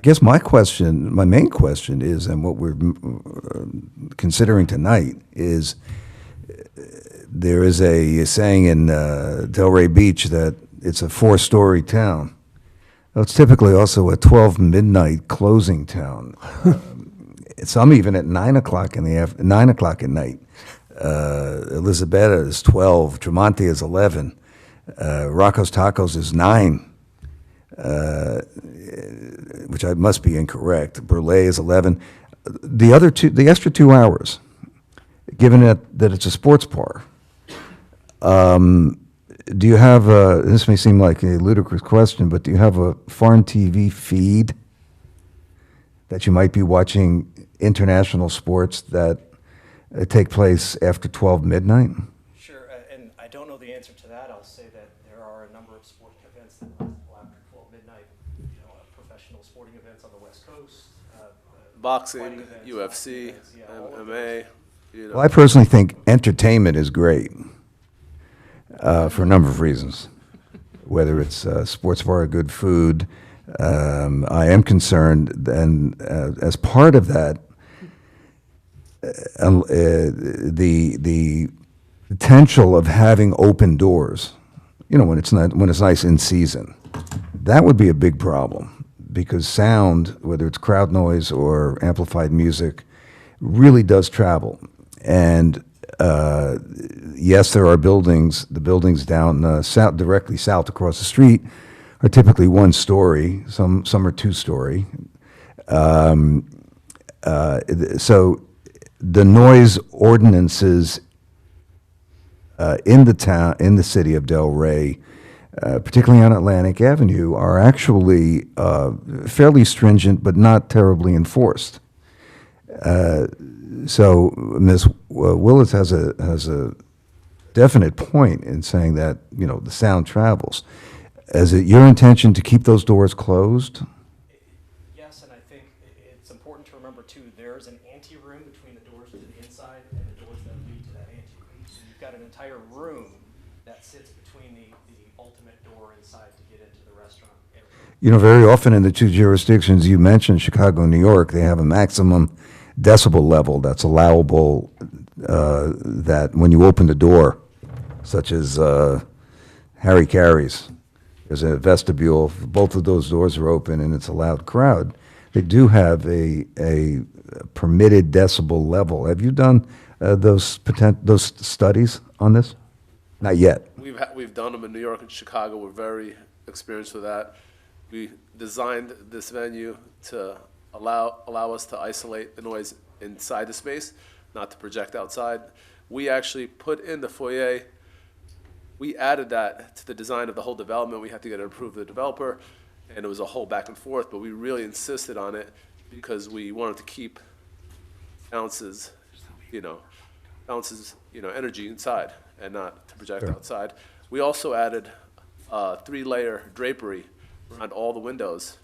guess my main question is, and what we're considering tonight is, there is a saying in Delray Beach that it's a 4-story town. Well, it's typically also a 12 midnight closing town. Some even at 9 o'clock at night. Elizabetta is 12, Tremonti is 11, Rocco's Tacos is 9. Which I must be incorrect. Burley is 11. The extra 2 hours, given that it's a sports bar, do you have this may seem like a ludicrous question, but do you have a foreign TV feed that you might be watching international sports that take place after 12 midnight? Sure, and I don't know the answer to that. I'll say that there are a number of sporting events that last after 12 midnight, professional sporting events on the West Coast. Boxing, events, UFC, events, yeah, all of MMA. Well, I personally think entertainment is great. for a number of reasons. Whether it's sports bar, good food, I am concerned, and as part of that, the potential of having open doors, when it's nice in season, that would be a big problem, because sound, whether it's crowd noise or amplified music, really does travel. And yes, there are buildings. The buildings down south, directly south across the street, are typically one story. Some are two story. So the noise ordinances in the city of Delray, particularly on Atlantic Avenue, are actually fairly stringent, but not terribly enforced. So Ms. Willis has a definite point in saying that the sound travels. Is it your intention to keep those doors closed? Yes, and I think it's important to remember too, there's an ante-room between the doors to the inside and the doors that lead to that ante-room. So you've got an entire room that sits between the ultimate door inside to get into the restaurant area. Very often in the two jurisdictions you mentioned, Chicago and New York, they have a maximum decibel level that's allowable, that when you open the door, such as Harry Carey's, there's a vestibule, both of those doors are open and it's a loud crowd. They do have a permitted decibel level. Have you done those studies on this? Not yet. We've done them in New York and Chicago. We're very experienced with that. We designed this venue to allow us to isolate the noise inside the space, not to project outside. We actually put in the foyer, we added that to the design of the whole development. We had to get it approved with the developer, and it was a whole back and forth, but we really insisted on it because we wanted to keep ounces, energy inside and not to project outside. We also added 3-layer drapery around all the windows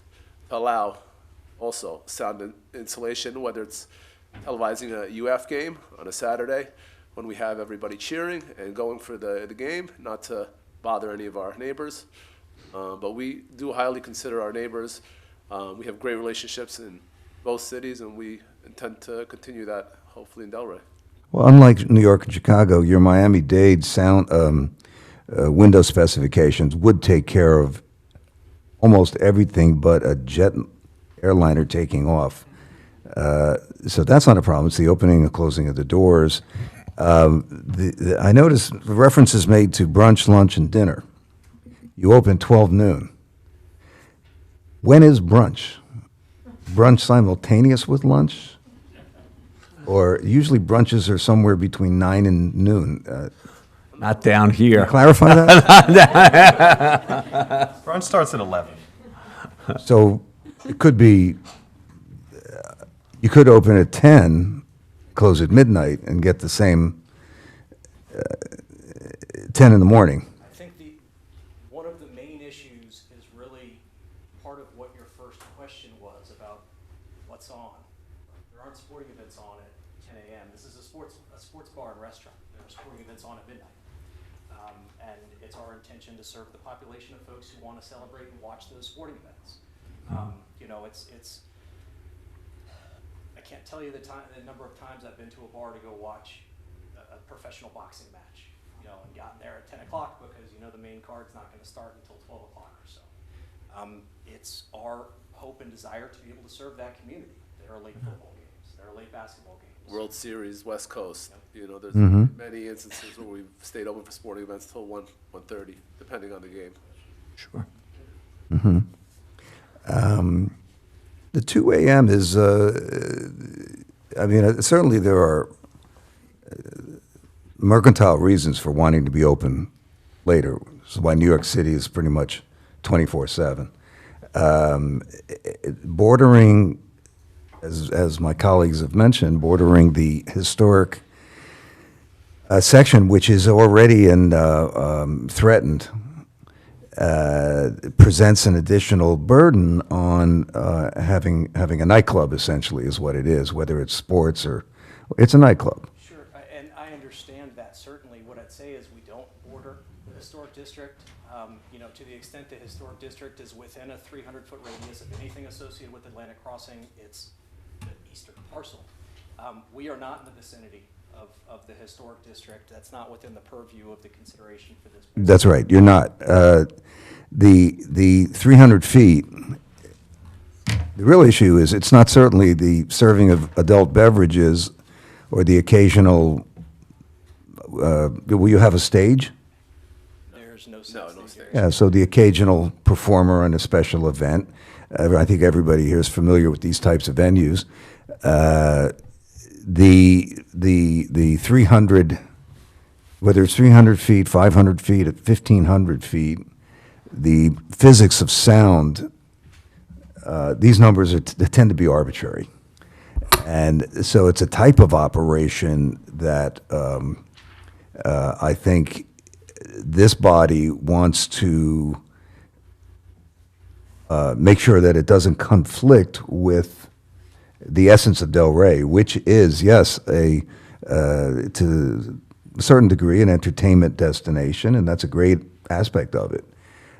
to allow also sound insulation, whether it's televising a UF game on a Saturday when we have everybody cheering and going for the game, not to bother any of our neighbors. But we do highly consider our neighbors. We have great relationships in both cities, and we intend to continue that, hopefully, in Delray. Well, unlike New York and Chicago, your Miami-Dade sound window specifications would take care of almost everything but a jet airliner taking off. So that's not a problem. It's the opening and closing of the doors. I noticed references made to brunch, lunch, and dinner. You open 12 noon. When is brunch? Brunch simultaneous with lunch? Or usually brunches are somewhere between 9 and noon. Not down here. Clarify that? Brunch starts at 11. So it could be, you could open at 10, close at midnight, and get the same 10 in the morning. I think one of the main issues is really part of what your first question was about what's on. There aren't sporting events on at 10 a.m. This is a sports bar and restaurant. There are sporting events on at midnight. And it's our intention to serve the population of folks who want to celebrate and watch those sporting events. I can't tell you the number of times I've been to a bar to go watch a professional boxing match, and gotten there at 10 o'clock because the main card's not going to start until 12 o'clock or so. It's our hope and desire to be able to serve that community. There are late football games, there are late basketball games. World Series, West Coast. There's many instances where we've stayed open for sporting events till 1:30, depending on the game. Sure. The 2 a.m. is, certainly there are mercantile reasons for wanting to be open later. This is why New York City is pretty much 24/7. Bordering, as my colleagues have mentioned, bordering the historic section, which is already threatened, presents an additional burden on having a nightclub. Essentially, is what it is. Whether it's sports or it's a nightclub. Sure, and I understand that certainly. What I'd say is we don't border historic district, to the extent the historic district is within a 300-foot radius of anything associated with Atlantic Crossing, it's the eastern parcel. We are not in the vicinity of the historic district. That's not within the purview of the consideration for this. That's right, you're not. The 300 feet, the real issue is it's not certainly the serving of adult beverages or the occasional, will you have a stage? There's no stage. Yeah, so the occasional performer on a special event. I think everybody here is familiar with these types of venues. The 300, whether it's 300 feet, 500 feet, at 1,500 feet, the physics of sound, these numbers they tend to be arbitrary. And so it's a type of operation that I think this body wants to make sure that it doesn't conflict with the essence of Delray, which is, yes, to a certain degree, an entertainment destination, and that's a great aspect of it.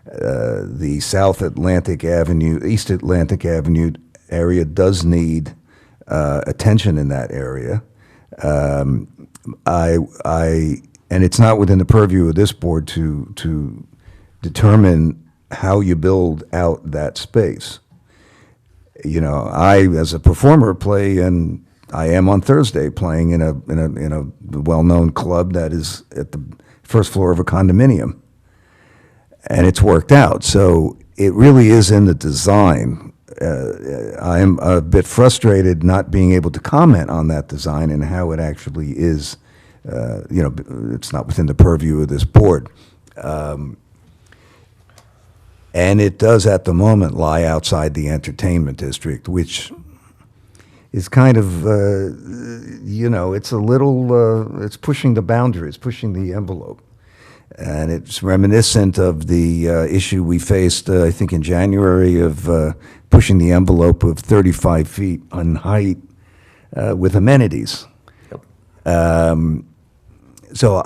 The South Atlantic Avenue, East Atlantic Avenue area does need attention in that area. And it's not within the purview of this board to determine how you build out that space. I, as a performer, play, and I am on Thursday playing in a well-known club that is at the first floor of a condominium, and it's worked out. So it really is in the design. I'm a bit frustrated not being able to comment on that design and how it actually is. It's not within the purview of this board. And it does, at the moment, lie outside the entertainment district, which is kind of, it's a little, it's pushing the boundaries, pushing the envelope. And it's reminiscent of the issue we faced, I think, in January of pushing the envelope of 35 feet on height with amenities. So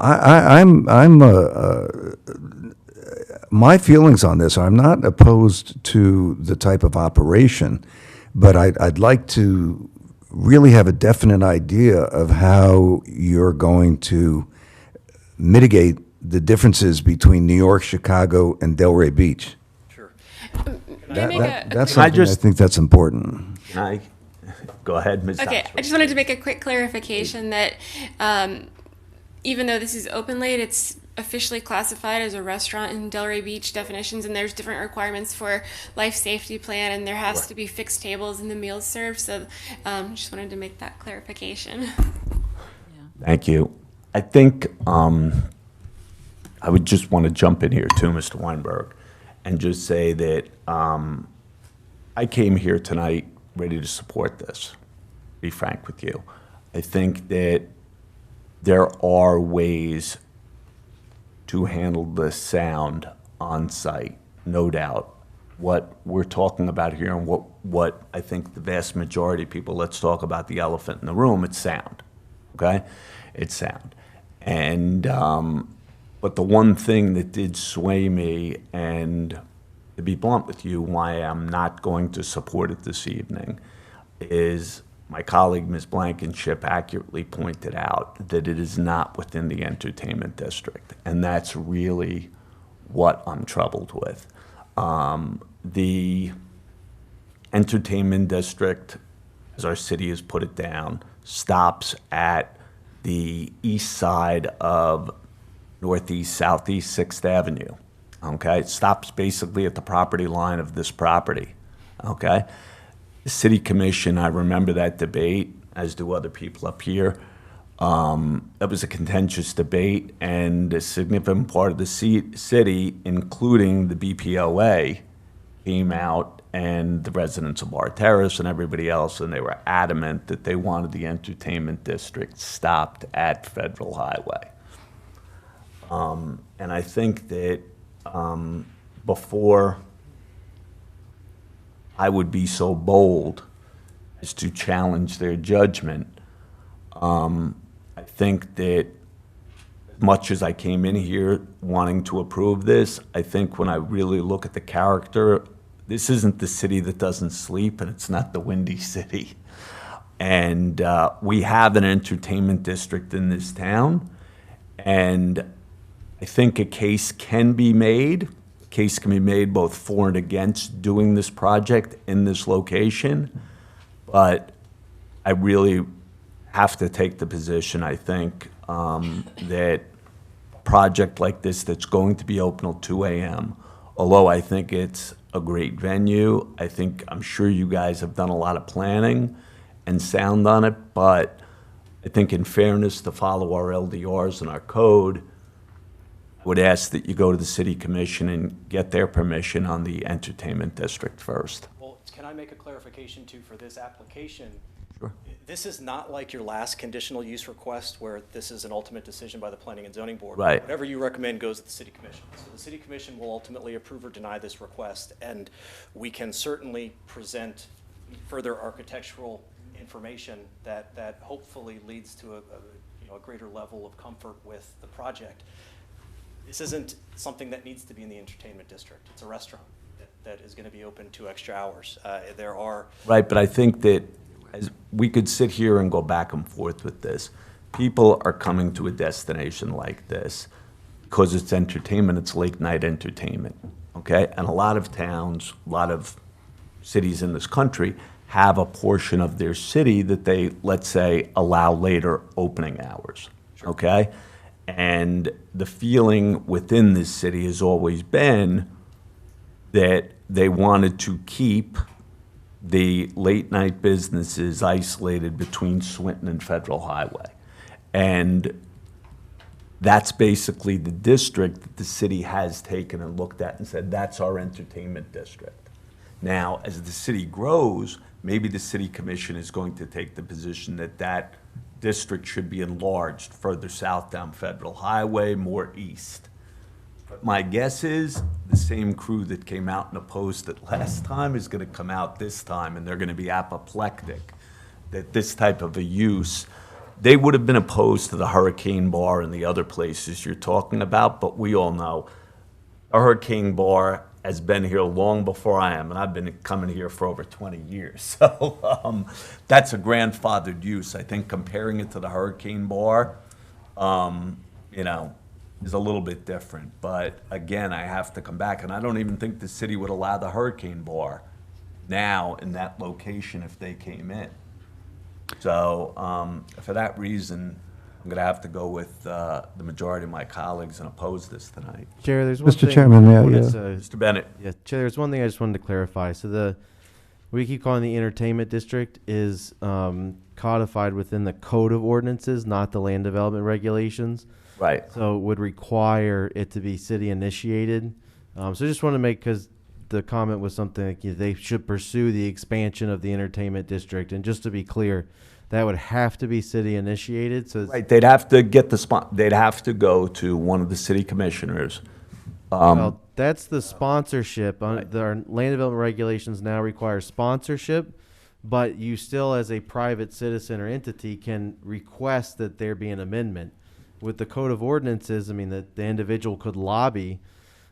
my feelings on this are I'm not opposed to the type of operation, but I'd like to really have a definite idea of how you're going to mitigate the differences between New York, Chicago, and Delray Beach. Sure. That's something I think that's important. Go ahead, Ms. Okay, Oxford. I just wanted to make a quick clarification that even though this is open late, it's officially classified as a restaurant in Delray Beach definitions, and there's different requirements for life safety plan, and there has to be fixed tables and the meals served. So just wanted to make that clarification. Thank you. I think I would just want to jump in here too, Mr. Weinberg, and just say that I came here tonight ready to support this, to be frank with you. I think that there are ways to handle the sound on site, no doubt. What we're talking about here and what I think the vast majority of people, let's talk about the elephant in the room, it's sound, okay? It's sound. And, but the one thing that did sway me, and to be blunt with you, why I'm not going to support it this evening, is my colleague, Ms. Blankenship, accurately pointed out that it is not within the entertainment district, and that's really what I'm troubled with. The entertainment district, as our city has put it down, stops at the east side of Northeast, Southeast 6th Avenue, okay? It stops basically at the property line of this property, okay? The city commission, I remember that debate, as do other people up here. That was a contentious debate, and a significant part of the city, including the BPOA, came out, and the residents of Bar Terrace and everybody else, and they were adamant that they wanted the entertainment district stopped at Federal Highway. And I think that before I would be so bold as to challenge their judgment, I think that much as I came in here wanting to approve this, I think when I really look at the character, this isn't the city that doesn't sleep, and it's not the Windy City. And we have an entertainment district in this town, and I think a case can be made. A case can be made both for and against doing this project in this location, but I really have to take the position, I think, that a project like this that's going to be open till 2 a.m., although I think it's a great venue, I'm sure you guys have done a lot of planning and sound on it, but I think in fairness to follow our LDRs and our code, I would ask that you go to the city commission and get their permission on the entertainment district first. Well, can I make a clarification too for this application? Sure. This is not like your last conditional use request where this is an ultimate decision by the Planning and Zoning Board. Right. Whatever you recommend goes to the City Commission. So the City Commission will ultimately approve or deny this request, and we can certainly present further architectural information that hopefully leads to a greater level of comfort with the project. This isn't something that needs to be in the entertainment district. It's a restaurant that is going to be open 2 extra hours. There are Right, but I think that as we could sit here and go back and forth with this. People are coming to a destination like this because it's entertainment, it's late night entertainment, okay? And a lot of towns, a lot of cities in this country have a portion of their city that they, let's say, allow later opening hours, okay? And the feeling within this city has always been that they wanted to keep the late-night businesses isolated between Swinton and Federal Highway. And that's basically the district that the city has taken and looked at and said, that's our entertainment district. Now, as the city grows, maybe the city commission is going to take the position that that district should be enlarged further south down Federal Highway, more east. But my guess is the same crew that came out and opposed it last time is going to come out this time, and they're going to be apoplectic that this type of a use, they would have been opposed to the Hurricane Bar and the other places you're talking about, but we all know a Hurricane Bar has been here long before I am, and I've been coming here for over 20 years. So that's a grandfathered use. I think comparing it to the Hurricane Bar, is a little bit different. But again, I have to come back, and I don't even think the city would allow the Hurricane Bar now in that location if they came in. So for that reason, I'm going to have to go with the majority of my colleagues and oppose this tonight. Chair, there's one Mr. thing. Chairman, may I, Mr. Bennett. Yeah, Chair, there's one thing I just wanted to clarify. So we keep calling the entertainment district is codified within the Code of Ordinances, not the land development regulations. Right. So it would require it to be city initiated. So I just want to make, because the comment was something like they should pursue the expansion of the entertainment district. And just to be clear, that would have to be city initiated. So Right, they'd have to get they'd have to go to one of the city commissioners. Well, that's the sponsorship. Our land development regulations now require sponsorship, but you still, as a private citizen or entity, can request that there be an amendment. With the Code of Ordinances, I mean, that the individual could lobby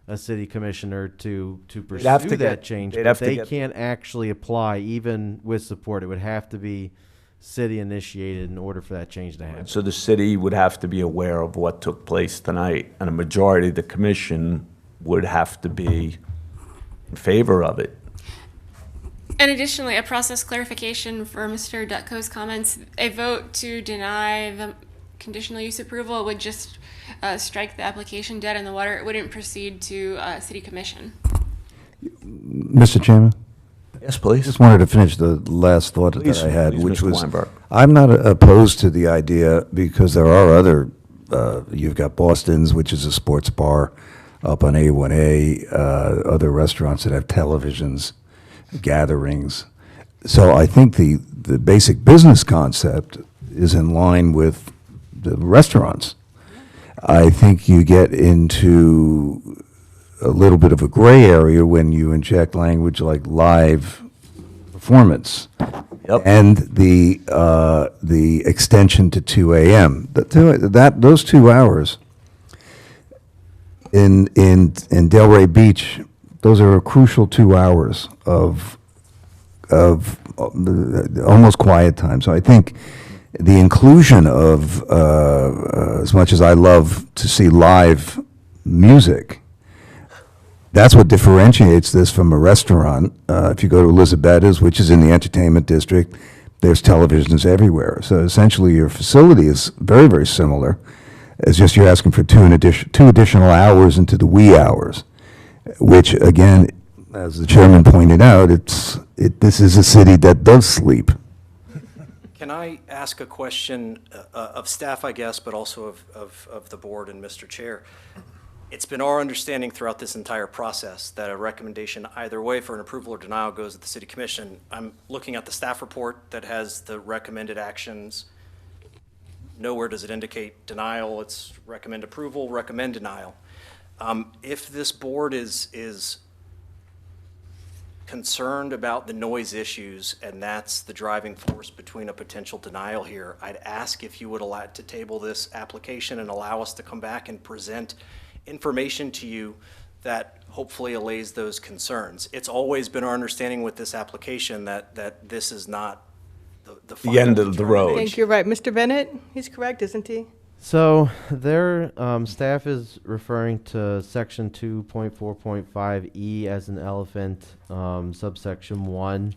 a city commissioner to pursue that change, but they can't actually apply even with support. It would have to be city initiated in order for that change to happen. So the city would have to be aware of what took place tonight, and a majority of the commission would have to be in favor of it. And additionally, a process clarification for Mr. Dutko's comments. A vote to deny the conditional use approval would just strike the application dead in the water. It wouldn't proceed to city commission. Mr. Chairman? Yes, please. Just wanted to finish the last thought that I had, Please, which Mr. was, Weinberg. I'm not opposed to the idea because there are other, you've got Boston's, which is a sports bar up on A1A, other restaurants that have televisions, gatherings. So I think the basic business concept is in line with the restaurants. I think you get into a little bit of a gray area when you inject language like live performance. Yep. And the extension to 2 a.m. Those 2 hours in Delray Beach, those are a crucial 2 hours of almost quiet time. So I think the inclusion of, as much as I love to see live music, that's what differentiates this from a restaurant. If you go to Elisabetta's, which is in the entertainment district, there's televisions everywhere. So essentially your facility is very, very similar. It's just you're asking for two additional hours into the wee hours, which again, as the chairman pointed out, this is a city that does sleep. Can I ask a question of staff, I guess, but also of the board and Mr. Chair? It's been our understanding throughout this entire process that a recommendation either way for an approval or denial goes to the City Commission. I'm looking at the staff report that has the recommended actions. Nowhere does it indicate denial. It's recommend approval, recommend denial. If this board is concerned about the noise issues, and that's the driving force between a potential denial here, I'd ask if you would allow to table this application and allow us to come back and present information to you that hopefully allays those concerns. It's always been our understanding with this application that this is not the end of the road. I think you're right. Mr. Bennett, he's correct, isn't he? So their staff is referring to section 2.4.5E as an elephant, subsection 1,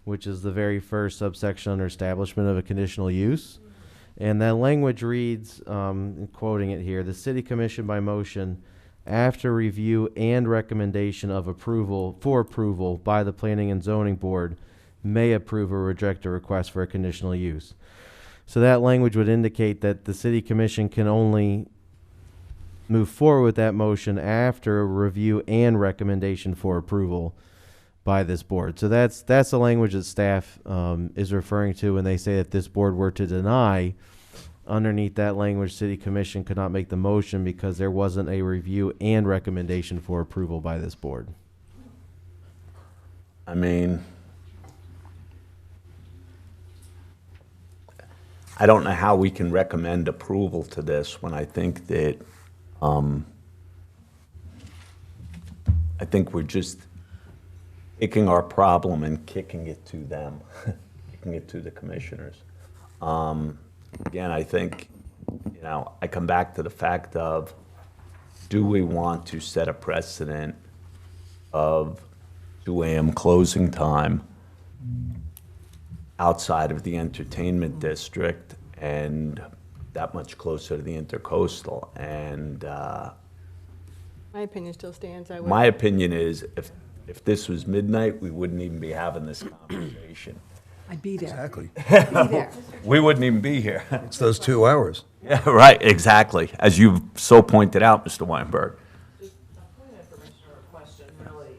which is the very first subsection under establishment of a conditional use. And that language reads, quoting it here, the City Commission by motion after review and recommendation of approval by the Planning and Zoning Board may approve or reject a request for a conditional use. So that language would indicate that the City Commission can only move forward with that motion after a review and recommendation for approval by this board. So that's the language that staff is referring to when they say that this board were to deny. Underneath that language, City Commission could not make the motion because there wasn't a review and recommendation for approval by this board. I mean, I don't know how we can recommend approval to this when I think that, I think we're just taking our problem and kicking it to them, kicking it to the commissioners. Again, I think, I come back to the fact of, do we want to set a precedent of 2 a.m. closing time outside of the entertainment district and that much closer to the intercoastal? And My opinion still stands. my opinion is if this was midnight, we wouldn't even be having this conversation. I'd be there. Exactly. I'd be there. We wouldn't even be here. It's those 2 hours. Yeah, right, exactly, as you've so pointed out, Mr. Weinberg. Just a point of information or a question, really.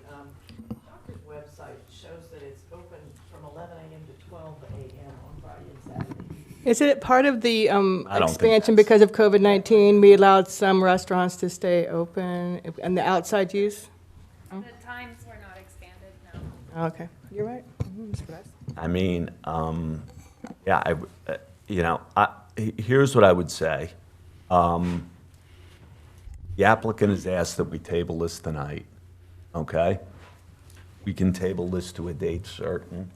Doctor's website shows that it's open from 11 a.m. to 12 a.m. on Friday and Saturday. Is it part of the think expansion that's- because of COVID-19? We allowed some restaurants to stay open and the outside use? The times were not expanded, no. Okay, you're right. Mr. Rice. I mean, yeah, here's what I would say. The applicant has asked that we table this tonight, okay? We can table this to a date certain,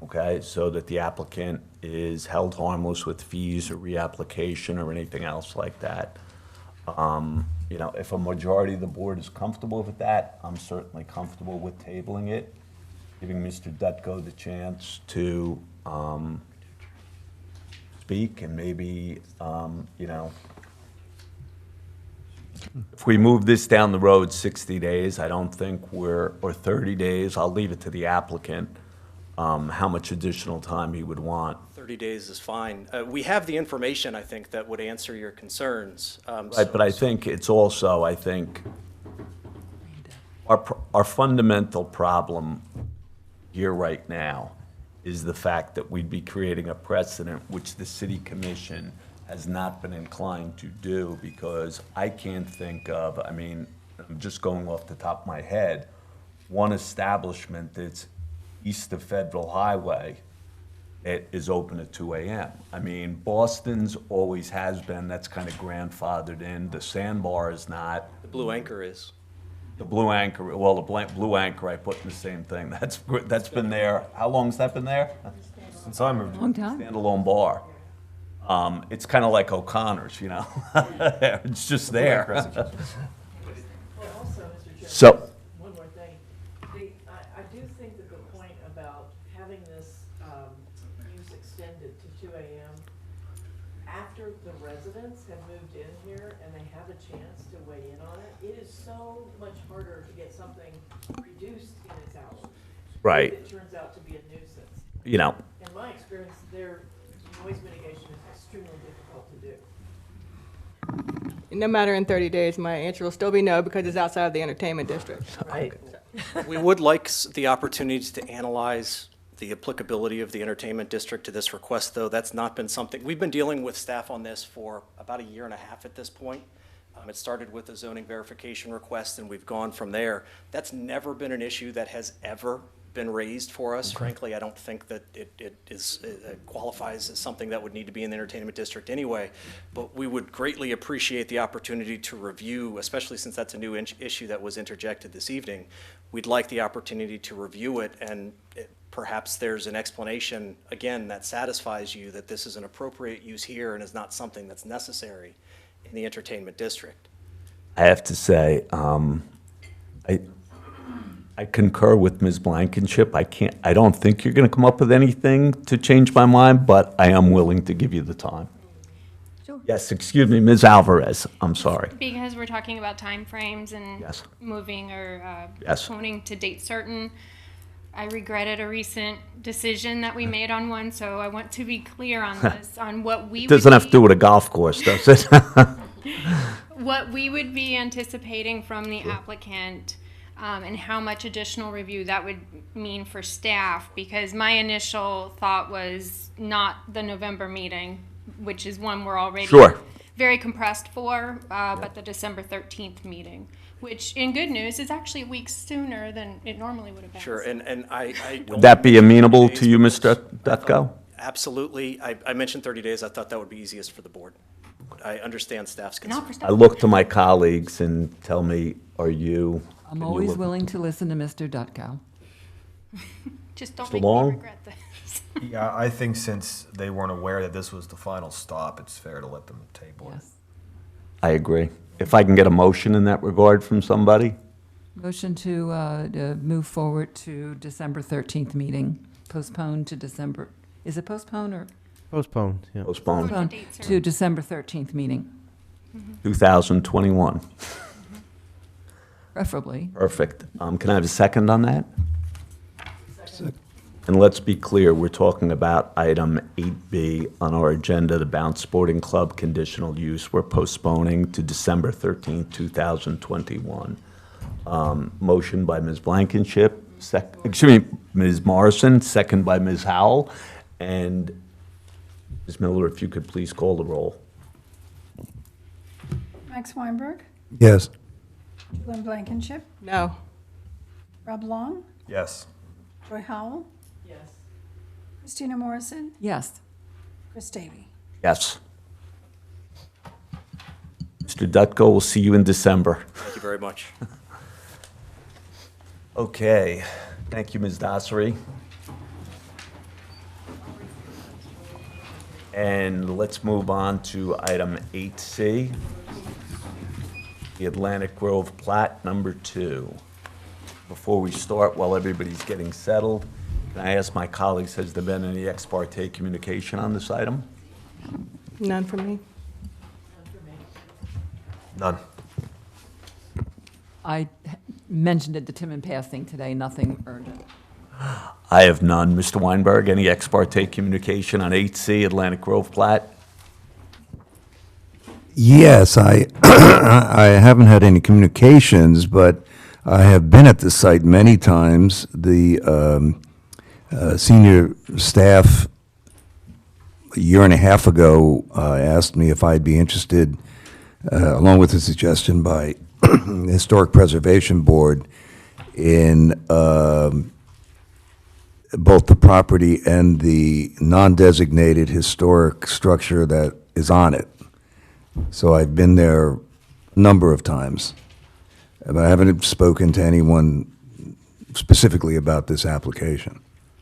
okay? So that the applicant is held harmless with fees or reapplication or anything else like that. If a majority of the board is comfortable with that, I'm certainly comfortable with tabling it, giving Mr. Dutko the chance to speak and maybe, if we move this down the road 60 days, I don't think or 30 days, I'll leave it to the applicant, how much additional time he would want. 30 days is fine. We have the information, I think, that would answer your concerns. Right, but I think it's also, our fundamental problem here right now is the fact that we'd be creating a precedent which the City Commission has not been inclined to do, because I can't think of, I'm just going off the top of my head, one establishment that's east of Federal Highway it is open at 2 a.m. I mean, Boston's always has been, that's kind of grandfathered in. The Sandbar is not. The Blue Anchor is. The Blue Anchor, well, the Blue Anchor I put in the same thing. That's been there, how long's that been there? Since I moved. Long time. Standalone bar. It's kind of like O'Connor's, you know? It's just there. Well, also, Mr. Chairman, So, one more thing. I do think that the point about having this use extended to 2 a.m. after the residents have moved in here and they have a chance to weigh in on it, it is so much harder to get something reduced in its hours. right, If it turns out to be a nuisance. you know, In my experience, their noise mitigation is extremely difficult to do. No matter in 30 days, my answer will still be no because it's outside of the entertainment district. Right. We would like the opportunity to analyze the applicability of the entertainment district to this request, though. That's not been something, we've been dealing with staff on this for about a year and a half at this point. It started with a zoning verification request, and we've gone from there. That's never been an issue that has ever been raised for us. Frankly, I don't think that it qualifies as something that would need to be in the entertainment district anyway. But we would greatly appreciate the opportunity to review, especially since that's a new issue that was interjected this evening. We'd like the opportunity to review it, and perhaps there's an explanation, again, that satisfies you that this is an appropriate use here and is not something that's necessary in the entertainment district. I have to say, I concur with Ms. Blankenship. I don't think you're going to come up with anything to change my mind, but I am willing to give you the time. Sure. Yes, excuse me, Ms. Alvarez, I'm sorry. Because we're talking about timeframes and Yes. moving or Yes. postponing to date certain, I regretted a recent decision that we made on one, so I want to be clear on this, on what we It doesn't have to do with a golf course, does it? what we would be anticipating from the applicant, and how much additional review that would mean for staff, because my initial thought was not the November meeting, which is one we're already Sure. very compressed for, but the December 13th meeting, which in good news is actually a week sooner than it normally would have been. Sure, and I don't. Would that be amenable to you, Mr. Dutko? Absolutely. I mentioned 30 days. I thought that would be easiest for the board. I understand staff's concern. Not for I staff. look to my colleagues and tell me, are you? I'm can you always look- willing to listen to Mr. Dutko. Just don't Mr. make Long? me regret this. Yeah, I think since they weren't aware that this was the final stop, it's fair to let them table it. Yes. I agree. If I can get a motion in that regard from somebody? Motion to move forward to December 13th meeting, postpone to December, is it postpone or? Postponed, yeah. Postpone. Postpone dates are- to December 13th meeting, 2021. preferably. Perfect. Can I have a second on that? And let's be clear, we're talking about item 8B on our agenda, the Bounce Sporting Club conditional use. We're postponing to December 13th, 2021. Motion by Ms. Blankenship, Ms. Morrison, second by Ms. Howell. And Ms. Miller, if you could please call the roll. Max Weinberg, Yes. Lynn Blankenship, No. Rob Long, Yes. Joy Howell, Yes. Christina Morrison, Yes. Chris Davy. Yes. Mr. Dutko, we'll see you in December. Thank you very much. Okay, thank you, Ms. Dassery. And let's move on to item 8C, the Atlantic Grove Plat Number 2. Before we start, while everybody's getting settled, can I ask my colleagues, has there been any ex parte communication on this item? None from me. None. I mentioned it to Tim in passing today, nothing urgent. I have none. Mr. Weinberg, any ex parte communication on 8C Atlantic Grove Plat? Yes, I haven't had any communications, but I have been at the site many times. The senior staff a year and a half ago asked me if I'd be interested, along with a suggestion by the Historic Preservation Board, in both the property and the non-designated historic structure that is on it. So I've been there a number of times, but I haven't spoken to anyone specifically about this application.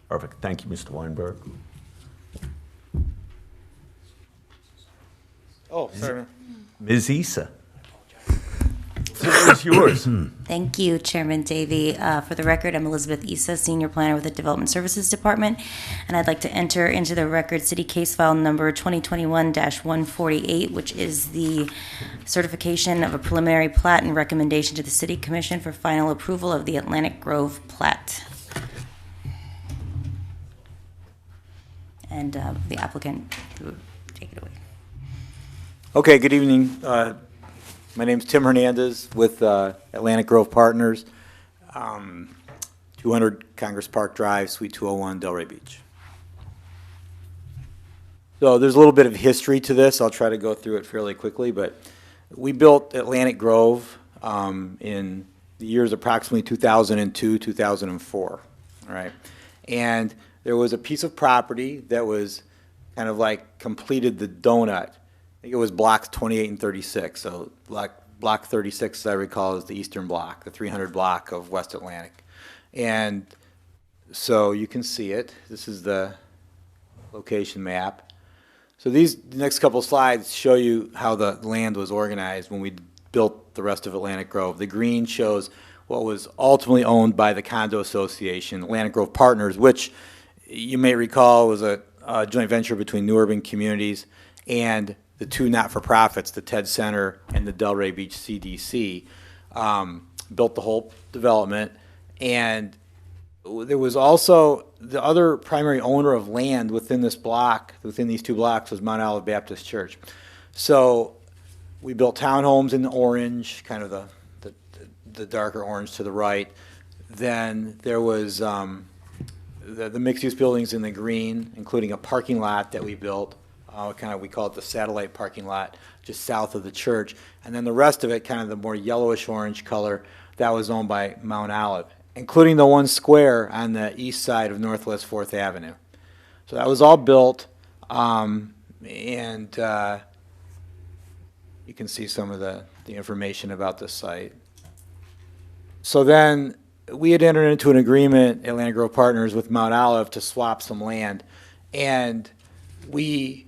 Perfect. Thank you, Mr. Weinberg. Oh, sorry. Ms. Issa. The floor is yours. Thank you, Chairman Davey. For the record, I'm Elizabeth Issa, Senior Planner with the Development Services Department, and I'd like to enter into the record City Case File number 2021-148, which is the certification of a preliminary plat and recommendation to the City Commission for final approval of the Atlantic Grove plat. And the applicant will take it away. Okay, good evening. My name's Tim Hernandez with Atlantic Grove Partners, 200 Congress Park Drive, Suite 201, Delray Beach. So there's a little bit of history to this. I'll try to go through it fairly quickly, but we built Atlantic Grove in the years approximately 2002, 2004, all right? And there was a piece of property that was kind of completed the donut. I think it was blocks 28 and 36. So block 36, as I recall, is the eastern block, the 300 block of West Atlantic. And so you can see it. This is the location map. So the next couple slides show you how the land was organized when we built the rest of Atlantic Grove. The green shows what was ultimately owned by the condo association, Atlantic Grove Partners, which you may recall was a joint venture between New Urban Communities and the two not-for-profits, the TED Center and the Delray Beach CDC, built the whole development. And there was also the other primary owner of land within this block, within these two blocks, was Mount Olive Baptist Church. So we built townhomes in the orange, kind of the darker orange to the right. Then there was the mixed-use buildings in the green, including a parking lot that we built. We call it the satellite parking lot, just south of the church. And then the rest of it, kind of the more yellowish orange color, that was owned by Mount Olive, including the one square on the east side of Northwest 4th Avenue. So that was all built, and you can see some of the information about the site. So then we had entered into an agreement, Atlantic Grove Partners, with Mount Olive to swap some land, and we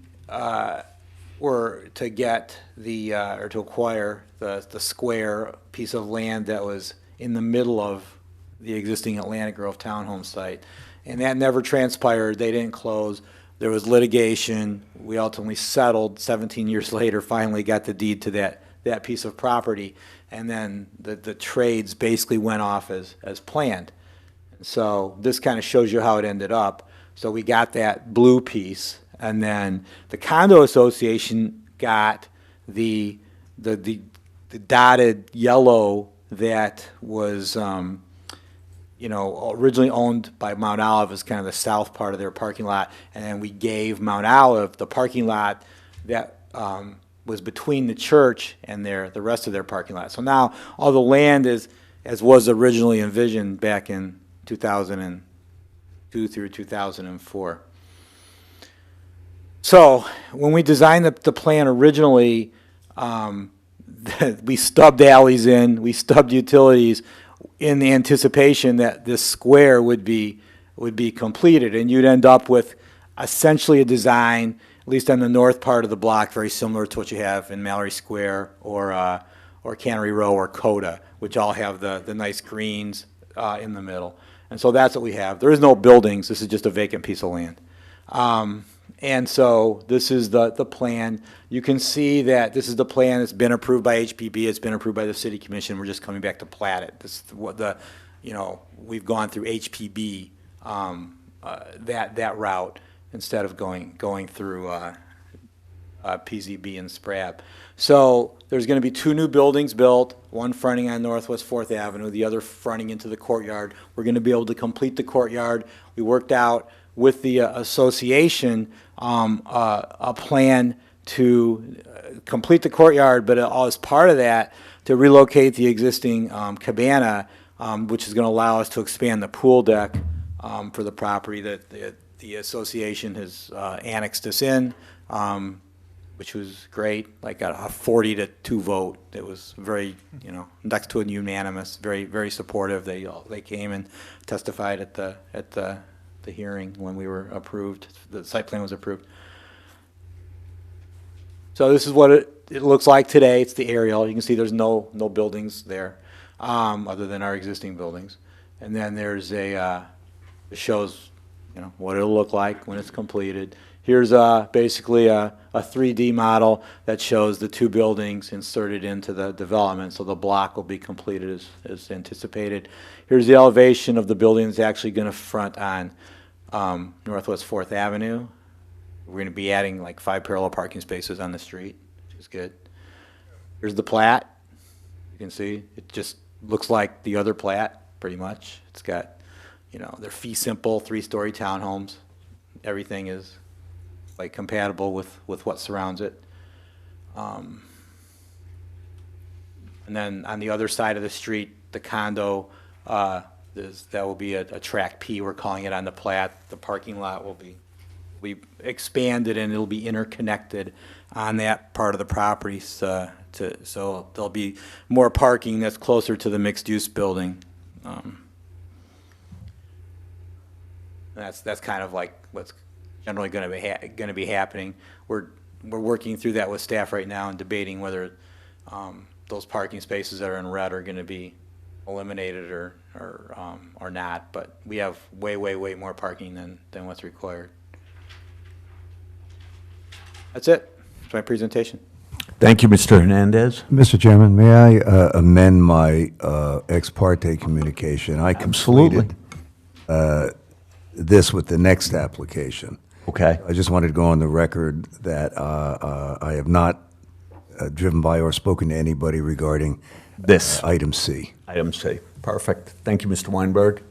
were to get or to acquire the square piece of land that was in the middle of the existing Atlantic Grove townhome site. And that never transpired. They didn't close. There was litigation. We ultimately settled 17 years later, finally got the deed to that piece of property. And then the trades basically went off as planned. And so this kind of shows you how it ended up. So we got that blue piece, and then the condo association got the dotted yellow that was originally owned by Mount Olive as kind of the south part of their parking lot, and then we gave Mount Olive the parking lot that was between the church and the rest of their parking lot. So now all the land is as was originally envisioned back in 2002 through 2004. So when we designed the plan originally, we stubbed alleys in, we stubbed utilities in the anticipation that this square would be completed, and you'd end up with essentially a design, at least on the north part of the block, very similar to what you have in Mallory Square or Cannery Row or Coda, which all have the nice greens in the middle. And so that's what we have. There is no buildings. This is just a vacant piece of land. And so this is the plan. You can see that this is the plan. It's been approved by HPB. It's been approved by the City Commission. We're just coming back to plat it. This is what we've gone through HPB that route instead of going through PZB and SPRAB. So there's going to be two new buildings built, one fronting on Northwest 4th Avenue, the other fronting into the courtyard. We're going to be able to complete the courtyard. We worked out with the association a plan to complete the courtyard, but as part of that, to relocate the existing cabana, which is going to allow us to expand the pool deck for the property that the association has annexed us in, which was great, like a 40-2 vote. It was very, next to a unanimous, very, very supportive. They came and testified at the hearing when we were approved, the site plan was approved. So this is what it looks like today. It's the aerial. You can see there's no buildings there, other than our existing buildings. And then there's it shows, what it'll look like when it's completed. Here's basically a 3D model that shows the two buildings inserted into the development, so the block will be completed as anticipated. Here's the elevation of the building that's actually going to front on Northwest 4th Avenue. We're going to be adding like 5 parallel parking spaces on the street, which is good. Here's the plat. You can see it just looks like the other plat, pretty much. It's got, they're fee simple 3-story townhomes. Everything is like compatible with what surrounds it. And then on the other side of the street, the condo, that will be a track P, we're calling it on the plat. The parking lot will be expanded and it'll be interconnected on that part of the property, so there'll be more parking that's closer to the mixed-use building. That's kind of like what's generally going to be happening. We're working through that with staff right now and debating whether those parking spaces that are in red are going to be eliminated or not. But we have way more parking than what's required. That's it. That's my presentation. Thank you, Mr. Hernandez. Mr. Chairman, may I amend my ex parte communication? I completed this with the next application. Okay. I just wanted to go on the record that I have not driven by or spoken to anybody regarding this item C. Item C. Perfect. Thank you, Mr. Weinberg.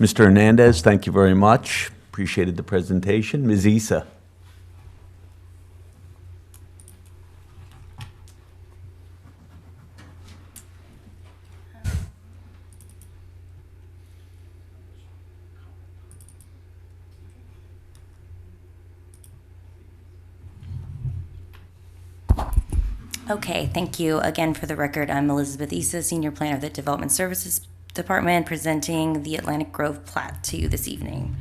Mr. Hernandez, thank you very much. Appreciated the presentation. Ms. Issa. Okay, thank you. Again, for the record, I'm Elizabeth Issa, Senior Planner of the Development Services Department, presenting the Atlantic Grove plat to you this evening.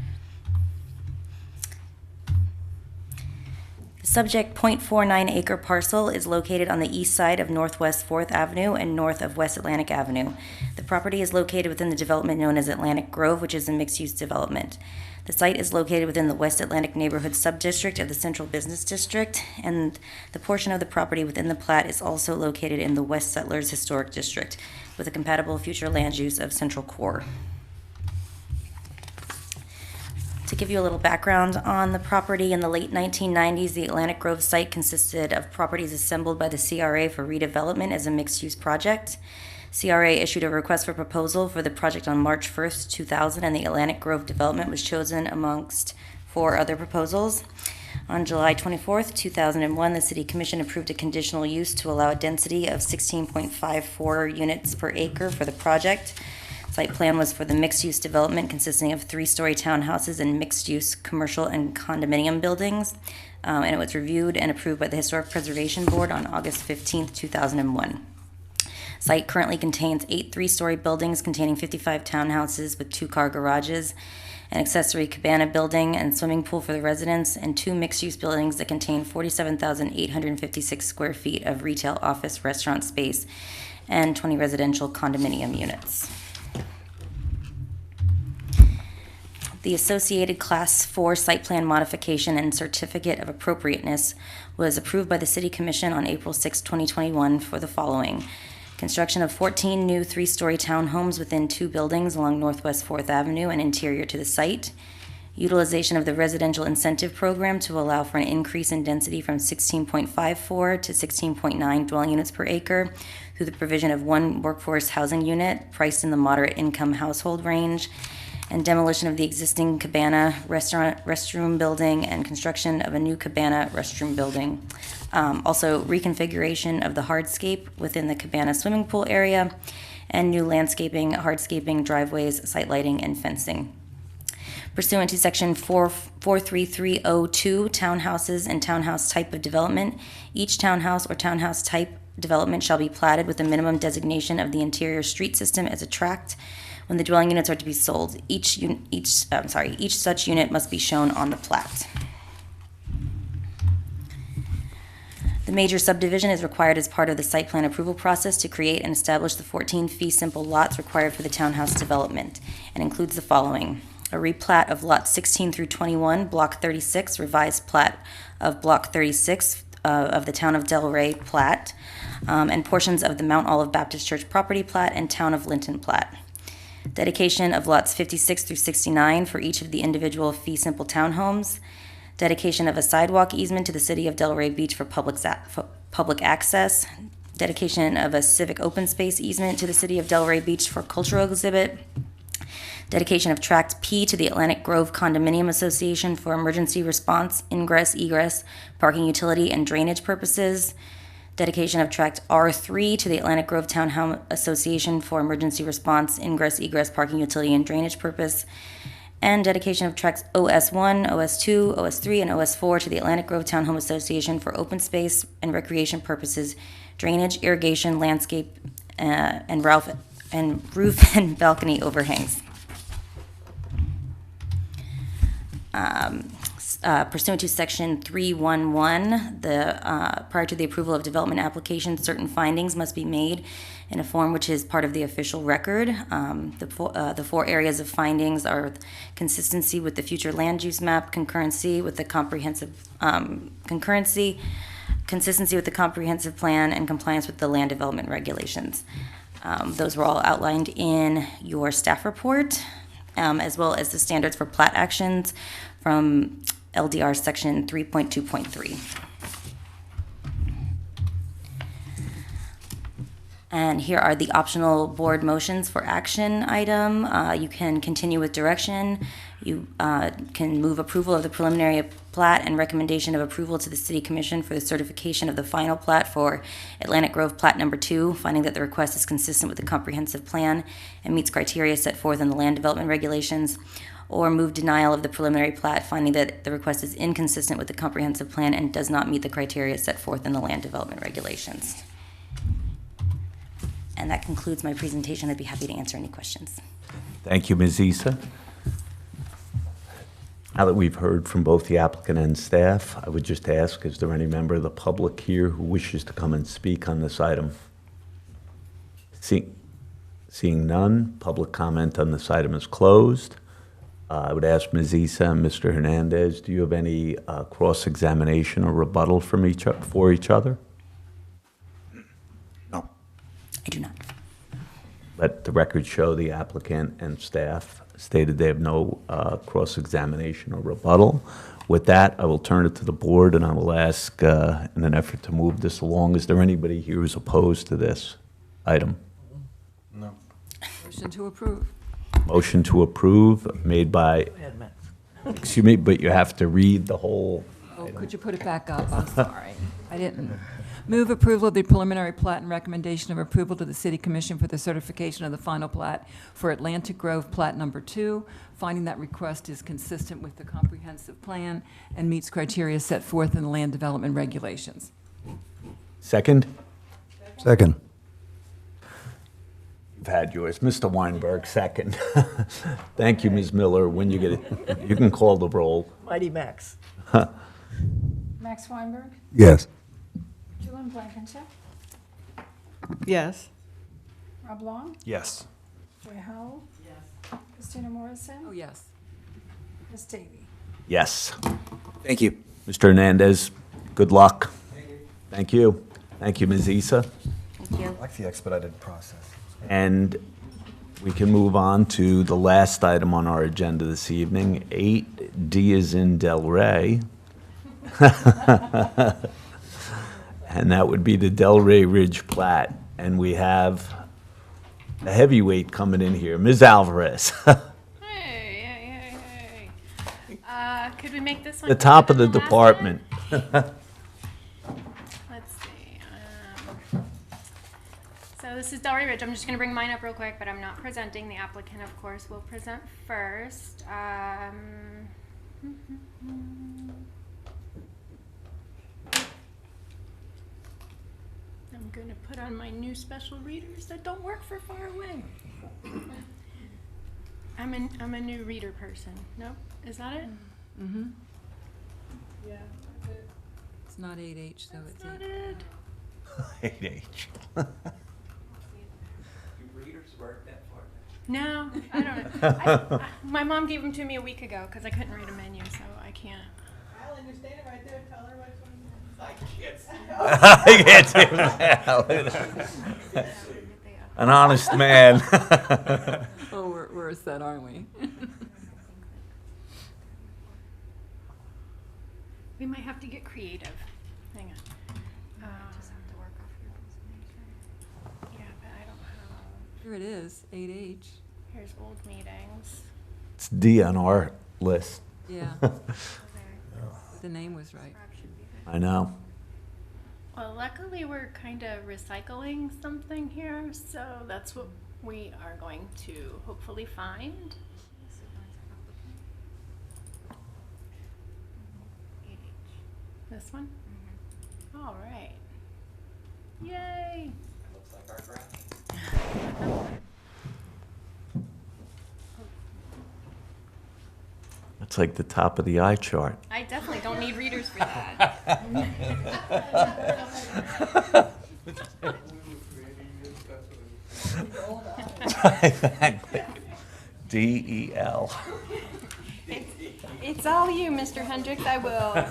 The subject 0.49 acre parcel is located on the east side of Northwest 4th Avenue and north of West Atlantic Avenue. The property is located within the development known as Atlantic Grove, which is a mixed-use development. The site is located within the West Atlantic Neighborhood Subdistrict of the Central Business District, and the portion of the property within the plat is also located in the West Settlers Historic District, with a compatible future land use of Central Core. To give you a little background on the property, in the late 1990s, the Atlantic Grove site consisted of properties assembled by the CRA for redevelopment as a mixed-use project. CRA issued a request for proposal for the project on March 1st, 2000, and the Atlantic Grove development was chosen amongst 4 other proposals. On July 24th, 2001, the City Commission approved a conditional use to allow a density of 16.54 units per acre for the project. Site plan was for the mixed-use development consisting of 3-story townhouses and mixed-use commercial and condominium buildings, and it was reviewed and approved by the Historic Preservation Board on August 15th, 2001. Site currently contains 8 3-story buildings containing 55 townhouses with 2-car garages, an accessory cabana building and swimming pool for the residents, and 2 mixed-use buildings that contain 47,856 square feet of retail, office, restaurant space, and 20 residential condominium units. The associated Class 4 site plan modification and certificate of appropriateness was approved by the City Commission on April 6, 2021 for the following: construction of 14 new 3-story townhomes within 2 buildings along Northwest 4th Avenue and interior to the site, utilization of the residential incentive program to allow for an increase in density from 16.54 to 16.9 dwelling units per acre through the provision of 1 workforce housing unit priced in the moderate income household range, and demolition of the existing cabana restroom building and construction of a new cabana restroom building. Also, reconfiguration of the hardscape within the cabana swimming pool area, and new landscaping, hardscaping, driveways, site lighting, and fencing. Pursuant to Section 43302, Townhouses and Townhouse Type of Development, each townhouse or townhouse type development shall be platted with a minimum designation of the interior street system as a tract when the dwelling units are to be sold. Each such unit must be shown on the plat. The major subdivision is required as part of the site plan approval process to create and establish the 14 fee simple lots required for the townhouse development, and includes the following: a replat of lots 16 through 21, block 36, revised plat of block 36 of the Town of Delray plat, and portions of the Mount Olive Baptist Church property plat and Town of Linton plat. Dedication of lots 56 through 69 for each of the individual fee simple townhomes. Dedication of a sidewalk easement to the city of Delray Beach for public access. Dedication of a civic open space easement to the city of Delray Beach for cultural exhibit. Dedication of Tract P to the Atlantic Grove Condominium Association for emergency response, ingress, egress, parking utility, and drainage purposes. Dedication of Tract R3 to the Atlantic Grove Townhome Association for emergency response, ingress, egress, parking utility, and drainage purpose. And dedication of Tracts OS1, OS2, OS3, and OS4 to the Atlantic Grove Townhome Association for open space and recreation purposes, drainage, irrigation, landscape, and roof and balcony overhangs. Pursuant to Section 311, prior to the approval of development applications, certain findings must be made in a form which is part of the official record. The four areas of findings are consistency with the future land use map, consistency with the comprehensive plan, and compliance with the land development regulations. Those were all outlined in your staff report, as well as the standards for plat actions from LDR Section 3.2.3. And here are the optional board motions for action item. You can continue with direction. You can move approval of the preliminary plat and recommendation of approval to the City Commission for the certification of the final plat for Atlantic Grove Plat Number 2, finding that the request is consistent with the comprehensive plan and meets criteria set forth in the land development regulations. Or move denial of the preliminary plat, finding that the request is inconsistent with the comprehensive plan and does not meet the criteria set forth in the land development regulations. And that concludes my presentation. I'd be happy to answer any questions. Thank you, Ms. Issa. Now that we've heard from both the applicant and staff, I would just ask, is there any member of the public here who wishes to come and speak on this item? Seeing none, public comment on this item is closed. I would ask Ms. Issa and Mr. Hernandez, do you have any cross-examination or rebuttal for each other? No. I do not. Let the record show the applicant and staff stated they have no cross-examination or rebuttal. With that, I will turn it to the board, and I will ask, in an effort to move this along, is there anybody here who's opposed to this item? No. Motion to approve. Motion to approve made by, Go ahead, Matt. excuse me, but you have to read the whole. Oh, could you put it back up? I'm sorry. I didn't. Move approval of the preliminary plat and recommendation of approval to the City Commission for the certification of the final plat for Atlantic Grove Plat Number 2, finding that request is consistent with the comprehensive plan and meets criteria set forth in the land development regulations. Second? Second. You've had yours. Mr. Weinberg, second. Thank you, Ms. Miller. When you get it, you can call the roll. Mighty Max. Max Weinberg, Yes. Julian Blankenship, Yes. Rob Long, Yes. Joy Howell. Yes. Christina Morrison. Oh, yes. Ms. Davy. Yes. Thank you. Mr. Hernandez, good luck. Thank you. Thank you, Ms. Issa. Thank you. I like the expedited process. And we can move on to the last item on our agenda this evening. 8D is in Delray. And that would be the Delray Ridge plat. And we have a heavyweight coming in here, Ms. Alvarez. Hey. Could we make this one? The top of the quicker than last department. one? Let's see. So this is Delray Ridge. I'm just gonna bring mine up real quick, but I'm not presenting. The applicant, of course, will present first. I'm gonna put on my new special readers that don't work for far away. I'm a new reader person. Nope, is that it? Mm-hmm. Yeah. It's not 8H, so it's Not 8. it. 8H. Readers work that far. No, I don't know. My mom gave them to me a week ago because I couldn't read a menu, so I can't. I'll understand it right there. Tell her which one. I can't see that. An honest man. Oh, we're set, aren't we? We might have to get creative. Hang on. Yeah, but I don't have. Here it is, 8H. Here's old meetings. It's D on our list. Yeah. The name was right. I know. Well, luckily we're kind of recycling something here, so that's what we are going to hopefully find. This one? All right. Yay! Looks like our graph. That's like the top of the eye chart. I definitely don't need readers for that. DEL. It's all you, Mr. Hendricks, I will.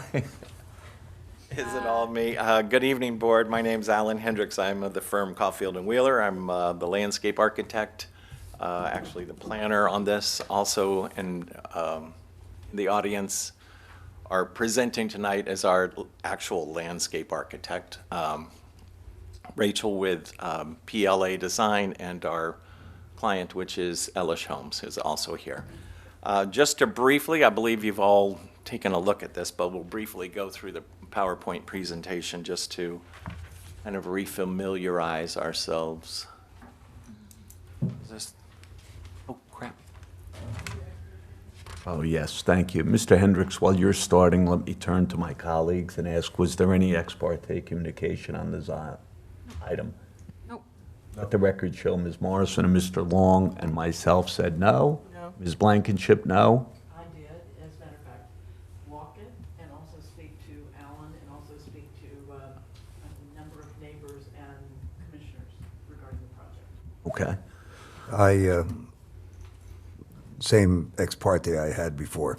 Is it all me? Good evening, board. My name's Alan Hendricks. I'm of the firm Caulfield and Wheeler. I'm the landscape architect, actually the planner on this. Also, in the audience are presenting tonight as our actual landscape architect, Rachel with PLA Design, and our client, which is Elish Homes, is also here. Just to briefly, I believe you've all taken a look at this, but we'll briefly go through the PowerPoint presentation just to kind of refamiliarize ourselves. Is this, oh crap. Oh, yes, thank you. Mr. Hendricks, while you're starting, let me turn to my colleagues and ask, was there any ex parte communication on this item? Nope. Let the record show Ms. Morrison and Mr. Long and myself said no. No. Ms. Blankenship, no. I did, as a matter of fact, walk it and also speak to Alan and also speak to a number of neighbors and commissioners regarding the project. Okay. Same ex parte I had before,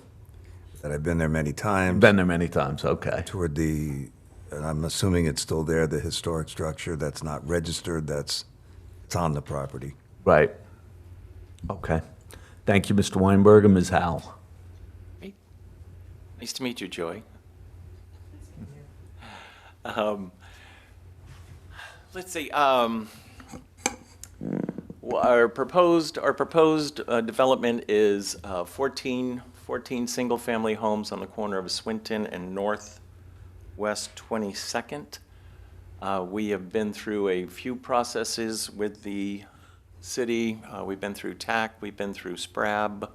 that I've been there many times. Been there many times, okay. Toward the, and I'm assuming it's still there, the historic structure that's not registered, it's on the property. Right. Okay. Thank you, Mr. Weinberg and Ms. Howell. Nice to meet you, Joy. Let's see. Our proposed development is 14 single-family homes on the corner of Swinton and Northwest 22nd. We have been through a few processes with the city. We've been through TAC, we've been through SPRAB.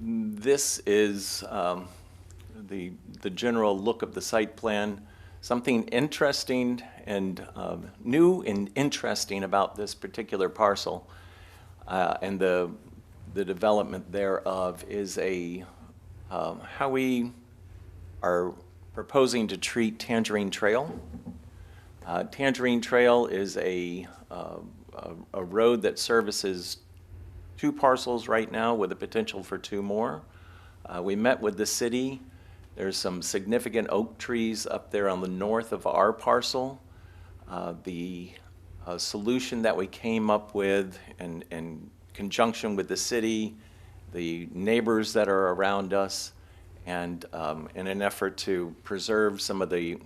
This is the general look of the site plan. Something interesting and new and interesting about this particular parcel and the development thereof is how we are proposing to treat Tangerine Trail. Tangerine Trail is a road that services 2 parcels right now with the potential for 2 more. We met with the city. There's some significant oak trees up there on the north of our parcel. The solution that we came up with in conjunction with the city, the neighbors that are around us, and in an effort to preserve some of the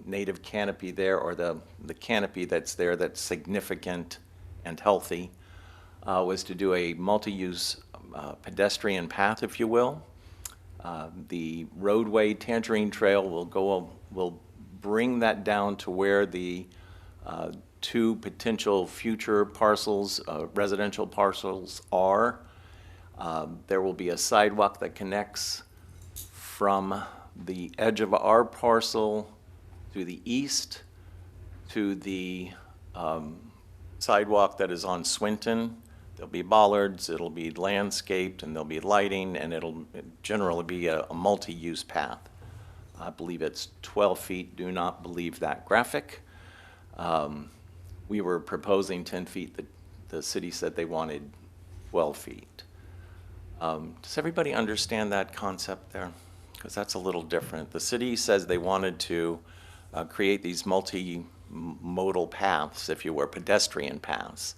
native canopy there, or the canopy that's there that's significant and healthy, was to do a multi-use pedestrian path, if you will. The roadway Tangerine Trail will bring that down to where the two potential future parcels, residential parcels are. There will be a sidewalk that connects from the edge of our parcel to the east to the sidewalk that is on Swinton. There'll be bollards, it'll be landscaped, and there'll be lighting, and it'll generally be a multi-use path. I believe it's 12 feet, do not believe that graphic. We were proposing 10 feet, the city said they wanted 12 feet. Does everybody understand that concept there? Because that's a little different. The city says they wanted to create these multimodal paths, if you were, pedestrian paths.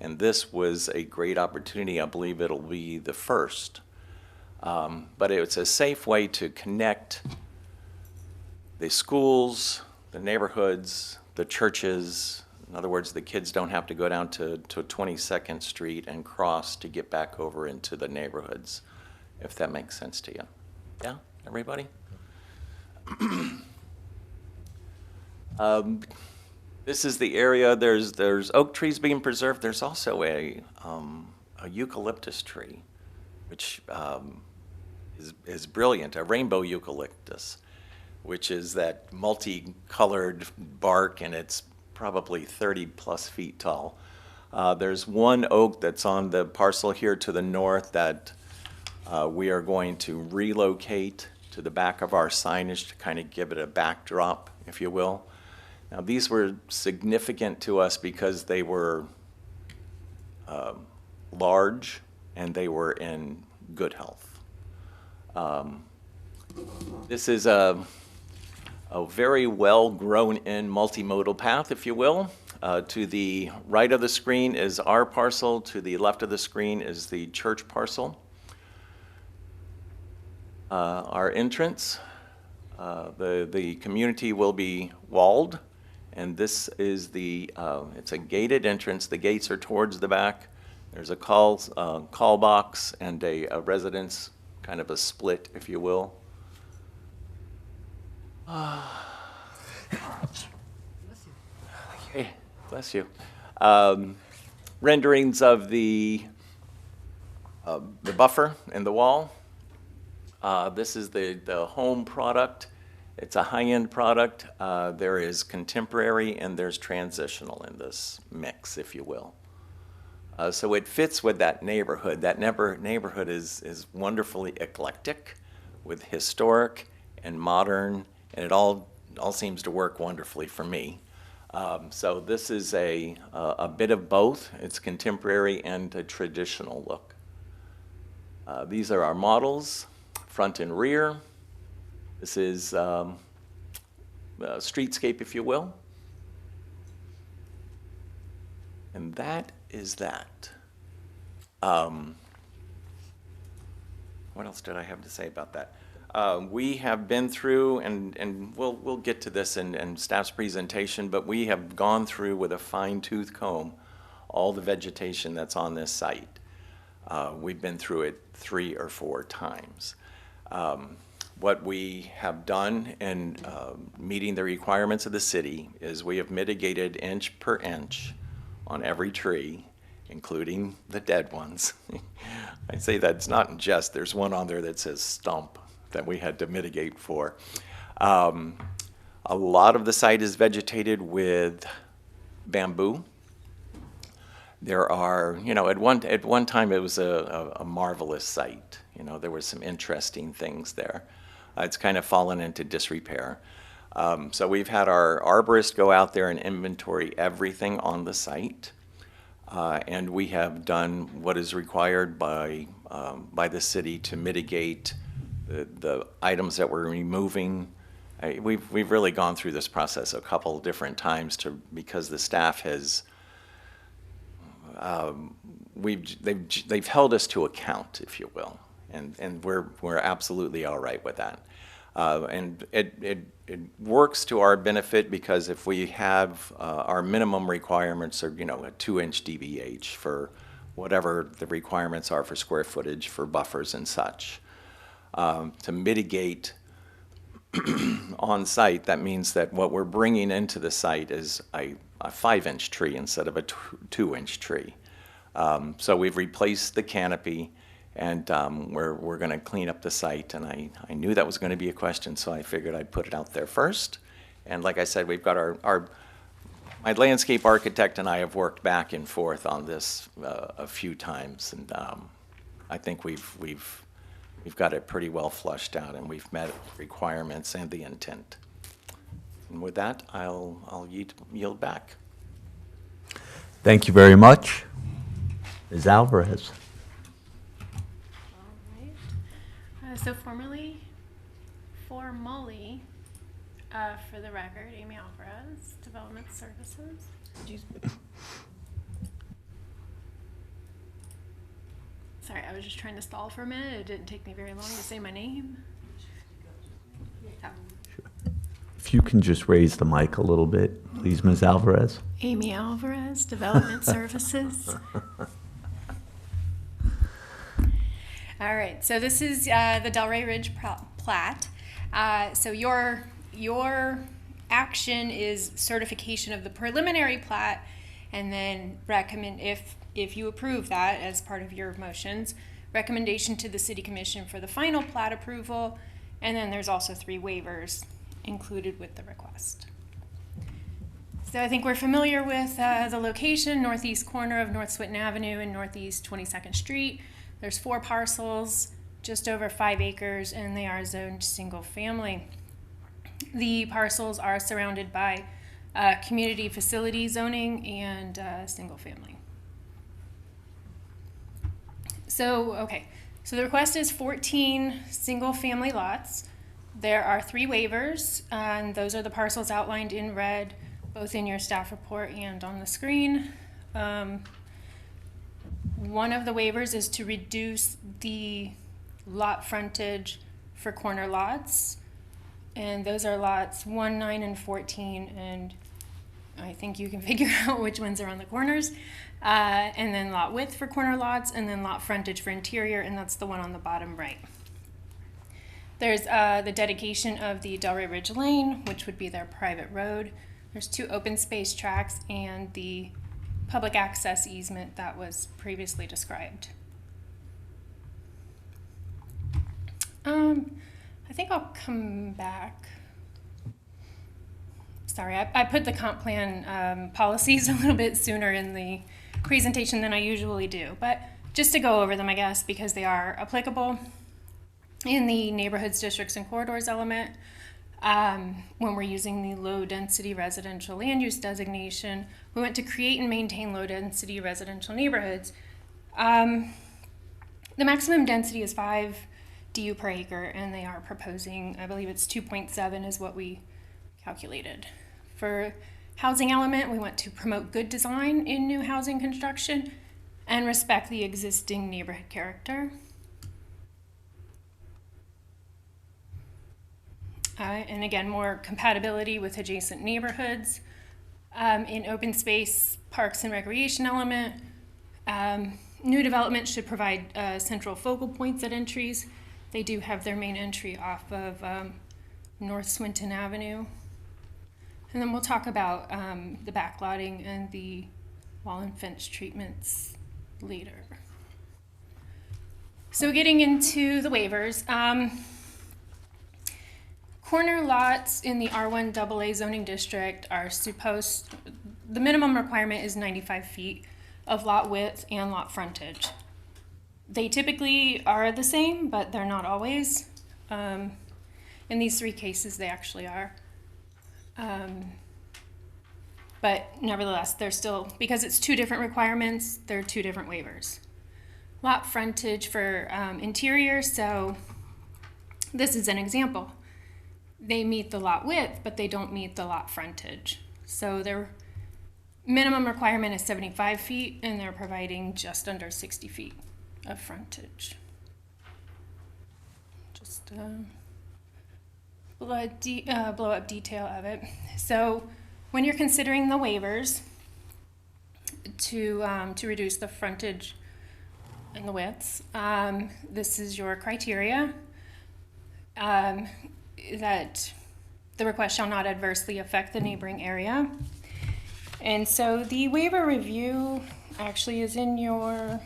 And this was a great opportunity. I believe it'll be the first. But it's a safe way to connect the schools, the neighborhoods, the churches. In other words, the kids don't have to go down to 22nd Street and cross to get back over into the neighborhoods, if that makes sense to you. Yeah, everybody? This is the area, there's oak trees being preserved. There's also a eucalyptus tree, which is brilliant, a rainbow eucalyptus, which is that multicolored bark, and it's probably 30+ feet tall. There's one oak that's on the parcel here to the north that we are going to relocate to the back of our signage to kind of give it a backdrop, if you will. Now, these were significant to us because they were large and they were in good health. This is a very well-grown-in multimodal path, if you will. To the right of the screen is our parcel. To the left of the screen is the church parcel. Our entrance, the community will be walled, and this is it's a gated entrance. The gates are towards the back. There's a call box and a residence, kind of a split, if you will. Hey, bless you. Renderings of the buffer and the wall. This is the home product. It's a high-end product. There is contemporary and there's transitional in this mix, if you will. So it fits with that neighborhood. That neighborhood is wonderfully eclectic with historic and modern, and it all seems to work wonderfully for me. So this is a bit of both. It's contemporary and a traditional look. These are our models, front and rear. This is streetscape, if you will. And that is that. What else did I have to say about that? We have been through, and we'll get to this in staff's presentation, but we have gone through with a fine-tooth comb all the vegetation that's on this site. We've been through it 3 or 4 times. What we have done in meeting the requirements of the city is we have mitigated inch per inch on every tree, including the dead ones. I say that's not in jest. There's one on there that says stump that we had to mitigate for. A lot of the site is vegetated with bamboo. There are, at one time it was a marvelous site. There were some interesting things there. It's kind of fallen into disrepair. So we've had our arborist go out there and inventory everything on the site. And we have done what is required by the city to mitigate the items that we're removing. We've really gone through this process a couple different times because the staff has, they've held us to account, if you will. And we're absolutely all right with that. And it works to our benefit because if we have our minimum requirements are, a 2-inch DBH for whatever the requirements are for square footage for buffers and such. to mitigate on site. That means that what we're bringing into the site is a 5-inch tree instead of a 2-inch tree. So we've replaced the canopy, and we're going to clean up the site. And I knew that was going to be a question, so I figured I'd put it out there first. And like I said, we've got my landscape architect and I have worked back and forth on this a few times, and I think we've got it pretty well flushed out, and we've met requirements and the intent. And with that, I'll yield back. Thank you very much. Ms. Alvarez. So formally, for the record, Amy Alvarez, Development Services. Sorry, I was just trying to stall for a minute. It didn't take me very long to say my name. Oh. If you can just raise the mic a little bit, please, Ms. Alvarez. Amy Alvarez, Development Services. All right, so this is the Delray Ridge plat. So your action is certification of the preliminary plat, and then recommend, if you approve that as part of your motions, recommendation to the City Commission for the final plat approval, and then there's also 3 waivers included with the request. So I think we're familiar with the location, northeast corner of North Swinton Avenue and northeast 22nd Street. There's 4 parcels, just over 5 acres, and they are zoned single family. The parcels are surrounded by community facility zoning and single family. So the request is 14 single family lots. There are 3 waivers, and those are the parcels outlined in red, both in your staff report and on the screen. One of the waivers is to reduce the lot frontage for corner lots, and those are lots 1, 9, and 14, and I think you can figure out which ones are on the corners. And then lot width for corner lots, and then lot frontage for interior, and that's the one on the bottom right. There's the dedication of the Delray Ridge Lane, which would be their private road. There's 2 open space tracks and the public access easement that was previously described. I think I'll come back. Sorry, I put the comp plan policies a little bit sooner in the presentation than I usually do, but just to go over them, I guess, because they are applicable in the neighborhoods, districts, and corridors element. When we're using the low-density residential land use designation, we want to create and maintain low-density residential neighborhoods. The maximum density is 5 DU per acre, and they are proposing, I believe it's 2.7 is what we calculated. For housing element, we want to promote good design in new housing construction and respect the existing neighborhood character. And again, more compatibility with adjacent neighborhoods. In open space, parks and recreation element, new development should provide central focal points at entries. They do have their main entry off of North Swinton Avenue. And then we'll talk about the backlotting and the wall and fence treatments later. So getting into the waivers. Corner lots in the R1 AA zoning district are the minimum requirement is 95 feet of lot width and lot frontage. They typically are the same, but they're not always. In these 3 cases, they actually are. But nevertheless, they're still, because it's 2 different requirements, they're 2 different waivers. Lot frontage for interior, so this is an example. They meet the lot width, but they don't meet the lot frontage. So their minimum requirement is 75 feet, and they're providing just under 60 feet of frontage. Just blow up detail of it. So when you're considering the waivers to reduce the frontage and the widths, this is your criteria. that the request shall not adversely affect the neighboring area. And so the waiver review actually is in your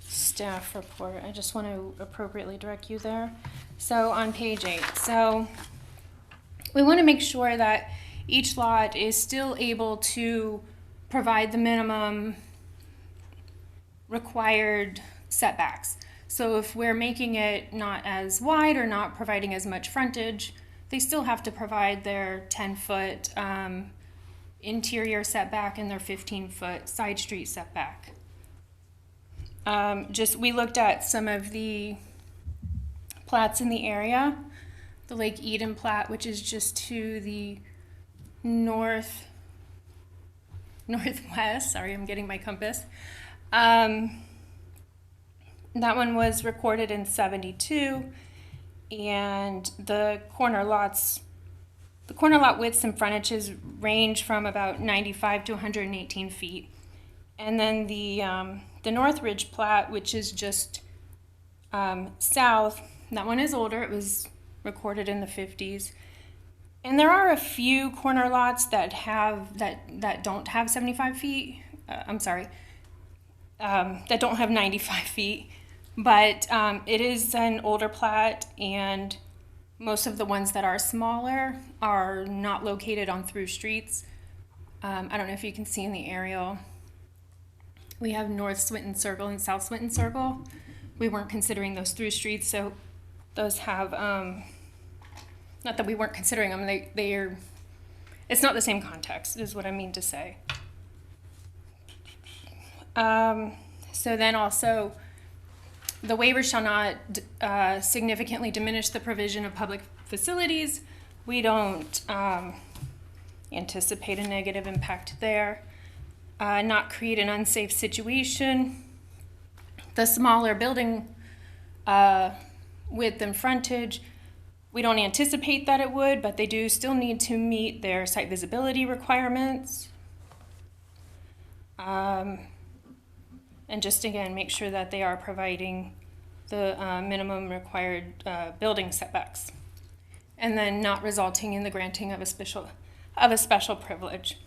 staff report. I just want to appropriately direct you there. So on page 8, so we want to make sure that each lot is still able to provide the minimum required setbacks. So if we're making it not as wide or not providing as much frontage, they still have to provide their 10-foot interior setback and their 15-foot side street setback. We looked at some of the plats in the area. The Lake Eden plat, which is just to the northwest, sorry, I'm getting my compass. That one was recorded in 72, and the corner lot widths and frontages range from about 95 to 118 feet. And then the Northridge plat, which is just south, that one is older. It was recorded in the 50s. And there are a few corner lots that have that don't have 75 feet. That don't have 95 feet. But it is an older plat, and most of the ones that are smaller are not located on through streets. I don't know if you can see in the aerial. We have North Swinton Circle and South Swinton Circle. We weren't considering those through streets, so those have, not that we weren't considering them, it's not the same context, is what I mean to say. So then also, the waiver shall not significantly diminish the provision of public facilities. We don't anticipate a negative impact there. Not create an unsafe situation. The smaller building width and frontage, we don't anticipate that it would, but they do still need to meet their site visibility requirements. And just again, make sure that they are providing the minimum required building setbacks, and then not resulting in the granting of a special privilege.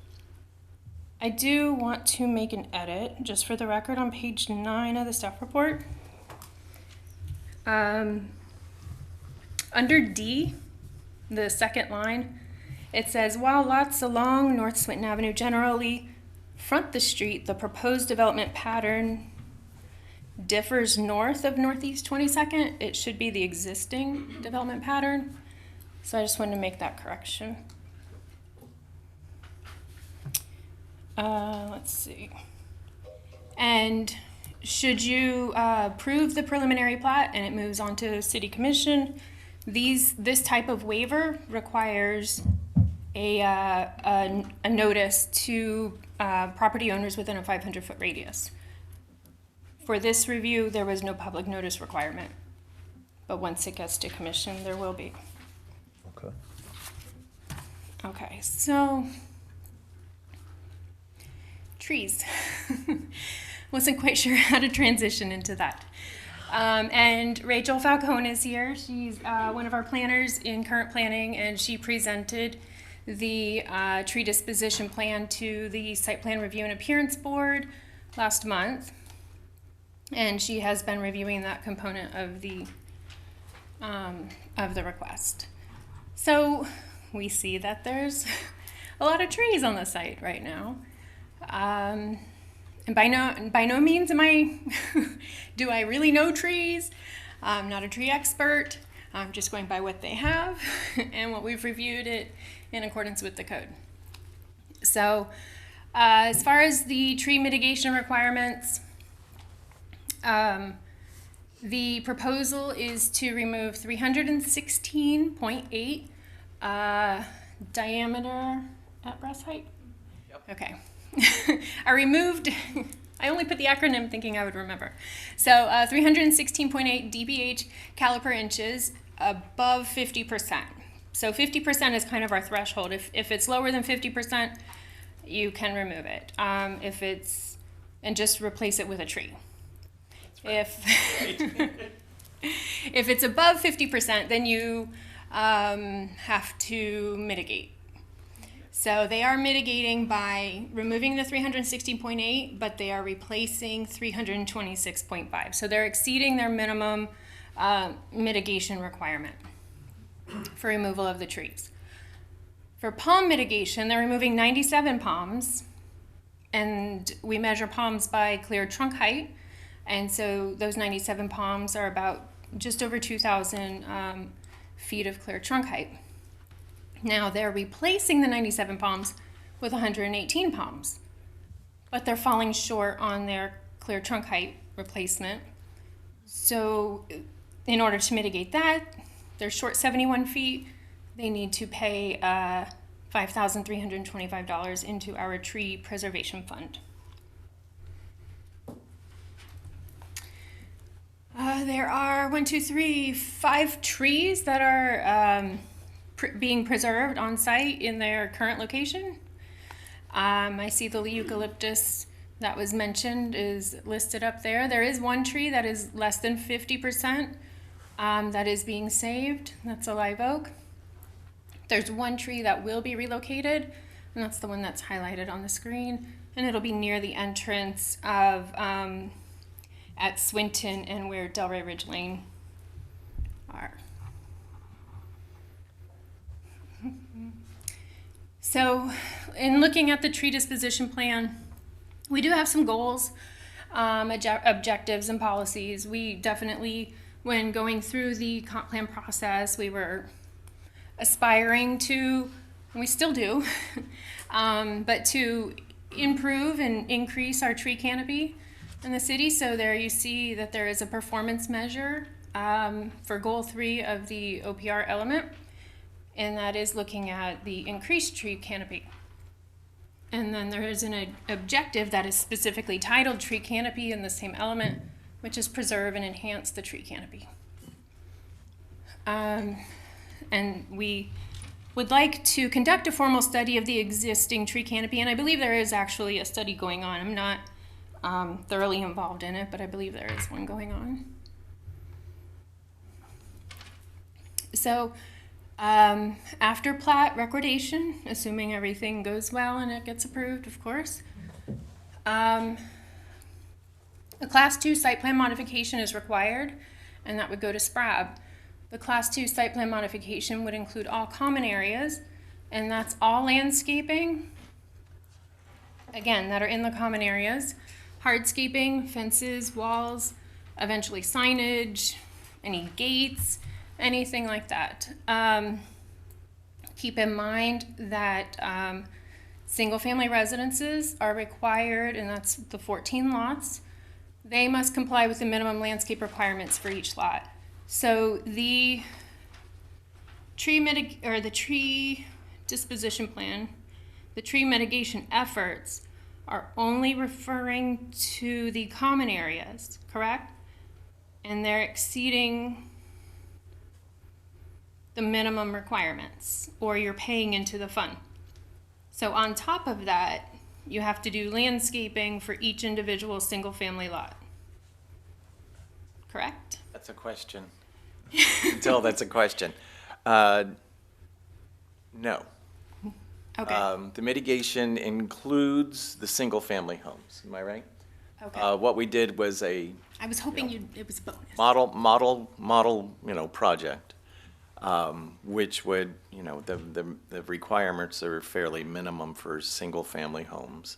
I do want to make an edit, just for the record, on page 9 of the staff report. Under D, the second line, it says, while lots along North Swinton Avenue generally front the street, the proposed development pattern differs north of Northeast 22nd. It should be the existing development pattern. So I just wanted to make that correction. Let's see. And should you approve the preliminary plat and it moves on to City Commission, this type of waiver requires a notice to property owners within a 500-foot radius. For this review, there was no public notice requirement, but once it gets to commission, there will be. Okay. Okay, so trees. Wasn't quite sure how to transition into that. And Rachel Falcone is here. She's one of our planners in current planning, and she presented the tree disposition plan to the Site Plan Review and Appearance Board last month. And she has been reviewing that component of the request. So we see that there's a lot of trees on the site right now. And by no means am I, do I really know trees? I'm not a tree expert. I'm just going by what they have and what we've reviewed it in accordance with the code. So as far as the tree mitigation requirements, the proposal is to remove 316.8 diameter at breast height? Yep. Okay. I only put the acronym thinking I would remember. So 316.8 dBH caliper inches above 50%. So 50% is kind of our threshold. If it's lower than 50%, you can remove it. And just replace it with a tree. If, if it's above 50%, then you have to mitigate. So they are mitigating by removing the 316.8, but they are replacing 326.5. So they're exceeding their minimum mitigation requirement for removal of the trees. For palm mitigation, they're removing 97 palms, and we measure palms by cleared trunk height. And so those 97 palms are about just over 2,000 feet of clear trunk height. Now they're replacing the 97 palms with 118 palms, but they're falling short on their clear trunk height replacement. So in order to mitigate that, they're short 71 feet. They need to pay $5,325 into our tree preservation fund. There are 5 trees that are being preserved on site in their current location. I see the eucalyptus that was mentioned is listed up there. There is one tree that is less than 50% that is being saved. That's a live oak. There's one tree that will be relocated, and that's the one that's highlighted on the screen, and it'll be near the entrance of at Swinton and where Delray Ridge Lane are. So in looking at the tree disposition plan, we do have some goals, objectives, and policies. We definitely, when going through the comp plan process, we were aspiring to, and we still do, but to improve and increase our tree canopy in the city. So there you see that there is a performance measure for goal 3 of the OPR element, and that is looking at the increased tree canopy. And then there is an objective that is specifically titled tree canopy in the same element, which is preserve and enhance the tree canopy. And we would like to conduct a formal study of the existing tree canopy, and I believe there is actually a study going on. I'm not thoroughly involved in it, but I believe there is one going on. So after plat recordation, assuming everything goes well and it gets approved, of course, a Class 2 site plan modification is required, and that would go to SPRAB. The Class 2 site plan modification would include all common areas, and that's all landscaping, again, that are in the common areas, hardscaping, fences, walls, eventually signage, any gates, anything like that. Keep in mind that single-family residences are required, and that's the 14 lots. They must comply with the minimum landscape requirements for each lot. So the tree disposition plan, the tree mitigation efforts are only referring to the common areas, correct? And they're exceeding the minimum requirements, or you're paying into the fund. So on top of that, you have to do landscaping for each individual single-family lot. Correct? That's a question. Until that's a question. No. Okay. The mitigation includes the single-family homes. Am I right? Okay. What we did was a I was hoping it was a bonus. model, project, which would, the requirements are fairly minimum for single-family homes.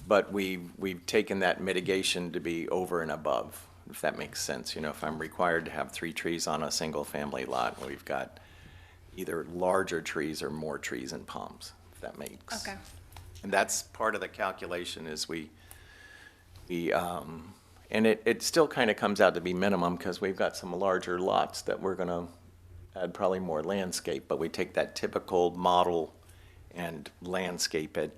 But we've taken that mitigation to be over and above, if that makes sense. If I'm required to have 3 trees on a single-family lot, we've got either larger trees or more trees and palms, if that makes. Okay. And that's part of the calculation is and it still kind of comes out to be minimum because we've got some larger lots that we're going to add probably more landscape, but we take that typical model and landscape it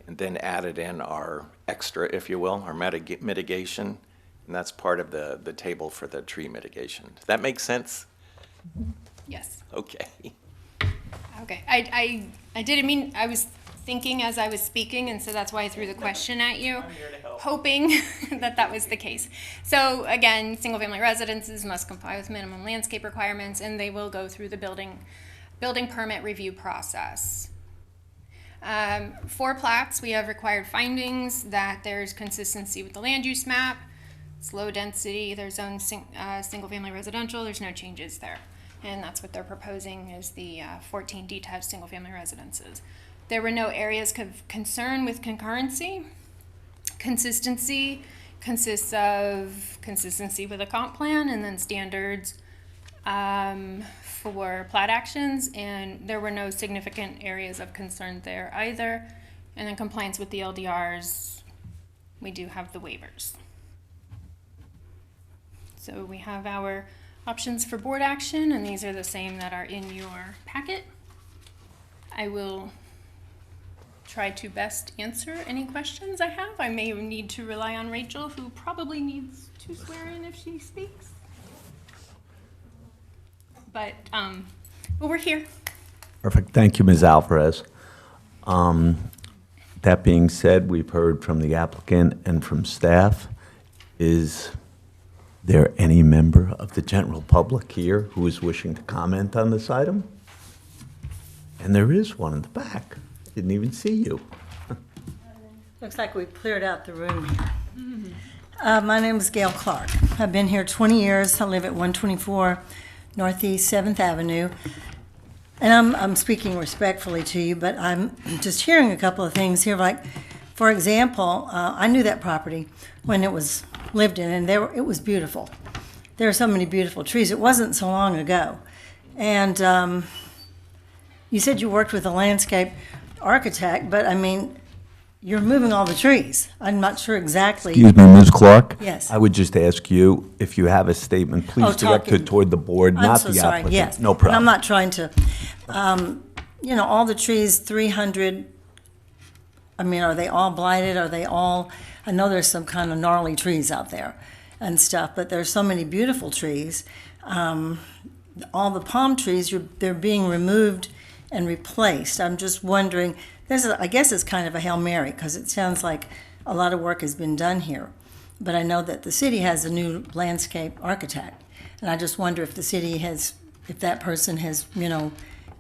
and then added in our extra, if you will, our mitigation, and that's part of the table for the tree mitigation. Does that make sense? Yes. Okay. Okay. I didn't mean, I was thinking as I was speaking, and so that's why I threw the question at you, hoping that that was the case. So again, single-family residences must comply with minimum landscape requirements, and they will go through the building permit review process. For plats, we have required findings that there's consistency with the land use map. It's low density, they're zoned single-family residential, there's no changes there. And that's what they're proposing is the 14 detached single-family residences. There were no areas of concern with concurrency. Consistency consists of consistency with a comp plan and then standards for plat actions, and there were no significant areas of concern there either. And then compliance with the LDRs, we do have the waivers. So we have our options for board action, and these are the same that are in your packet. I will try to best answer any questions I have. I may need to rely on Rachel, who probably needs to swear in if she speaks. But we're here. Perfect. Thank you, Ms. Alvarez. That being said, we've heard from the applicant and from staff. Is there any member of the general public here who is wishing to comment on this item? And there is one in the back. Didn't even see you. Looks like we've cleared out the room here. My name is Gail Clark. I've been here 20 years. I live at 124 Northeast 7th Avenue. And I'm speaking respectfully to you, but I'm just hearing a couple of things here. Like, for example, I knew that property when it was lived in, and it was beautiful. There are so many beautiful trees. It wasn't so long ago. And you said you worked with a landscape architect, but I mean, you're moving all the trees. I'm not sure exactly. Excuse me, Ms. Clark? Yes. I would just ask you, if you have a statement, please direct it toward the board, I'm not so the sorry. applicant. Yes. No And problem. I'm not trying to, all the trees, 300, I mean, are they all blighted? Are they all, I know there's some kind of gnarly trees out there and stuff, but there's so many beautiful trees. All the palm trees, they're being removed and replaced. I'm just wondering, I guess it's kind of a Hail Mary, because it sounds like a lot of work has been done here. But I know that the city has a new landscape architect, and I just wonder if the city has, if that person has, been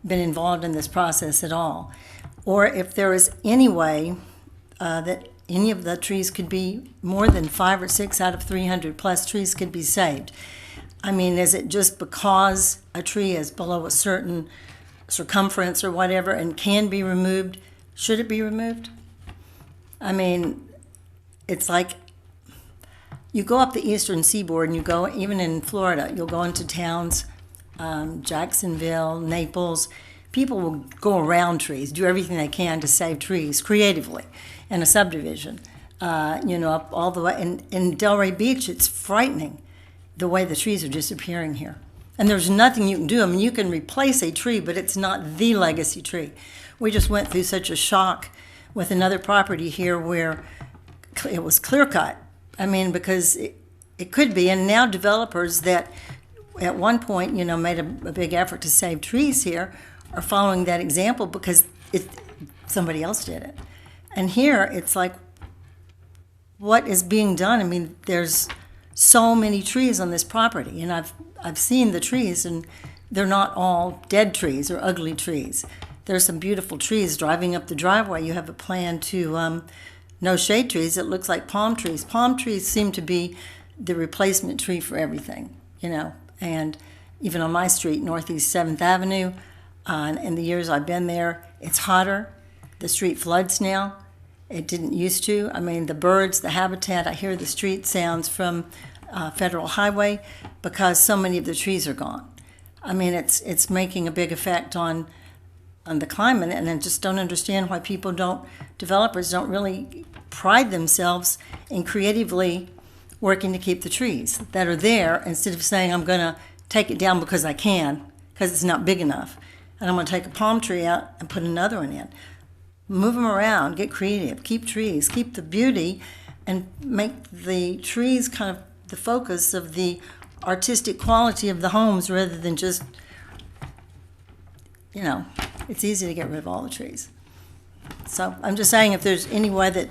involved in this process at all, or if there is any way that any of the trees could be, more than 5 or 6 out of 300 plus trees could be saved. I mean, is it just because a tree is below a certain circumference or whatever and can be removed? Should it be removed? I mean, it's like you go up the eastern seaboard and you go, even in Florida, you'll go into towns, Jacksonville, Naples. People will go around trees, do everything they can to save trees creatively in a subdivision, up all the way. And in Delray Beach, it's frightening the way the trees are disappearing here. And there's nothing you can do. I mean, you can replace a tree, but it's not the legacy tree. We just went through such a shock with another property here where it was clear cut. I mean, because it could be. And now developers that at one point, made a big effort to save trees here are following that example because somebody else did it. And here it's like, what is being done? I mean, there's so many trees on this property, and I've seen the trees, and they're not all dead trees or ugly trees. There's some beautiful trees. Driving up the driveway, you have a plan to no shade trees. It looks like palm trees. Palm trees seem to be the replacement tree for everything, And even on my street, Northeast 7th Avenue, in the years I've been there, it's hotter. The street floods now. It didn't used to. I mean, the birds, the habitat, I hear the street sounds from Federal Highway because so many of the trees are gone. I mean, it's making a big effect on the climate, and I just don't understand why developers don't really pride themselves in creatively working to keep the trees that are there instead of saying, I'm going to take it down because I can, because it's not big enough. And I'm going to take a palm tree out and put another one in. Move them around, get creative, keep trees, keep the beauty, and make the trees kind of the focus of the artistic quality of the homes rather than just, it's easy to get rid of all the trees. So I'm just saying, if there's any way that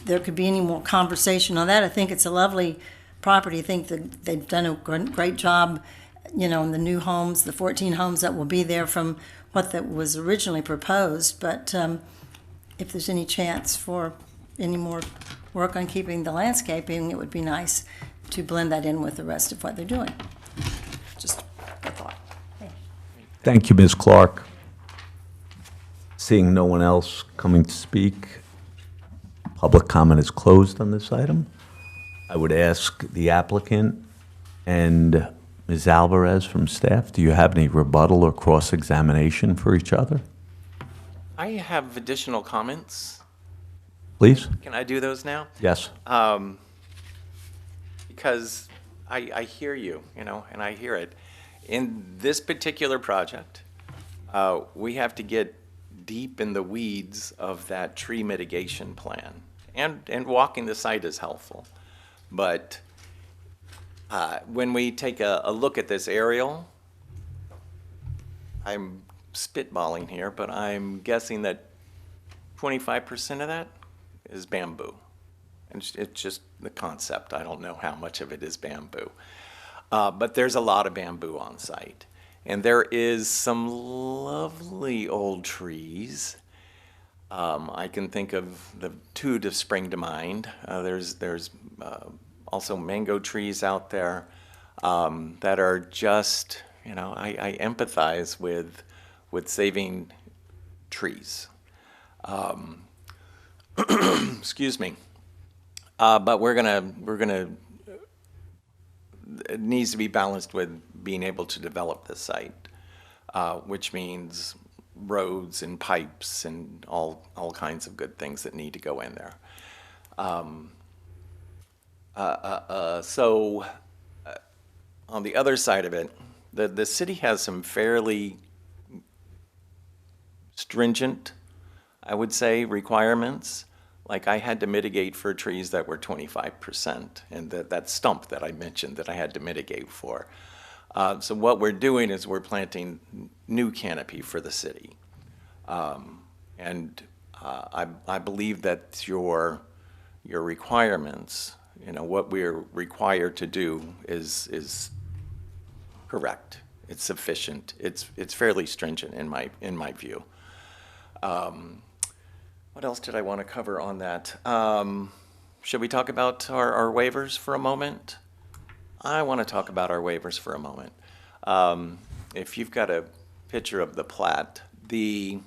there could be any more conversation on that, I think it's a lovely property. I think that they've done a great job, you know, in the new homes, the 14 homes that will be there from what that was originally proposed. But if there's any chance for any more work on keeping the landscaping, it would be nice to blend that in with the rest of what they're doing. Just a thought. Thank you, Ms. Clark. Seeing no one else coming to speak, public comment is closed on this item. I would ask the applicant and Ms. Alvarez from staff, do you have any rebuttal or cross-examination for each other? I have additional comments. Please? Can I do those now? Yes. Because I hear you, you know, and I hear it. In this particular project, we have to get deep in the weeds of that tree mitigation plan. And walking the site is helpful. But when we take a look at this aerial, I'm spitballing here, but I'm guessing that 25% of that is bamboo. And it's just the concept. I don't know how much of it is bamboo. But there's a lot of bamboo on site. And there is some lovely old trees. I can think of the two to spring to mind. There's also mango trees out there that are just, you know, I empathize with saving trees. Excuse me. But we're gonna, it needs to be balanced with being able to develop this site, which means roads and pipes and all kinds of good things that need to go in there. So on the other side of it, the city has some fairly stringent, I would say, requirements. Like I had to mitigate for trees that were 25%, and that stump that I mentioned that I had to mitigate for. So what we're doing is we're planting new canopy for the city. I believe that your requirements, you know, what we're required to do is correct. It's sufficient. It's fairly stringent in my view. What else did I want to cover on that? Should we talk about our waivers for a moment? I want to talk about our waivers for a moment. If you've got a picture of the plat, we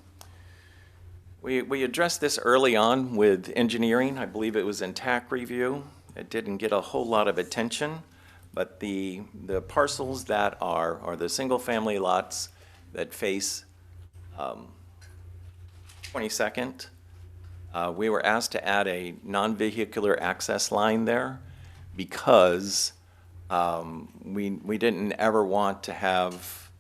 addressed this early on with engineering. I believe it was in TAC review. It didn't get a whole lot of attention, but the parcels that are the single-family lots that face 22nd, we were asked to add a non-vehicular access line there because we didn't ever want to have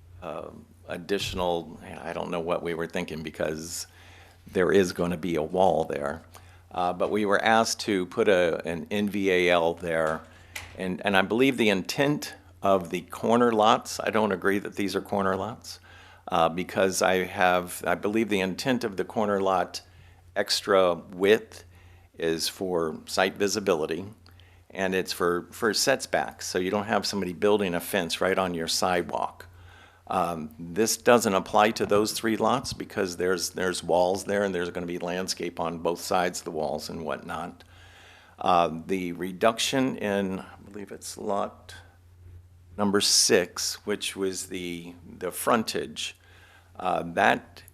additional, I don't know what we were thinking because there is going to be a wall there. But we were asked to put an NVAL there. And I believe the intent of the corner lots, I don't agree that these are corner lots, because I believe the intent of the corner lot extra width is for site visibility, and it's for setbacks, so you don't have somebody building a fence right on your sidewalk. This doesn't apply to those three lots because there's walls there and there's going to be landscape on both sides of the walls and whatnot. The reduction in, I believe it's lot number 6, which was the frontage, that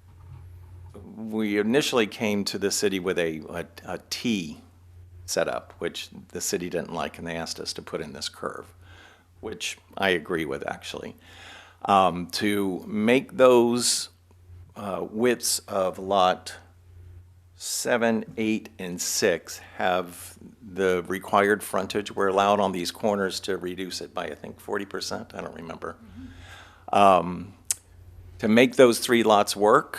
we initially came to the city with a T setup, which the city didn't like, and they asked us to put in this curve, which I agree with actually. To make those widths of lot 7, 8, and 6 have the required frontage, we're allowed on these corners to reduce it by, I think, 40%, I don't remember. To make those 3 lots work,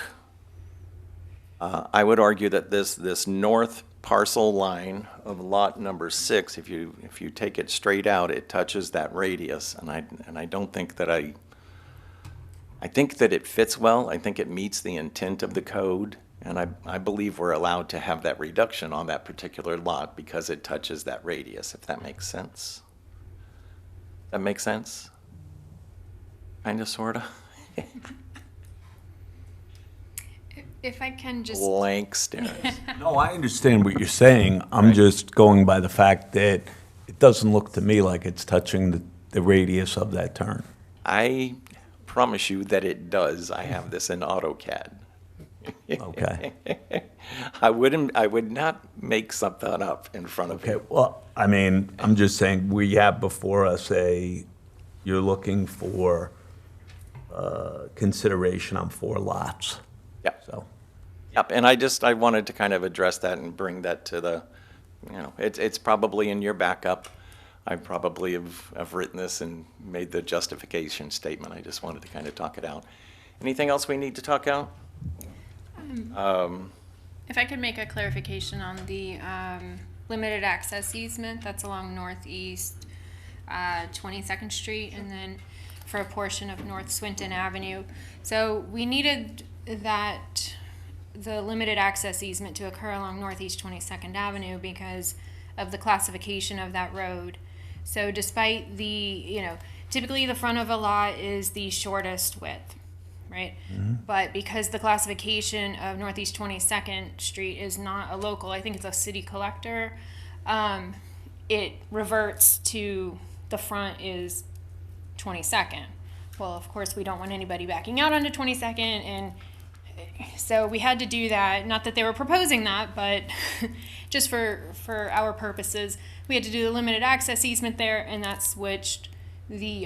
I would argue that this north parcel line of lot number 6, if you take it straight out, it touches that radius, and I don't think that I think that it fits well. I think it meets the intent of the code, And I believe we're allowed to have that reduction on that particular lot because it touches that radius, if that makes sense. That makes sense? Kind of, sort of? If I can just. Blank stares. No, I understand what you're saying. I'm just going by the fact that it doesn't look to me like it's touching the radius of that turn. I promise you that it does. I have this in AutoCAD. Okay. I would not make something up in front of Okay, you. well, I mean, I'm just saying, we have before us you're looking for consideration on 4 lots. Yep. So, Yep, and I wanted to kind of address that and bring that to the, it's probably in your backup. I probably have written this and made the justification statement. I just wanted to kind of talk it out. Anything else we need to talk out? If I could make a clarification on the limited access easement that's along northeast 22nd Street and then for a portion of North Swinton Avenue. So we needed the limited access easement to occur along northeast 22nd Avenue because of the classification of that road. So despite typically the front of a lot is the shortest width, right? But because the classification of Northeast 22nd Street is not a local, I think it's a city collector, it reverts to the front is 22nd. Well, of course, we don't want anybody backing out onto 22nd, and so we had to do that. Not that they were proposing that, but just for our purposes, we had to do the limited access easement there, and that switched the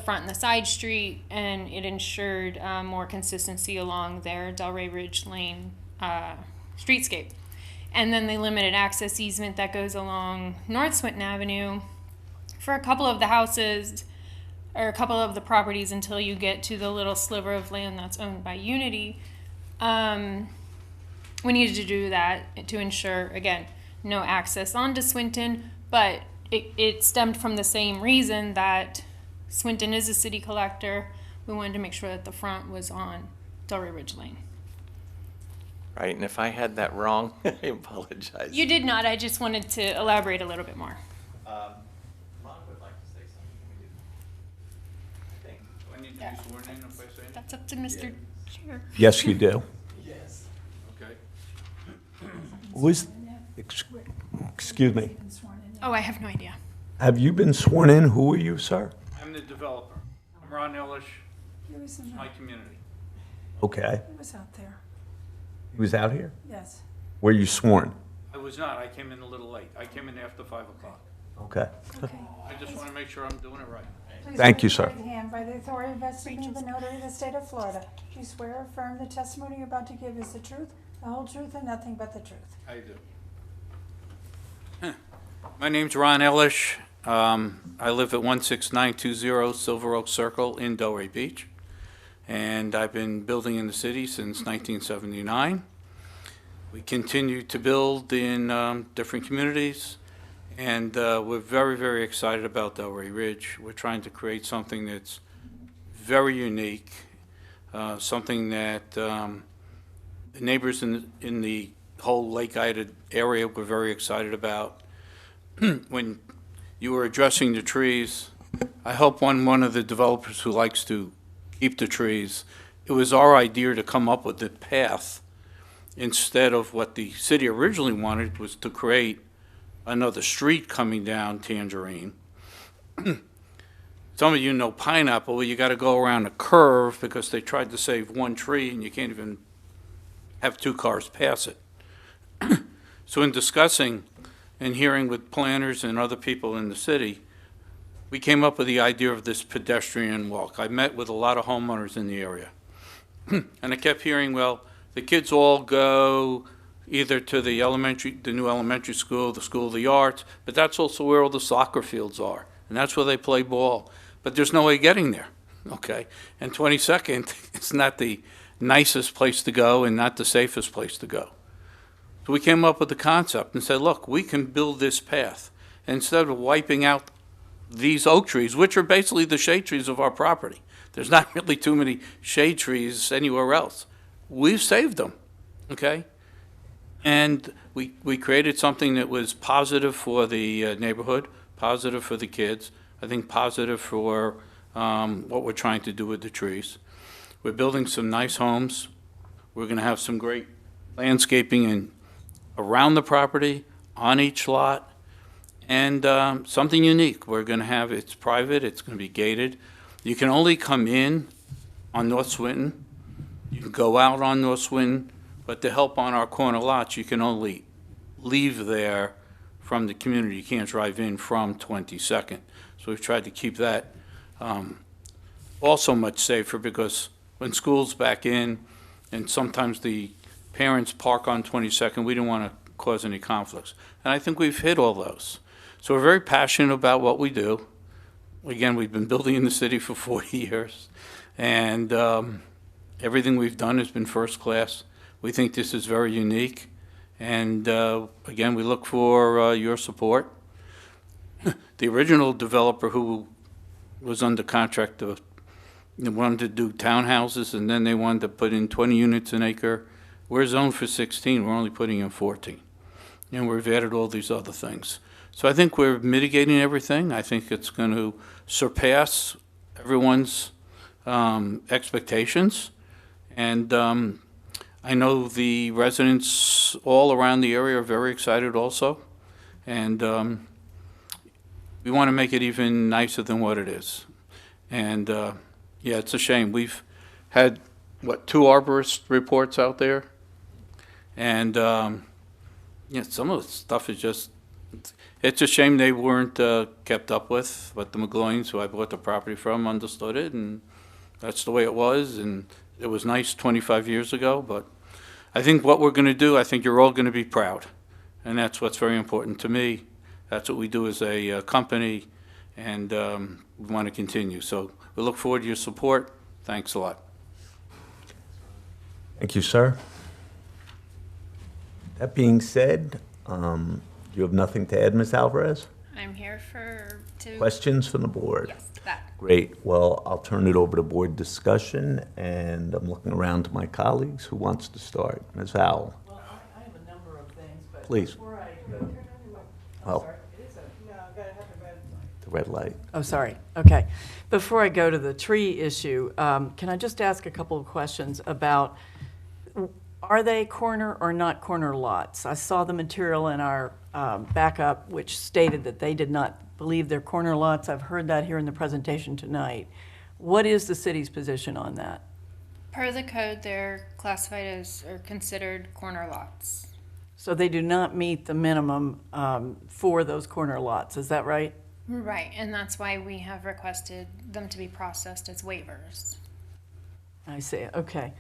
front and the side street, and it ensured more consistency along their Delray Ridge Lane streetscape. And then the limited access easement that goes along North Swinton Avenue for a couple of the houses or a couple of the properties until you get to the little sliver of land that's owned by Unity. We needed to do that to ensure, again, no access onto Swinton, but it stemmed from the same reason that Swinton is a city collector. We wanted to make sure that the front was on Delray Ridge Lane. Right, and if I had that wrong, I apologize. You did not. I just wanted to elaborate a little bit more. Ron would like to say something. Do I need to be sworn in if I say anything? That's up to Mr. Chair. yes, you do. Yes. Okay. Excuse me, Oh, I have no idea. have you been sworn in? Who are you, sir? I'm the developer. I'm Ron Ellish, He was in my community. Okay, he was out there, he was out here? yes. Were you sworn? I was not, I came in a little late. I came in after 5 o'clock. Okay. Okay. I just want to make sure I'm doing it right. Please Thank raise you, your sir. right hand. By the authority vested in me, the notary of the state of Florida, do you swear or affirm the testimony you're about to give is the truth, the whole truth, and nothing but the truth? I do. My name's Ron Ellish. I live at 16920 Silver Oak Circle in Delray Beach. And I've been building in the city since 1979. We continue to build in different communities. And we're very, very excited about Delray Ridge. We're trying to create something that's very unique, something that the neighbors in the whole Lake Ida area were very excited about. When you were addressing the trees, I hope one of the developers who likes to keep the trees, it was our idea to come up with the path instead of what the city originally wanted was to create another street coming down Tangerine. Some of you know Pineapple, well, you got to go around a curve because they tried to save one tree and you can't even have 2 cars pass it. So in discussing and hearing with planners and other people in the city, we came up with the idea of this pedestrian walk. I met with a lot of homeowners in the area. And I kept hearing, well, the kids all go either to the new elementary school, the School of the Arts, but that's also where all the soccer fields are, and that's where they play ball. But there's no way getting there, okay? And 22nd is not the nicest place to go and not the safest place to go. So we came up with the concept and said, look, we can build this path. And instead of wiping out these oak trees, which are basically the shade trees of our property, there's not really too many shade trees anywhere else. We've saved them. okay? And we created something that was positive for the neighborhood, positive for the kids, I think positive for what we're trying to do with the trees. We're building some nice homes. We're going to have some great landscaping around the property, on each lot, and something unique. We're going to have, it's private, it's going to be gated. You can only come in on North Swinton. You can go out on North Swinton, but to help on our corner lots, you can only leave there from the community. You can't drive in from 22nd. So we've tried to keep that also much safer, because when school's back in and sometimes the parents park on 22nd, we don't want to cause any conflicts. And I think we've hit all those. So we're very passionate about what we do. Again, we've been building in the city for 40 years, and everything we've done has been first class. We think this is very unique, and again, we look for your support. The original developer who was under contract wanted to do townhouses, and then they wanted to put in 20 units an acre. We're zoned for 16, we're only putting in 14. And we've added all these other things. So I think we're mitigating everything. I think it's going to surpass everyone's expectations. And I know the residents all around the area are very excited also. And we want to make it even nicer than what it is. And yeah, it's a shame. We've had, what, 2 arborist reports out there? And yeah, some of the stuff is just, it's a shame they weren't kept up with, but the McGloins, who I bought the property from, understood it, and that's the way it was, and it was nice 25 years ago, but I think what we're going to do, I think you're all going to be proud, and that's what's very important to me. That's what we do as a company, and we want to continue. So we look forward to your support. Thanks a lot. Thank you, sir. That being said, you have nothing to add, Ms. Alvarez? I'm here to... Questions from the board? Yes, that. Great. Well, I'll turn it over to board discussion, and I'm looking around to my colleagues. Who wants to start? Ms. Howell? Well, I have a number of things, but Please. before I go... Oh. Sorry. It is a... No, I've got to have the red light. The red light. Oh, sorry. Okay. Before I go to the tree issue, can I just ask a couple of questions about, are they corner or not corner lots? I saw the material in our backup which stated that they did not believe they're corner lots. I've heard that here in the presentation tonight. What is the city's position on that? Per the code, they're classified as, or considered corner lots. So they do not meet the minimum for those corner lots, is that right? Right, and that's why we have requested them to be processed as waivers. I see, okay.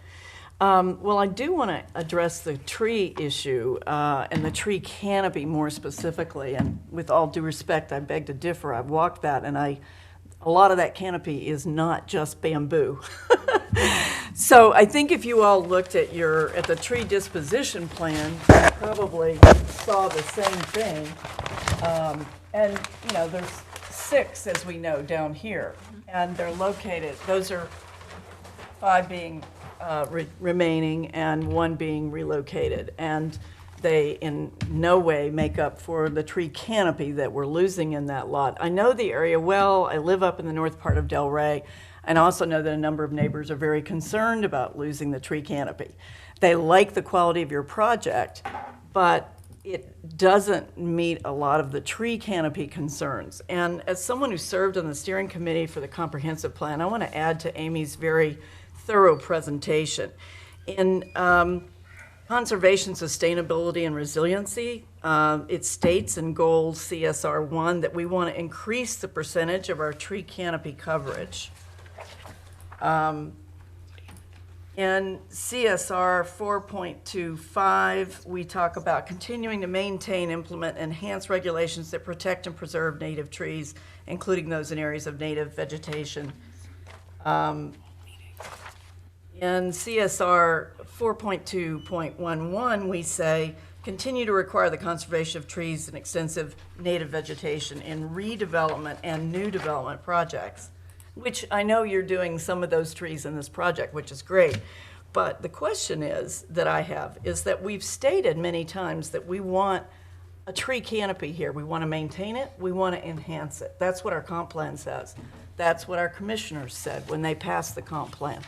Well, I do want to address the tree issue and the tree canopy more specifically, and with all due respect, I beg to differ. I've walked that, and a lot of that canopy is not just bamboo. So I think if you all looked at the tree disposition plan, you probably saw the same thing. And, you know, there's 6, as we know, down here, and they're located, those are 5 being remaining and 1 being relocated. And they in no way make up for the tree canopy that we're losing in that lot. I know the area well. I live up in the north part of Delray, and I also know that a number of neighbors are very concerned about losing the tree canopy. They like the quality of your project, but it doesn't meet a lot of the tree canopy concerns. And as someone who served on the steering committee for the comprehensive plan, I want to add to Amy's very thorough presentation. In conservation, sustainability, and resiliency, it states in goal CSR 1 that we want to increase the percentage of our tree canopy coverage. In CSR 4.25, we talk about continuing to maintain, implement, enhance regulations that protect and preserve native trees, including those in areas of native vegetation. In CSR 4.2.11, we say, continue to require the conservation of trees and extensive native vegetation in redevelopment and new development projects, which I know you're doing some of those trees in this project, which is great. But the question is, that I have, is that we've stated many times that we want a tree canopy here. We want to maintain it, we want to enhance it. That's what our comp plan says. That's what our commissioners said when they passed the comp plan.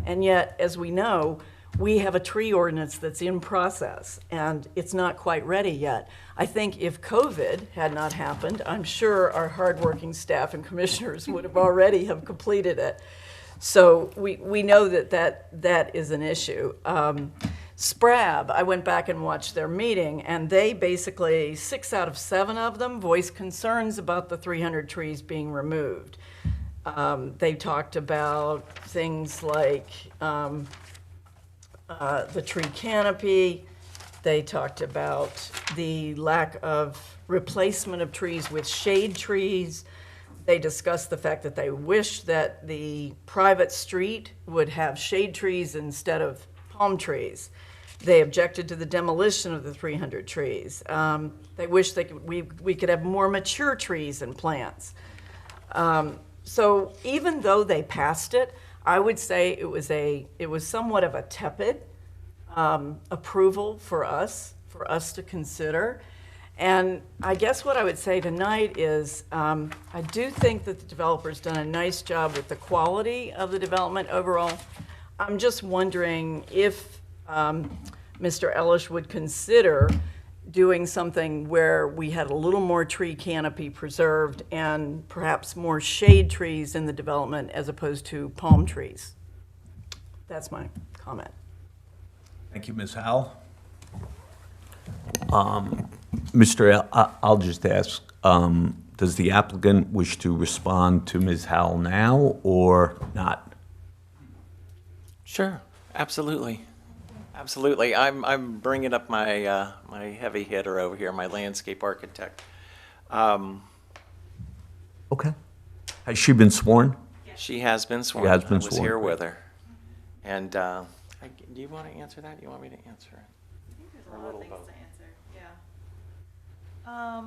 And yet, as we know, we have a tree ordinance that's in process, and it's not quite ready yet. I think if COVID had not happened, I'm sure our hardworking staff and commissioners would have already have completed it. So we know that is an issue. SPRAB, I went back and watched their meeting, and they basically, 6 out of 7 of them voiced concerns about the 300 trees being removed. They talked about things like the tree canopy. They talked about the lack of replacement of trees with shade trees. They discussed the fact that they wish that the private street would have shade trees instead of palm trees. They objected to the demolition of the 300 trees. They wish we could have more mature trees and plants. So even though they passed it, I would say it was somewhat of a tepid approval for us to consider. And I guess what I would say tonight is I do think that the developer's done a nice job with the quality of the development overall. I'm just wondering if Mr. Ellis would consider doing something where we had a little more tree canopy preserved and perhaps more shade trees in the development as opposed to palm trees. That's my comment. Thank you, Ms. Howell. Mr. I'll just ask, does the applicant wish to respond to Ms. Howell now or not? Sure, absolutely. Absolutely. I'm bringing up my my heavy hitter over here, my landscape architect. Okay. Has she been sworn? She has been sworn. She has been I was sworn. here with her. And do you want to answer that? You want me to answer it? There's a lot of things to answer, yeah.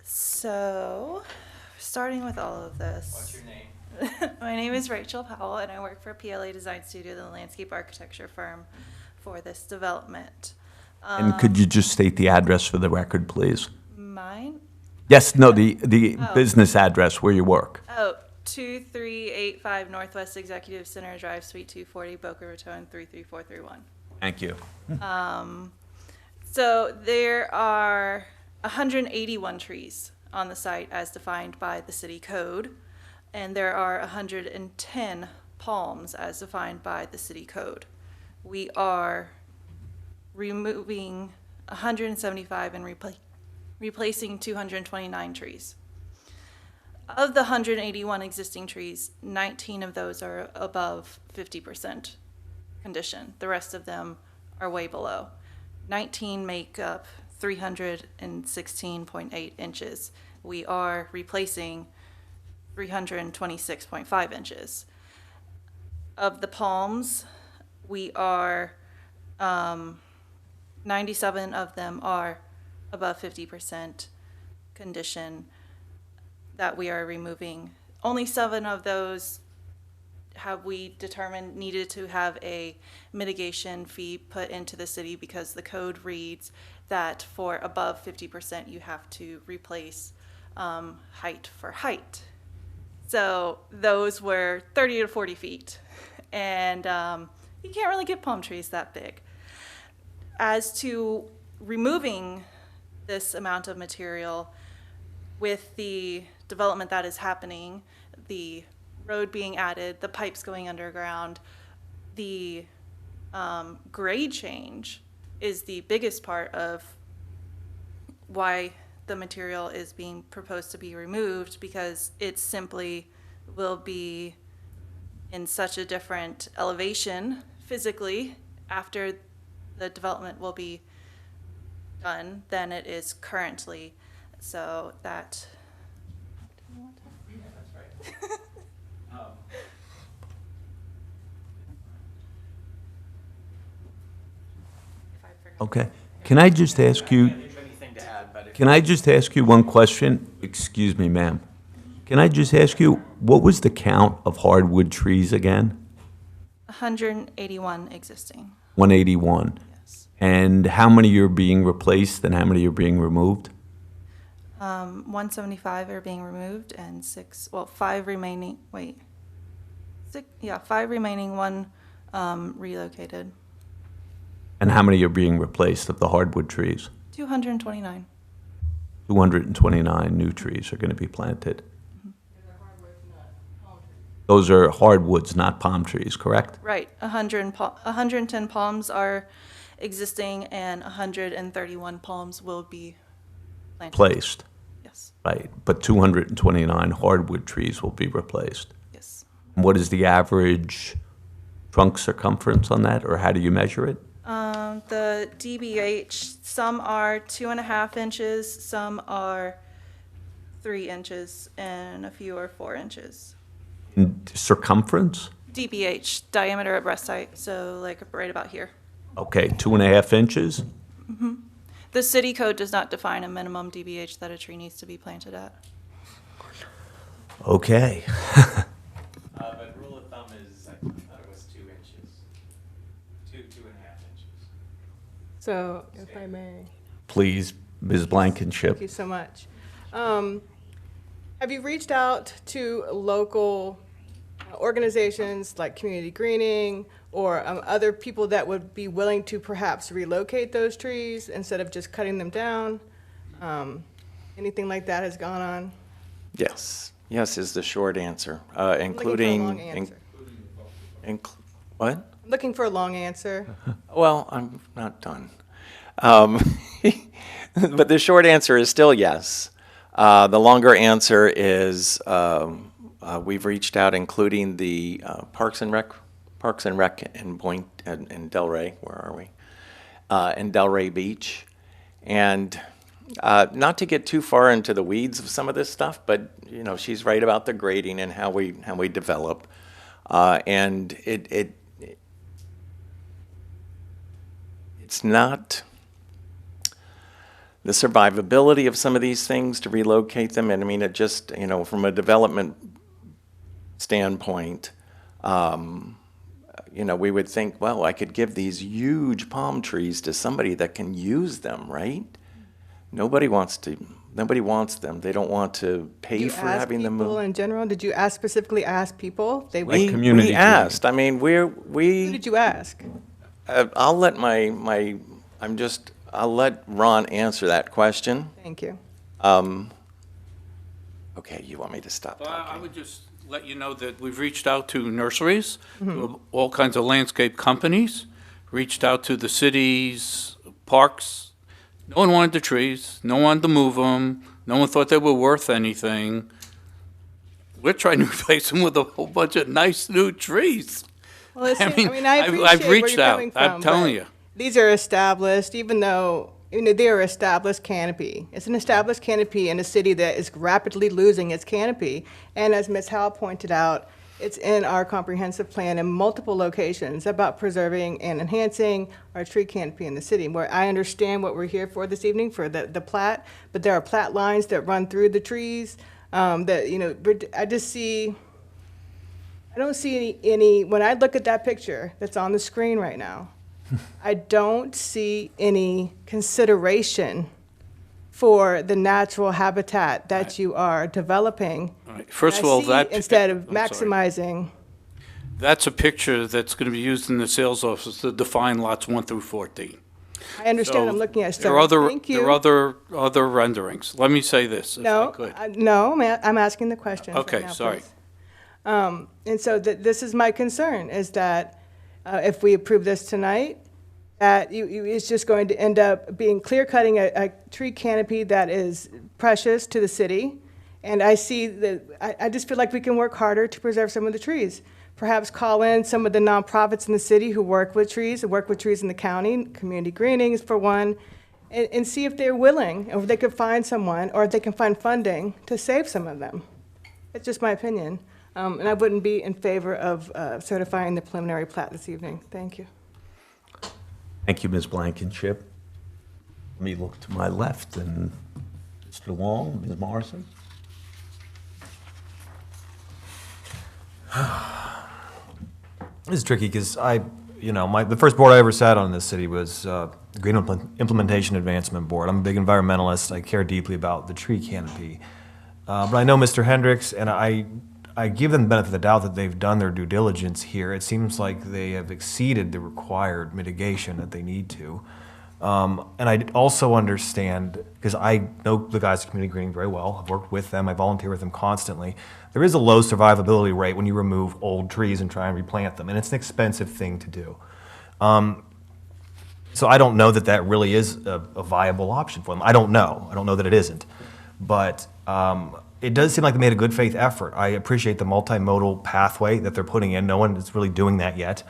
So, starting with all of this. What's your name? My name is Rachel Powell, and I work for PLA Design Studio, the landscape architecture firm for this development. And could you just state the address for the record, please? Mine? Yes, no, the Oh. business address where you work. Oh, 2385 Northwest Executive Center Drive, Suite 240, Boca Raton, 33431. Thank you. So there are 181 trees on the site as defined by the city code, and there are 110 palms as defined by the city code. We are removing 175 and replacing 229 trees. Of the 181 existing trees, 19 of those are above 50% condition. The rest of them are way below. 19 make up 316.8 inches. We are replacing 326.5 inches. Of the palms, we are 97 of them are above 50% condition that we are removing. Only 7 of those have we determined needed to have a mitigation fee put into the city because the code reads that for above 50% you have to replace height for height. So those were 30 to 40 feet, and you can't really get palm trees that big. As to removing this amount of material with the development that is happening, the road being added, the pipes going underground, the grade change is the biggest part of why the material is being proposed to be removed, because it simply will be in such a different elevation physically after the development will be done than it is currently. So that. Yeah, that's right. Okay. Can I just ask you? Can I just ask you one question? Excuse me, ma'am. Can I just ask you, what was the count of hardwood trees again? 181 existing. 181. And how many are being replaced and how many are being removed? 175 are being removed and 5 remaining, five remaining, one relocated. And how many are being replaced of the hardwood trees? 229. 229 new trees are going to be planted. Those are hardwoods, not palm trees, correct? Right, 110 palms are existing and 131 palms will be planted. Placed. Yes. Right, but 229 hardwood trees will be replaced. Yes. What is the average trunk circumference on that, or how do you measure it? The DBH, some are 2.5 inches, some are 3 inches, and a few are 4 inches. Circumference? DBH, diameter at breast height, so like right about here. Okay, 2.5 inches? The city code does not define a minimum DBH that a tree needs to be planted at. Okay. But rule of thumb is, I thought it was 2 inches. 2.5 inches. So, if I may. Please, Ms. Blankenship. Thank you so much. Have you reached out to local organizations like Community Greening or other people that would be willing to perhaps relocate those trees instead of just cutting them down? Anything like that has gone on? Yes. Yes is the short answer, I'm looking for a long including. answer. What? I'm looking for a long answer. Well, I'm not done. But the short answer is still yes. The longer answer is we've reached out, including the Parks and Rec in in Delray. Where are we? In Delray Beach, and not to get too far into the weeds of some of this stuff, but you know she's right about the grading and how we develop, and it's not the survivability of some of these things to relocate them. And I mean, it just, you know, from a development standpoint, you know, we would think, well, I could give these huge palm trees to somebody that can use them, right? Nobody wants them. They don't want to pay for having them People moved. in general, did you specifically ask people? They We asked. I mean, Who did you ask? I'll let I'll let Ron answer that question. Thank you. Okay, you want me to stop Well, talking? I would just let you know that we've reached out to nurseries, to all kinds of landscape companies, reached out to the cities, parks. No one wanted the trees, no one wanted to move them, no one thought they were worth anything. We're trying to replace them with a whole bunch of nice new trees. Well, I appreciate I've where reached you're out, coming I'm from, telling but you. These are established, even though, you know, they are established canopy. It's an established canopy in a city that is rapidly losing its canopy. And as Ms. Howell pointed out, it's in our comprehensive plan in multiple locations about preserving and enhancing our tree canopy in the city. Where I understand what we're here for this evening for the plat, but there are plat lines that run through the trees that, you know, I don't see any, when I look at that picture that's on the screen right now, I don't see any consideration for the natural habitat that you are developing. All right. First of I all, see that. instead of I'm sorry. maximizing. That's a picture that's going to be used in the sales office to define lots 1 through 14. I understand. So I'm looking at There are stuff. other, Thank you. there are other renderings. Let me say this, if I No, could. no, I'm asking the question. Okay, sorry. And so this is my concern, is that if we approve this tonight, that it's just going to end up being clear-cutting a tree canopy that is precious to the city. And I see I just feel like we can work harder to preserve some of the trees. Perhaps call in some of the nonprofits in the city who work with trees in the county, Community Greening is for one, and see if they're willing, or if they could find someone, or if they can find funding to save some of them. It's just my opinion. And I wouldn't be in favor of certifying the preliminary plat this evening. Thank you. Thank you, Ms. Blankenship. Let me look to my left, and Mr. Long, Ms. Morrison. This is tricky because the first board I ever sat on in this city was the Green Implementation Advancement Board. I'm a big environmentalist. I care deeply about the tree canopy. But I know Mr. Hendricks, and I give them the benefit of the doubt that they've done their due diligence here. It seems like they have exceeded the required mitigation that they need to. And I also understand, because I know the guys at Community Greening very well. I've worked with them. I volunteer with them constantly. There is a low survivability rate when you remove old trees and try and replant them, and it's an expensive thing to do. So I don't know that that really is a viable option for them. I don't know. I don't know that it isn't. But it does seem like they made a good faith effort. I appreciate the multimodal pathway that they're putting in. No one is really doing that yet.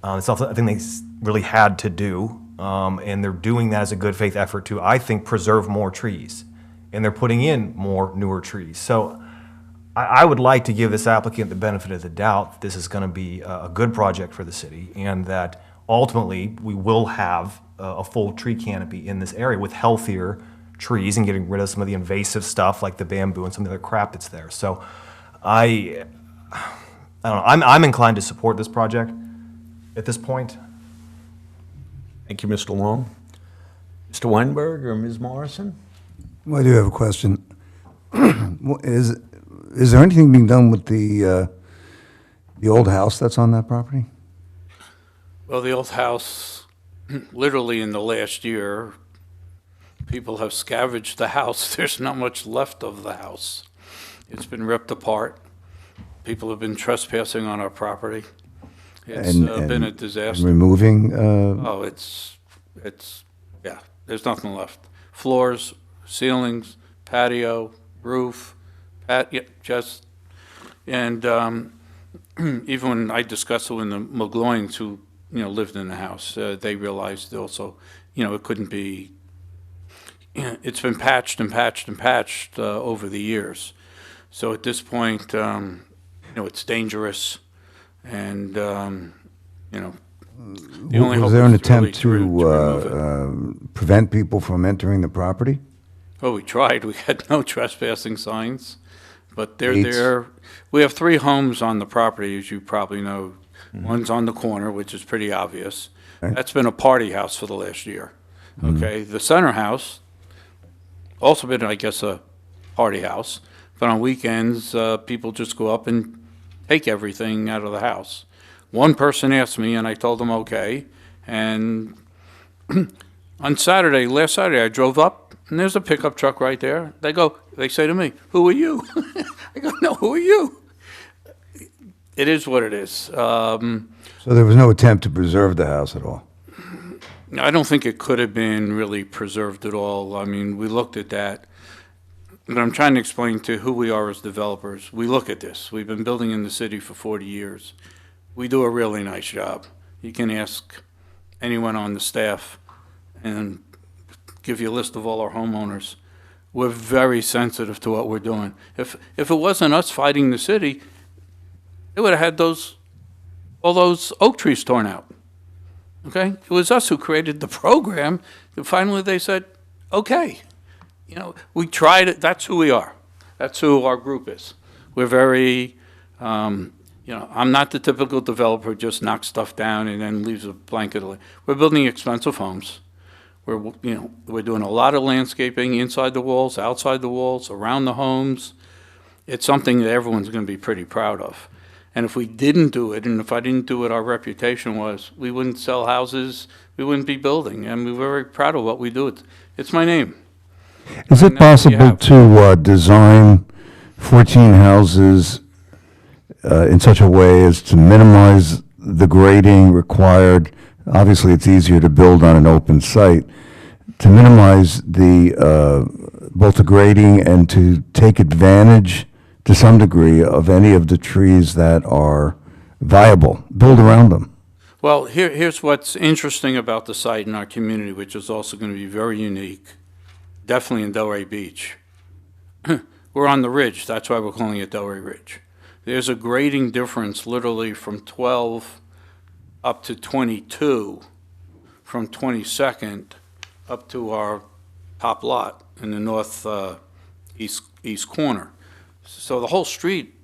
It's something they really had to do. And they're doing that as a good faith effort to, I think, preserve more trees. And they're putting in more newer trees. So I would like to give this applicant the benefit of the doubt that this is going to be a good project for the city, and that ultimately we will have a full tree canopy in this area with healthier trees and getting rid of some of the invasive stuff like the bamboo and some of the other crap that's there. So I don't know. I'm inclined to support this project at this point. Thank you, Mr. Long. Mr. Weinberg or Ms. Morrison? Well, I do have a question. Is there anything being done with the old house that's on that property? Well, the old house, literally in the last year, people have scavenged the house. There's not much left of the house. It's been ripped apart. People have been trespassing on our property. It's been a disaster. Removing? Yeah, there's nothing left. Floors, ceilings, patio, roof, and even when I discussed it with the McGloins who, lived in the house, they realized also, it couldn't be, it's been patched and patched and patched over the years. So at this point, it's dangerous, and, the only hope Was there an is really attempt to prevent people from entering the property? Oh, we tried. We had no trespassing signs, but they're Gates. there. We have 3 homes on the property, as you probably know. One's on the corner, which is pretty obvious. Right. That's been a party house for the last year. Okay, the center house, also been, I guess, a party house, but on weekends, people just go up and take everything out of the house. One person asked me, and I told them okay, and on Saturday, last Saturday, I drove up, and there's a pickup truck right there. They say to me, "Who are you?" I go, "No, who are you?" It is what it is. So there was no attempt to preserve the house at all? I don't think it could have been really preserved at all. I mean, we looked at that, but I'm trying to explain to who we are as developers. We look at this. We've been building in the city for 40 years. We do a really nice job. You can ask anyone on the staff and give you a list of all our homeowners. We're very sensitive to what we're doing. If it wasn't us fighting the city, they would have had all those oak trees torn out. Okay? It was us who created the program, and finally they said, okay. We tried it. That's who we are. That's who our group is. We're very, I'm not the typical developer who just knocks stuff down and then leaves a blanket. We're building expensive homes. We're doing a lot of landscaping inside the walls, outside the walls, around the homes. It's something that everyone's going to be pretty proud of. And if we didn't do it, and if I didn't do it, our reputation was, we wouldn't sell houses, we wouldn't be building. And we're very proud of what we do. It's my name. Is it possible to design 14 houses in such a way as to minimize the grading required? Obviously, it's easier to build on an open site. To minimize both the grading and to take advantage to some degree of any of the trees that are viable, build around them. Well, here's what's interesting about the site in our community, which is also going to be very unique, definitely in Delray Beach. We're on the ridge, that's why we're calling it Delray Ridge. There's a grading difference literally from 12 up to 22, from 22nd up to our top lot in the north east corner. So the whole street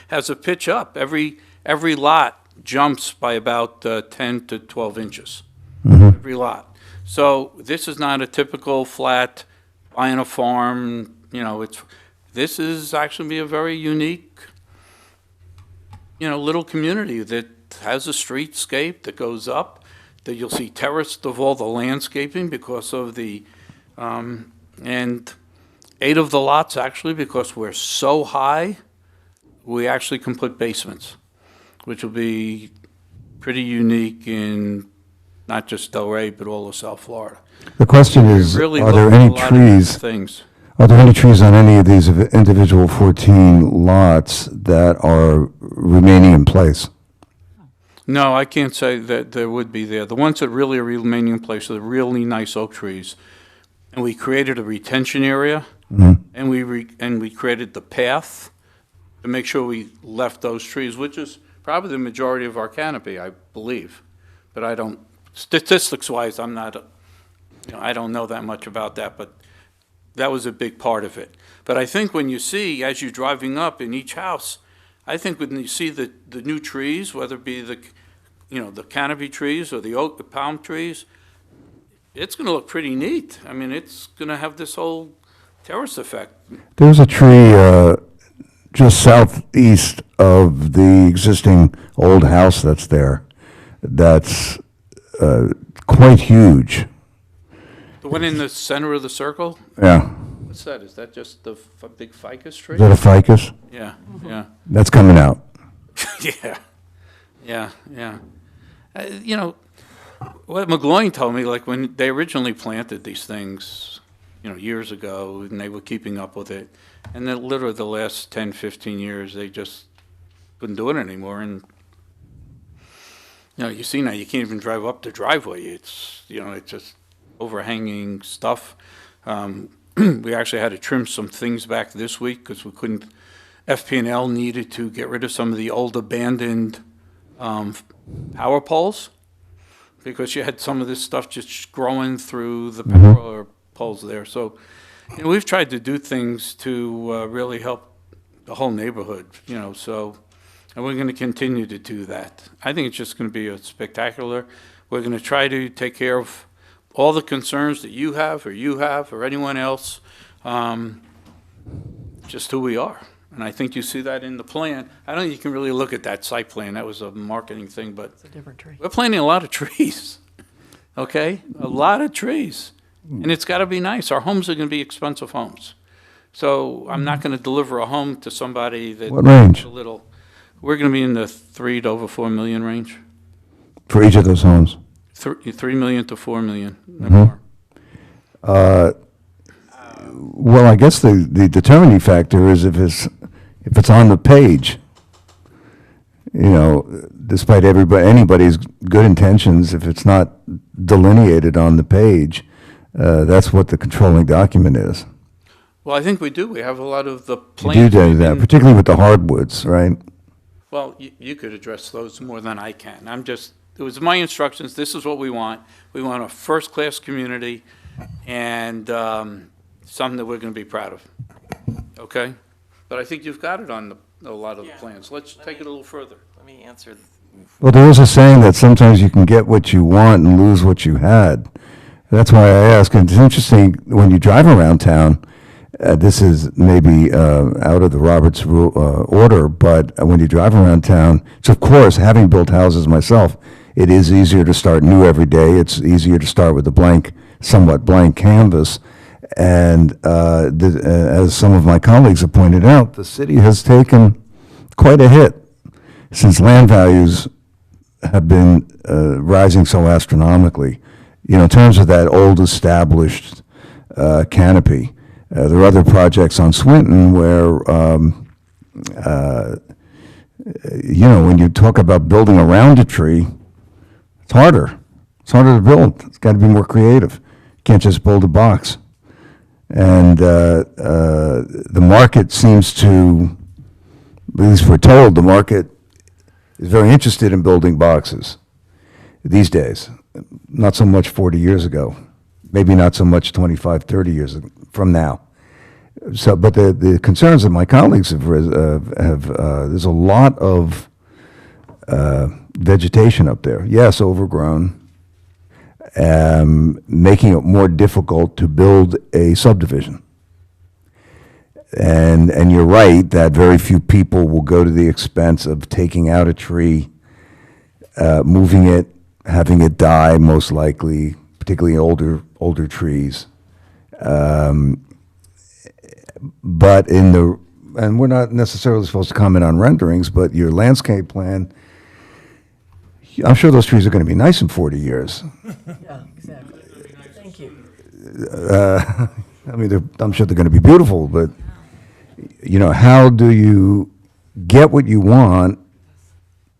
has a pitch up. Every every lot jumps by about 10 to 12 inches. Mhm. Every lot. So this is not a typical flat, buying a farm, this is actually be a very unique, little community that has a streetscape that goes up, that you'll see terraced of all the landscaping because of the, and 8 of the lots actually, because we're so high, we actually can put basements, which will be pretty unique in not just Delray, but all of South Florida. The question is, Really are there look at any a lot of trees? things. Are there any trees on any of these individual 14 lots that are remaining in place? No, I can't say that there would be there. The ones that really are remaining in place are the really nice oak trees. And we created a retention area, and we created the path to make sure we left those trees, which is probably the majority of our canopy, I believe. But I don't, statistics-wise, I'm not, I don't know that much about that, but that was a big part of it. But I think when you see, as you're driving up in each house, I think when you see the new trees, whether it be the canopy trees or the oak, the palm trees, it's going to look pretty neat. I mean, it's going to have this whole terrace effect. There's a tree just southeast of the existing old house that's there that's quite huge. The one in the center of the circle? Yeah. What's that? Is that just the big ficus tree? Is that a ficus? Yeah, yeah. That's coming out. Yeah. What McGloin told me, like when they originally planted these things, years ago, and they were keeping up with it, and then literally the last 10, 15 years, they just couldn't do it anymore. And, you see now, you can't even drive up the driveway. It's, it's just overhanging stuff. We actually had to trim some things back this week because we couldn't, FP&L needed to get rid of some of the old abandoned power poles because you had some of this stuff just growing through the power poles there. So we've tried to do things to really help the whole neighborhood, so, and we're going to continue to do that. I think it's just going to be a spectacular. We're going to try to take care of all the concerns that you have or anyone else, just who we are. And I think you see that in the plan. I don't think you can really look at that site plan. That was a marketing thing, but It's a different tree. we're planting a lot of trees, okay? A lot of trees. And it's got to be nice. Our homes are going to be expensive homes. So I'm not going to deliver a home to somebody that What range? a little. We're going to be in the 3 to over 4 million range. For each of those homes? 3 million to 4 million. No Mhm. more. Well, I guess the determining factor is if it's on the page. Despite anybody's good intentions, if it's not delineated on the page, that's what the controlling document is. Well, I think we do. We have a lot of the You plans. do that, particularly with the hardwoods, right? Well, you could address those more than I can. It was my instructions. This is what we want. We want a first-class community and something that we're going to be proud of. Okay? But I think you've got it on a lot of the plans. Let's take it a little further. Let me answer. Well, there is a saying that sometimes you can get what you want and lose what you had. That's why I ask. And it's interesting when you drive around town. This is maybe out of the Roberts order, but when you drive around town, it's of course, having built houses myself, it is easier to start new every day. It's easier to start with a somewhat blank canvas. And as some of my colleagues have pointed out, the city has taken quite a hit since land values have been rising so astronomically. In terms of that old established canopy. There are other projects on Swinton where, when you talk about building around a tree, it's harder. It's harder to build. It's got to be more creative. You can't just build a box. And the market seems to, at least we're told, the market is very interested in building boxes these days. Not so much 40 years ago. Maybe not so much 25, 30 years from now. So, but the concerns that my colleagues have there's a lot of vegetation up there. Yes, overgrown, making it more difficult to build a subdivision. And you're right that very few people will go to the expense of taking out a tree, moving it, having it die, most likely, particularly older trees. But and we're not necessarily supposed to comment on renderings, but your landscape plan, I'm sure those trees are going to be nice in 40 years. Yeah, exactly. Thank you. I mean, I'm sure they're going to be beautiful, but, how do you get what you want?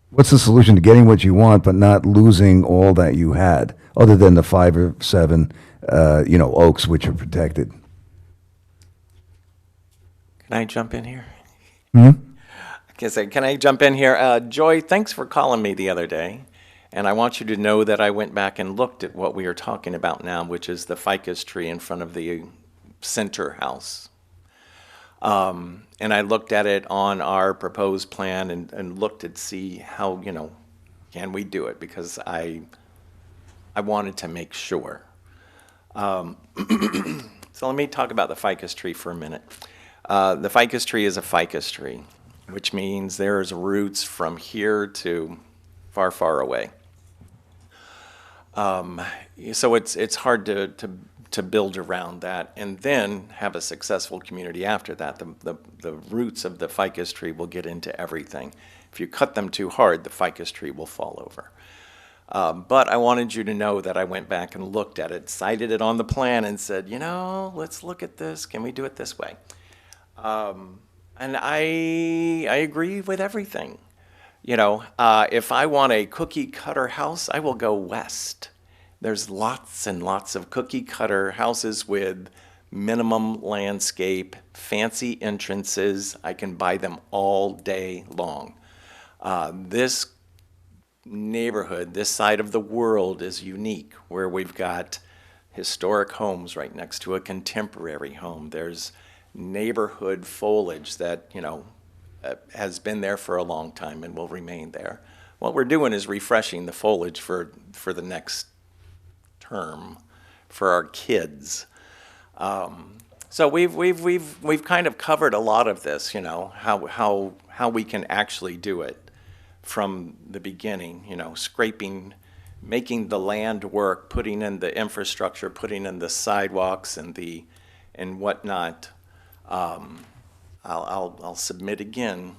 What's the solution to getting what you want, but not losing all that you had, other than the 5 or 7, oaks which are protected? Can I jump in here? Hmm? Can I jump in here? Joy, thanks for calling me the other day. And I want you to know that I went back and looked at what we are talking about now, which is the ficus tree in front of the center house. And I looked at it on our proposed plan and looked at see how, can we do it? Because I wanted to make sure. So let me talk about the ficus tree for a minute. The ficus tree is a ficus tree, which means there's roots from here to far, far away. So it's hard to build around that and then have a successful community after that. The roots of the ficus tree will get into everything. If you cut them too hard, the ficus tree will fall over. But I wanted you to know that I went back and looked at it, cited it on the plan and said, let's look at this. Can we do it this way? And I agree with everything. If I want a cookie cutter house, I will go west. There's lots and lots of cookie cutter houses with minimum landscape, fancy entrances. I can buy them all day long. This neighborhood, this side of the world is unique, where we've got historic homes right next to a contemporary home. There's neighborhood foliage that, has been there for a long time and will remain there. What we're doing is refreshing the foliage for the next term for our kids. So we've kind of covered a lot of this, how we can actually do it from the beginning, scraping, making the land work, putting in the infrastructure, putting in the sidewalks and whatnot. I'll submit again,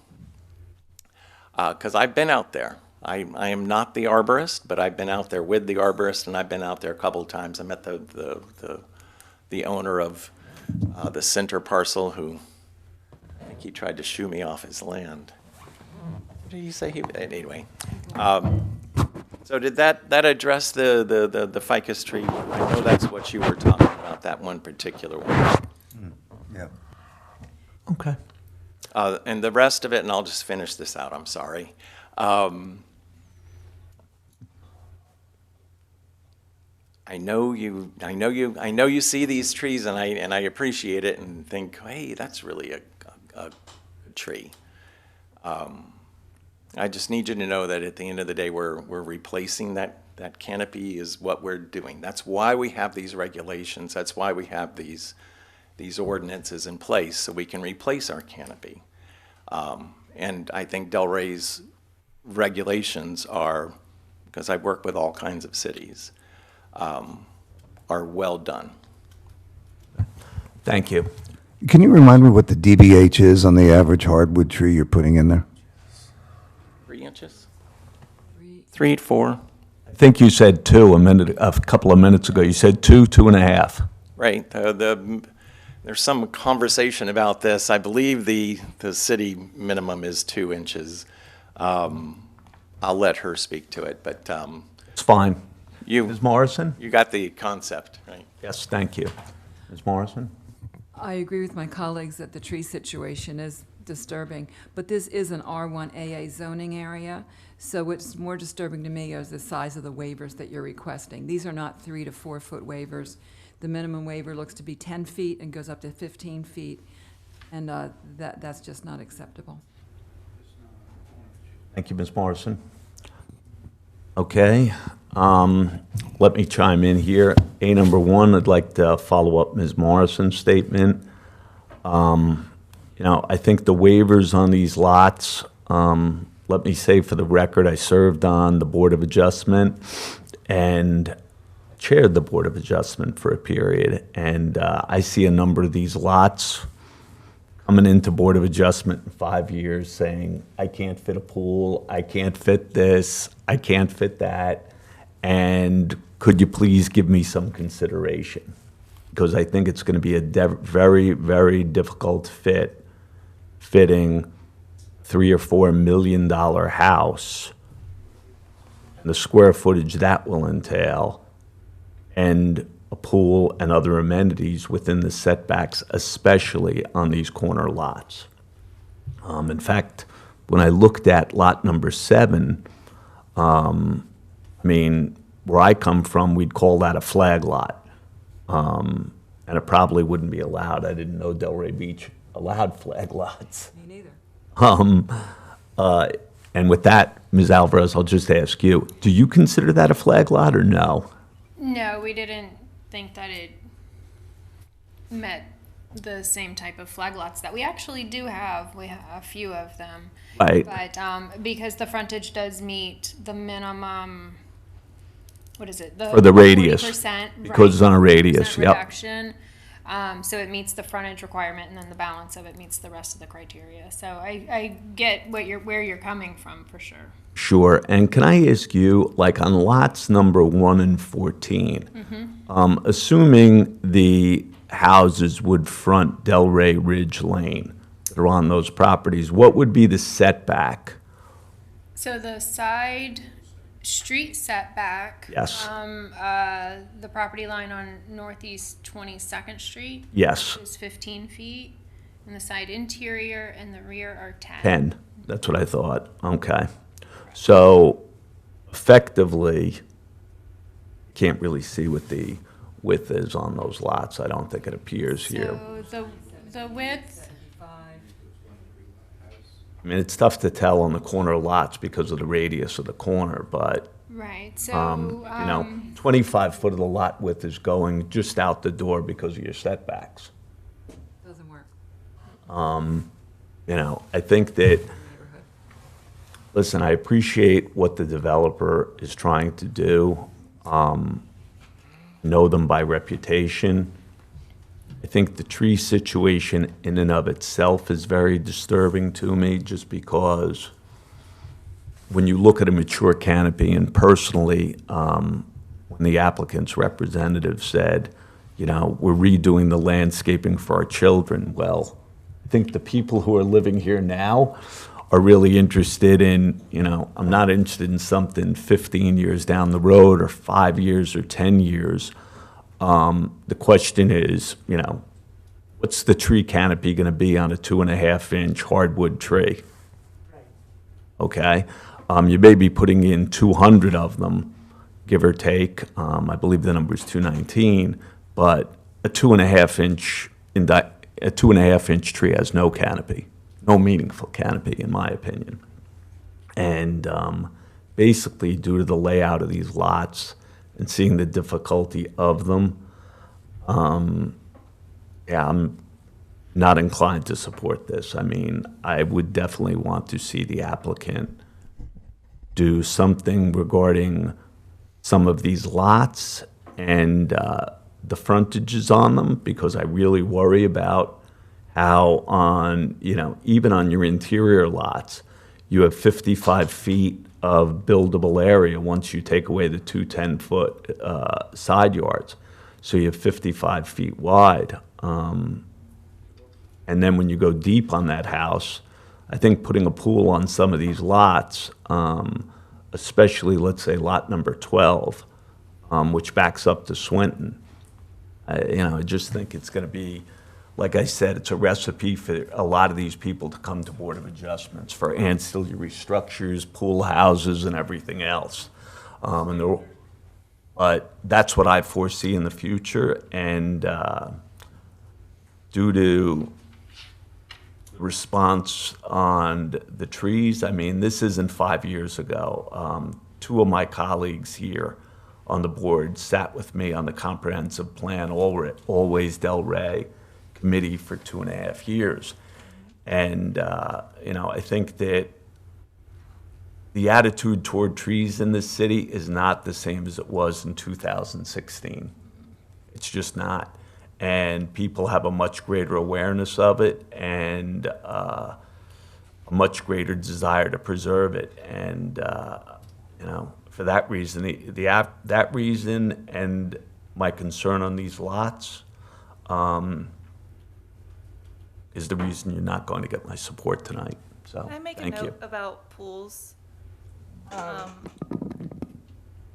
because I've been out there. I am not the arborist, but I've been out there with the arborist, and I've been out there a couple of times. I met the owner of the center parcel, who I think he tried to shoo me off his land. What did he say? Anyway, so did that address the ficus tree? I know that's what you were talking about, that one particular one. Yeah. Okay. And the rest of it, and I'll just finish this out, I'm sorry. I know you see these trees, and I appreciate it and think, hey, that's really a tree. I just need you to know that at the end of the day, we're replacing that canopy is what we're doing. That's why we have these regulations. That's why we have these ordinances in place, so we can replace our canopy. And I think Delray's regulations are, because I work with all kinds of cities, are well done. Thank you. Can you remind me what the DBH is on the average hardwood tree you're putting in there? 3 inches? 3, 4. I think you said 2 a couple of minutes ago. You said 2, 2.5. Right. There's some conversation about this. I believe the city minimum is 2 inches. I'll let her speak to it, but It's fine. Ms. Morrison? You got the concept, right? Yes, thank you. Ms. Morrison? I agree with my colleagues that the tree situation is disturbing, but this is an R1AA zoning area, so what's more disturbing to me is the size of the waivers that you're requesting. These are not 3 to 4 foot waivers. The minimum waiver looks to be 10 feet and goes up to 15 feet, and that's just not acceptable. Thank you, Ms. Morrison. Okay, let me chime in here. A number one, I'd like to follow up Ms. Morrison's statement. You know, I think the waivers on these lots, let me say for the record, I served on the Board of Adjustment and chaired the Board of Adjustment for a period, and I see a number of these lots coming into Board of Adjustment in 5 years saying, I can't fit a pool, I can't fit this, I can't fit that, and could you please give me some consideration? Because I think it's going to be a very, very difficult fitting $3 or $4 million house, and the square footage that will entail, and a pool and other amenities within the setbacks, especially on these corner lots. In fact, when I looked at lot number 7, I mean, where I come from, we'd call that a flag lot. And it probably wouldn't be allowed. I didn't know Delray Beach allowed flag lots. Me neither. And with that, Ms. Alvarez, I'll just ask you, do you consider that a flag lot or no? No, we didn't think that it met the same type of flag lots that we actually do have. We have a few of them. Right. But because the frontage does meet the minimum, what is it? For the radius, 40%, because it's on a radius, 40% yep. reduction. So it meets the frontage requirement, and then the balance of it meets the rest of the criteria. So I get where you're coming from, for sure. Sure. And can I ask you, like on lots number 1 and 14, assuming the houses would front Delray Ridge Lane that are on those properties, what would be the setback? So the side street setback Yes. from the property line on Northeast 22nd Street Yes. is 15 feet, and the side interior and the rear are 10. 10. That's what I thought. Okay. So effectively, can't really see what the width is on those lots. I don't think it appears here. So the width, I mean, it's tough to tell on the corner lots because of the radius of the corner, but, right, so, you know, 25 foot of the lot width is going just out the door because of your setbacks. Doesn't work. You know, I think that, listen, I appreciate what the developer is trying to do. Know them by reputation. I think the tree situation in and of itself is very disturbing to me, just because when you look at a mature canopy, and personally, when the applicant's representative said, you know, we're redoing the landscaping for our children, well, I think the people who are living here now are really interested in, you know, I'm not interested in something 15 years down the road or 5 years or 10 years. The question is, you know, what's the tree canopy going to be on a 2.5-inch hardwood tree? Okay? You may be putting in 200 of them, give or take. I believe the number is 219, but a 2.5-inch tree has no canopy. No meaningful canopy, in my opinion. And basically, due to the layout of these lots and seeing the difficulty of them, yeah, I'm not inclined to support this. I mean, I would definitely want to see the applicant do something regarding some of these lots and the frontages on them, because I really worry about how on, you know, even on your interior lots, you have 55 feet of buildable area once you take away the two 10-foot side yards. So you have 55 feet wide. And then when you go deep on that house, I think putting a pool on some of these lots, especially, let's say, lot number 12, which backs up to Swinton, you know, I just think it's going to be, like I said, it's a recipe for a lot of these people to come to Board of Adjustments for ancillary structures, pool houses, and everything else. But that's what I foresee in the future, and due to response on the trees, I mean, this isn't 5 years ago. two of my colleagues here on the board sat with me on the comprehensive plan, Always Del Rey committee for 2.5 years. And, I think that the attitude toward trees in this city is not the same as it was in 2016. It's just not. And people have a much greater awareness of it and a much greater desire to preserve it. And, for that reason, that reason and my concern on these lots is the reason you're not going to get my support tonight. So, Can I make a thank you. note about pools?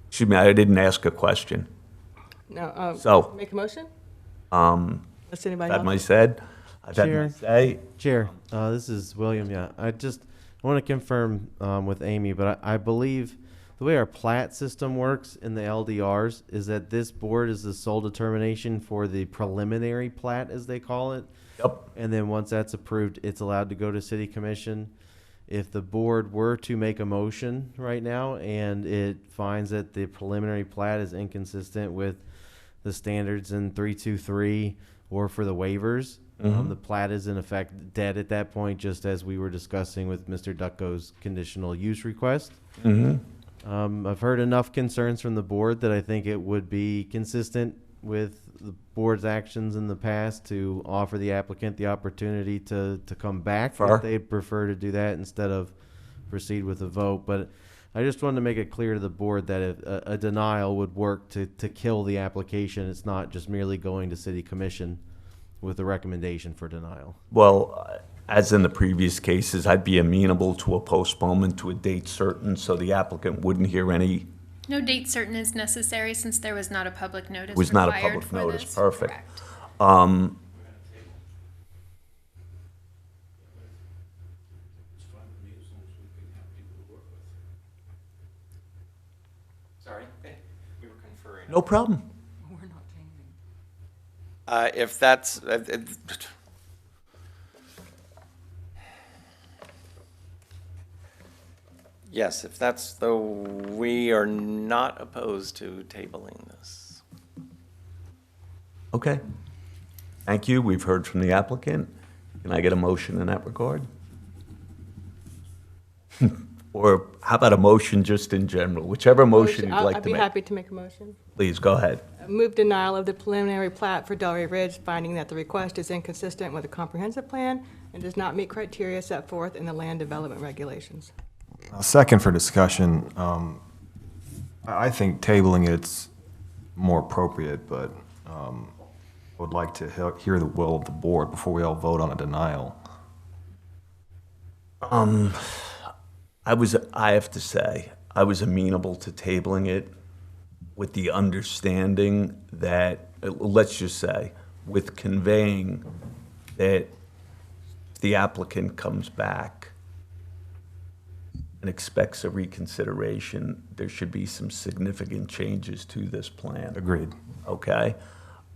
Excuse me, I didn't ask a question. No, So- make a motion? Unless anybody That else. my said. I've had my say. Chair, this is William. Yeah, I want to confirm with Amy, but I believe the way our plat system works in the LDRs is that this board is the sole determination for the preliminary plat, as they call it. Yep. And then once that's approved, it's allowed to go to city commission. If the board were to make a motion right now and it finds that the preliminary plat is inconsistent with the standards in 323 or for the waivers, the plat is in effect dead at that point, just as we were discussing with Mr. Ducko's conditional use request. I've heard enough concerns from the board that I think it would be consistent with the board's actions in the past to offer the applicant the opportunity to come back Fair. if they'd prefer to do that instead of proceed with a vote. But I just wanted to make it clear to the board that a denial would work to kill the application. It's not just merely going to city commission with a recommendation for denial. Well, as in the previous cases, I'd be amenable to a postponement to a date certain so the applicant wouldn't hear any. No date certain is necessary since there was not a public notice Was not a required public for notice. this. Perfect. Correct. Sorry, we were conferring. No problem. If that's, yes, if that's the, we are not opposed to tabling this. Okay. Thank you. We've heard from the applicant. Can I get a motion in that regard? Or how about a motion just in general? Whichever motion you'd like I'd to be make. happy to make a motion. Please, go ahead. Move denial of the preliminary plat for Delray Ridge, finding that the request is inconsistent with the comprehensive plan and does not meet criteria set forth in the land development regulations. Second for discussion, I think tabling it's more appropriate, but would like to hear the will of the board before we all vote on a denial. I have to say, I was amenable to tabling it with the understanding that, let's just say, with conveying that if the applicant comes back and expects a reconsideration, there should be some significant changes to this plan. Agreed. Okay?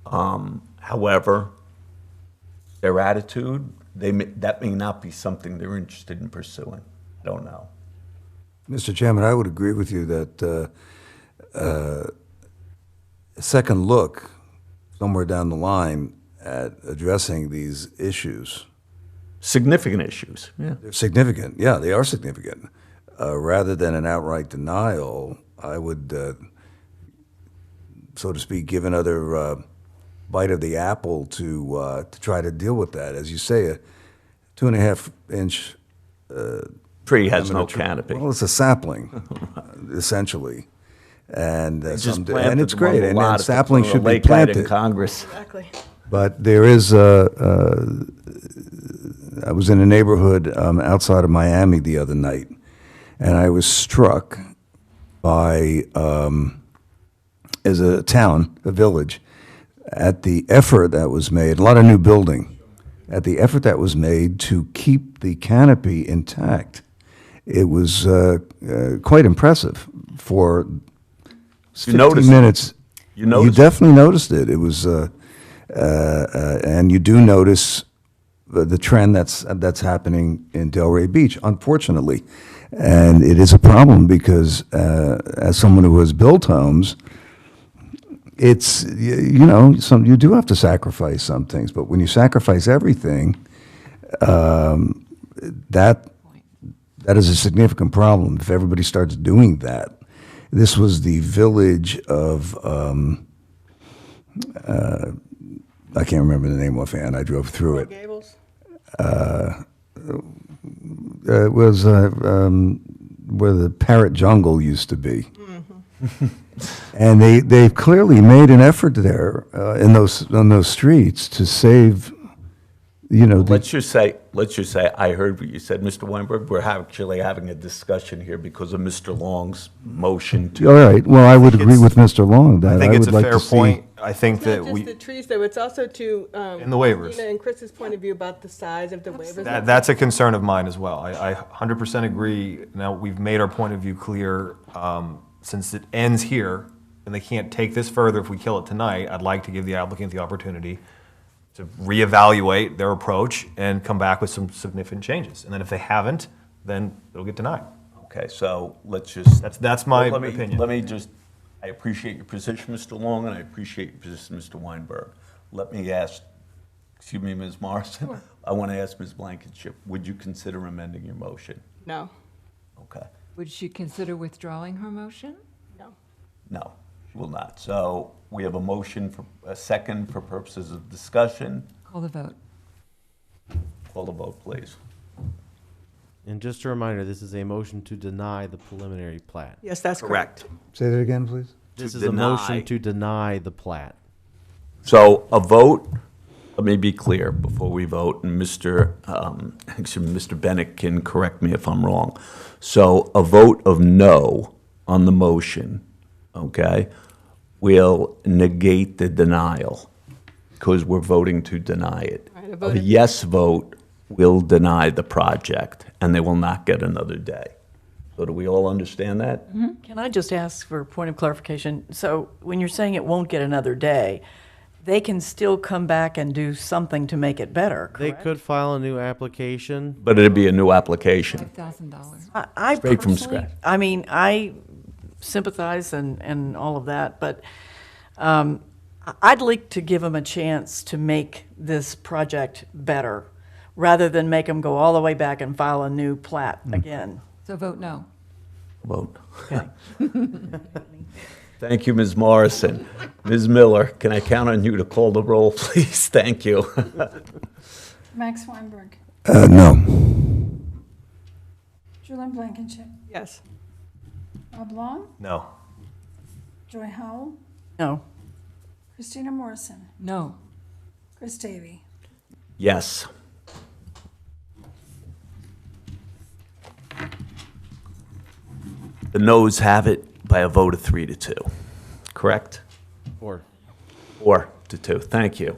However, their attitude, that may not be something they're interested in pursuing. I don't know. Mr. Chairman, I would agree with you that a second look somewhere down the line at addressing these issues. Significant issues, yeah. They're significant, yeah, they are significant. Rather than an outright denial, I would, so to speak, give another bite of the apple to try to deal with that. As you say, a 2.5-inch tree has no diameter tree. canopy. Well, it's a sapling, essentially. And They just and planted it's them on great, the and lot at the saplings corner should of be Lake Light in planted. Congress. Exactly. But there is I was in a neighborhood outside of Miami the other night, and I was struck by, as a town, a village, at the effort that was made, a lot of new building, at the effort that was made to keep the canopy intact. It was quite impressive for 15 noticed it. minutes. You noticed definitely noticed it. It was, and you do notice the trend that's happening in Delray Beach, unfortunately. And it is a problem because as someone who has built homes, it's, you do have to sacrifice some things, but when you sacrifice everything, that is a significant problem if everybody starts doing that. This was the village of, I can't remember the name offhand, I drove through it. Gables? It was where the Parrot Jungle used to be. And they've clearly made an effort there on those streets to save, Let's just say, I heard what you said, Mr. Weinberg. We're actually having a discussion here because of Mr. Long's motion to. All right, well, I would agree with Mr. Long that I think it's would a like fair to see. point. I think It's that not just we, the trees, though, it's also to, in the waivers. Tina and Chris's point of view about the size of the waivers. That's a concern of mine as well. I 100% agree. Now, we've made our point of view clear. Since it ends here, and they can't take this further if we kill it tonight, I'd like to give the applicant the opportunity to reevaluate their approach and come back with some significant changes. And then if they haven't, then it'll get denied. Okay, so let's just. That's my Let me- opinion. Let me just, I appreciate your position, Mr. Long, and I appreciate your position, Mr. Weinberg. Let me ask, excuse me, Ms. Morrison. Sure. I want to ask Ms. Blankenship, would you consider amending your motion? No. Okay. Would she consider withdrawing her motion? No. No, she will not. So we have a motion for, a second for purposes of discussion. Call the vote. Call the vote, please. And just a reminder, this is a motion to deny the preliminary plat. Yes, that's correct. Say that again, please. This To is a motion deny. to deny the plat. So a vote, let me be clear before we vote, and Mr. Bennett can correct me if I'm wrong. So a vote of no on the motion, okay, will negate the denial because we're voting to deny it. Right, a A vote of- yes vote will deny the project, and they will not get another day. So do we all understand that? Can I just ask for a point of clarification? So when you're saying it won't get another day, they can still come back and do something to make it better, They correct? could file a new application. But it'd be a new application. $5,000. I Straight from personally- scratch. I mean, I sympathize and all of that, but I'd like to give them a chance to make this project better, rather than make them go all the way back and file a new plat again. So vote no. Vote. Okay. Thank you, Ms. Morrison. Ms. Miller, can I count on you to call the roll, please? Thank you. Max Weinberg, No. Julian Blankenship, Yes. Rob Long, No. Joy Howell, No. Christina Morrison, No. Chris Davy. Yes. The noes have it by a vote of 3-2, correct? Or 4-2, thank you.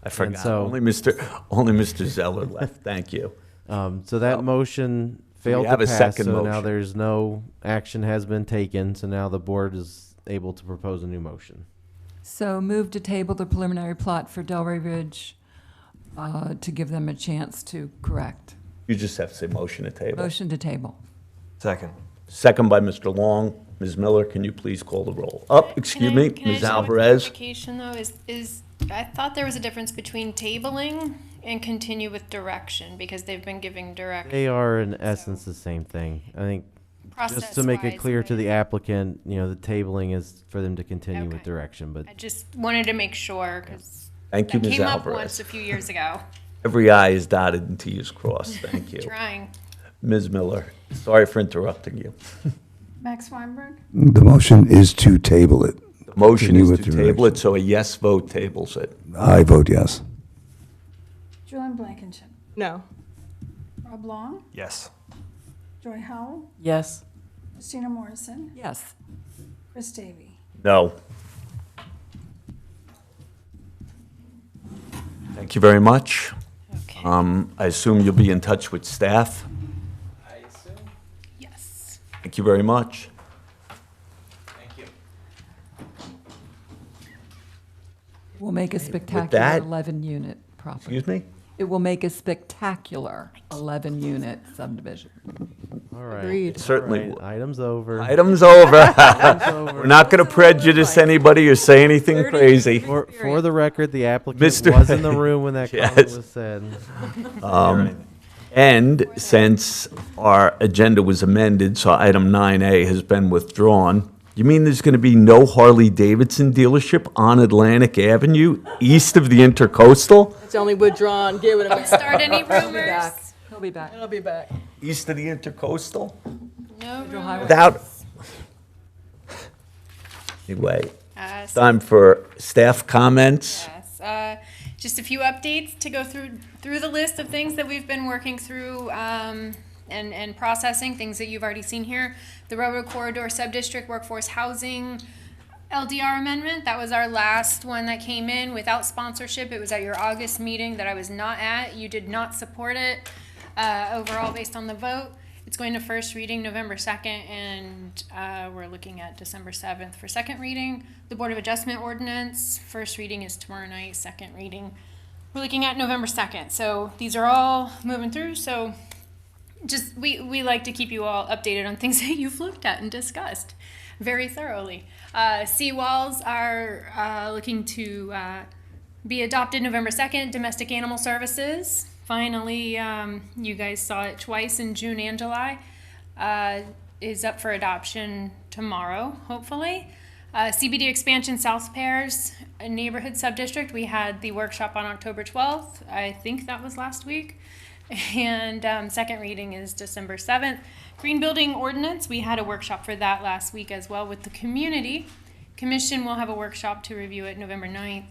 I forgot, so- only Mr. Zeller left, thank you. So that motion failed to have a pass, second so now motion? there's no action has been taken, so now the board is able to propose a new motion. So move to table the preliminary plot for Delray Ridge to give them a chance to correct. You just have to say motion to table. Motion to table. Second. Second by Mr. Long. Ms. Miller, can you please call the roll? Excuse me, Can I Ms. just have a Alvarez? clarification, though, I thought there was a difference between tabling and continue with direction, because they've been giving direction. They are in essence the same thing. I think just to make it Process-wise, clear to right. the applicant, the tabling is for them to continue with Okay. direction, but I just wanted to make sure, because Thank you, that Ms. came up Alvarez. once a few years ago. Every I is dotted and T is crossed, thank you. Trying. Ms. Miller, sorry for interrupting you. Max Weinberg, The motion is to table it. The motion Continue is with to the table it, direction. so a yes vote tables it. I vote yes. Julian Blankenship, No. Rob Long, Yes. Joy Howell, Yes. Christina Morrison, Yes. Chris Davy. No. Thank you very much. I assume you'll be in touch with staff? Yes. Thank you very much. Thank you. We'll make a that- spectacular 11-unit property. Excuse me? it will make a spectacular 11-unit subdivision. All right. Agreed. Certainly All will. right, Items over. Item's over. over. We're not going to prejudice anybody or say anything crazy. For the record, the applicant Mr. was in the room when that comment Yes. was said. And since our agenda was amended, so item 9A has been withdrawn, you mean there's going to be no Harley-Davidson dealership on Atlantic Avenue, east of the Intercoastal? It's only withdrawn, give it a minute. Start any He'll be rumors? back. He'll be back. It'll be back. East of the Intercoastal? No Federal highway. Without... Anyway, Uh, time for staff comments. Yes, just a few updates to go through the list of things that we've been working through and processing, things that you've already seen here. The Railroad Corridor Subdistrict Workforce Housing LDR amendment, that was our last one that came in without sponsorship. It was at your August meeting that I was not at. You did not support it overall based on the vote. It's going to first reading November 2nd, and we're looking at December 7th for second reading. The Board of Adjustment ordinance, first reading is tomorrow night, second reading, we're looking at November 2nd. So these are all moving through, so just, we like to keep you all updated on things that you've looked at and discussed very thoroughly. Seawalls are looking to be adopted November 2nd, domestic animal services. Finally, you guys saw it twice in June and July, is up for adoption tomorrow, hopefully. CBD expansion South Pairs neighborhood subdistrict, we had the workshop on October 12th. I think that was last week. And second reading is December 7th. Green building ordinance, we had a workshop for that last week as well with the community. Commission will have a workshop to review it November 9th.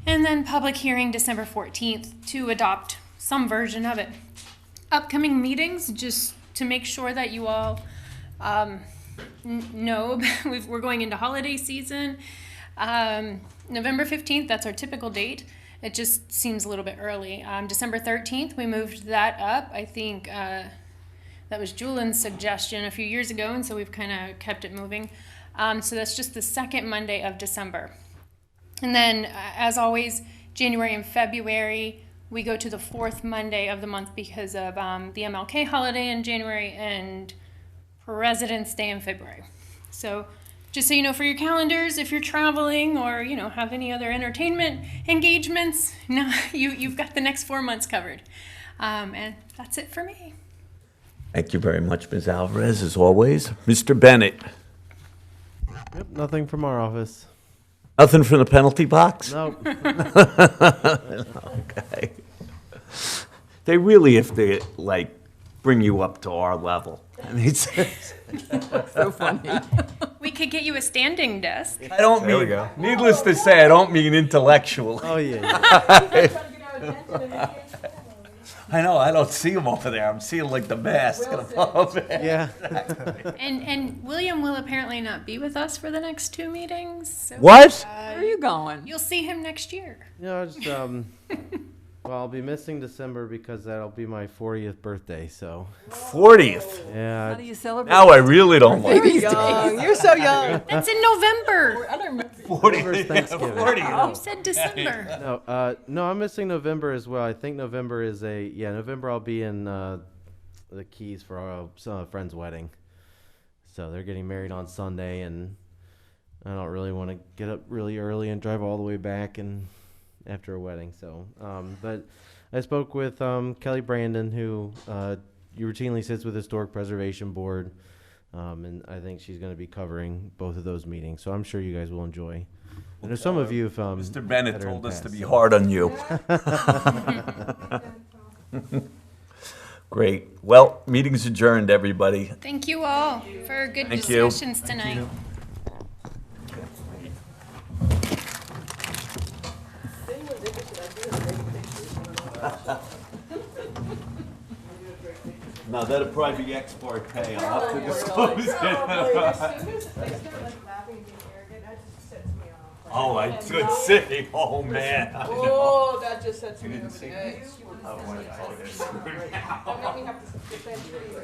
And then public hearing December 14th to adopt some version of it. Upcoming meetings, just to make sure that you all know, we're going into holiday season. November 15th, that's our typical date. It just seems a little bit early. December 13th, we moved that up. I think that was Julian's suggestion a few years ago, and so we've kind of kept it moving. So that's just the second Monday of December. And then, as always, January and February, we go to the fourth Monday of the month because of the MLK holiday in January and President's Day in February. So just so you know for your calendars, if you're traveling or, you know, have any other entertainment engagements, no, you've got the next 4 months covered. And that's it for me. Thank you very much, Ms. Alvarez, as always. Mr. Bennett, Yep, nothing from our office. nothing from the penalty box? Nope. Okay. They really have to, like, bring you up to our level. I mean, it's, So funny. We could get you a standing desk. I don't There we mean, go. needless to say, I don't mean intellectual. Oh, yeah. I know, I don't see him over there. I'm seeing like the mask. Yeah. And William will apparently not be with us for the next 2 meetings. So, What? Where are you going? You'll see him next year. Yeah, just, well, I'll be missing December because that'll be my 40th birthday, so. 40th. Yeah. How do you celebrate? Now I really don't like You're young. You're so young. That's in November. 40th Thanksgiving. You said December. No, I'm missing November as well. I think November is November I'll be in the Keys for a friend's wedding. So they're getting married on Sunday, and I don't really want to get up really early and drive all the way back and after a wedding. So, but I spoke with Kelly Brandon, who routinely sits with the Historic Preservation Board, and I think she's going to be covering both of those meetings. So I'm sure you guys will enjoy. And there's some of you, Mr. Bennett that are in told us to past, be so. hard on you. Great. Well, meeting's adjourned, everybody. Thank you all for good Thank you. discussions tonight. No, that'll probably be export pay. I'll have to disclose it. Oh, I could see. Oh, man. Oh, that just sets me You didn't over see the edge. Oh, my God. That made me have to defend trees.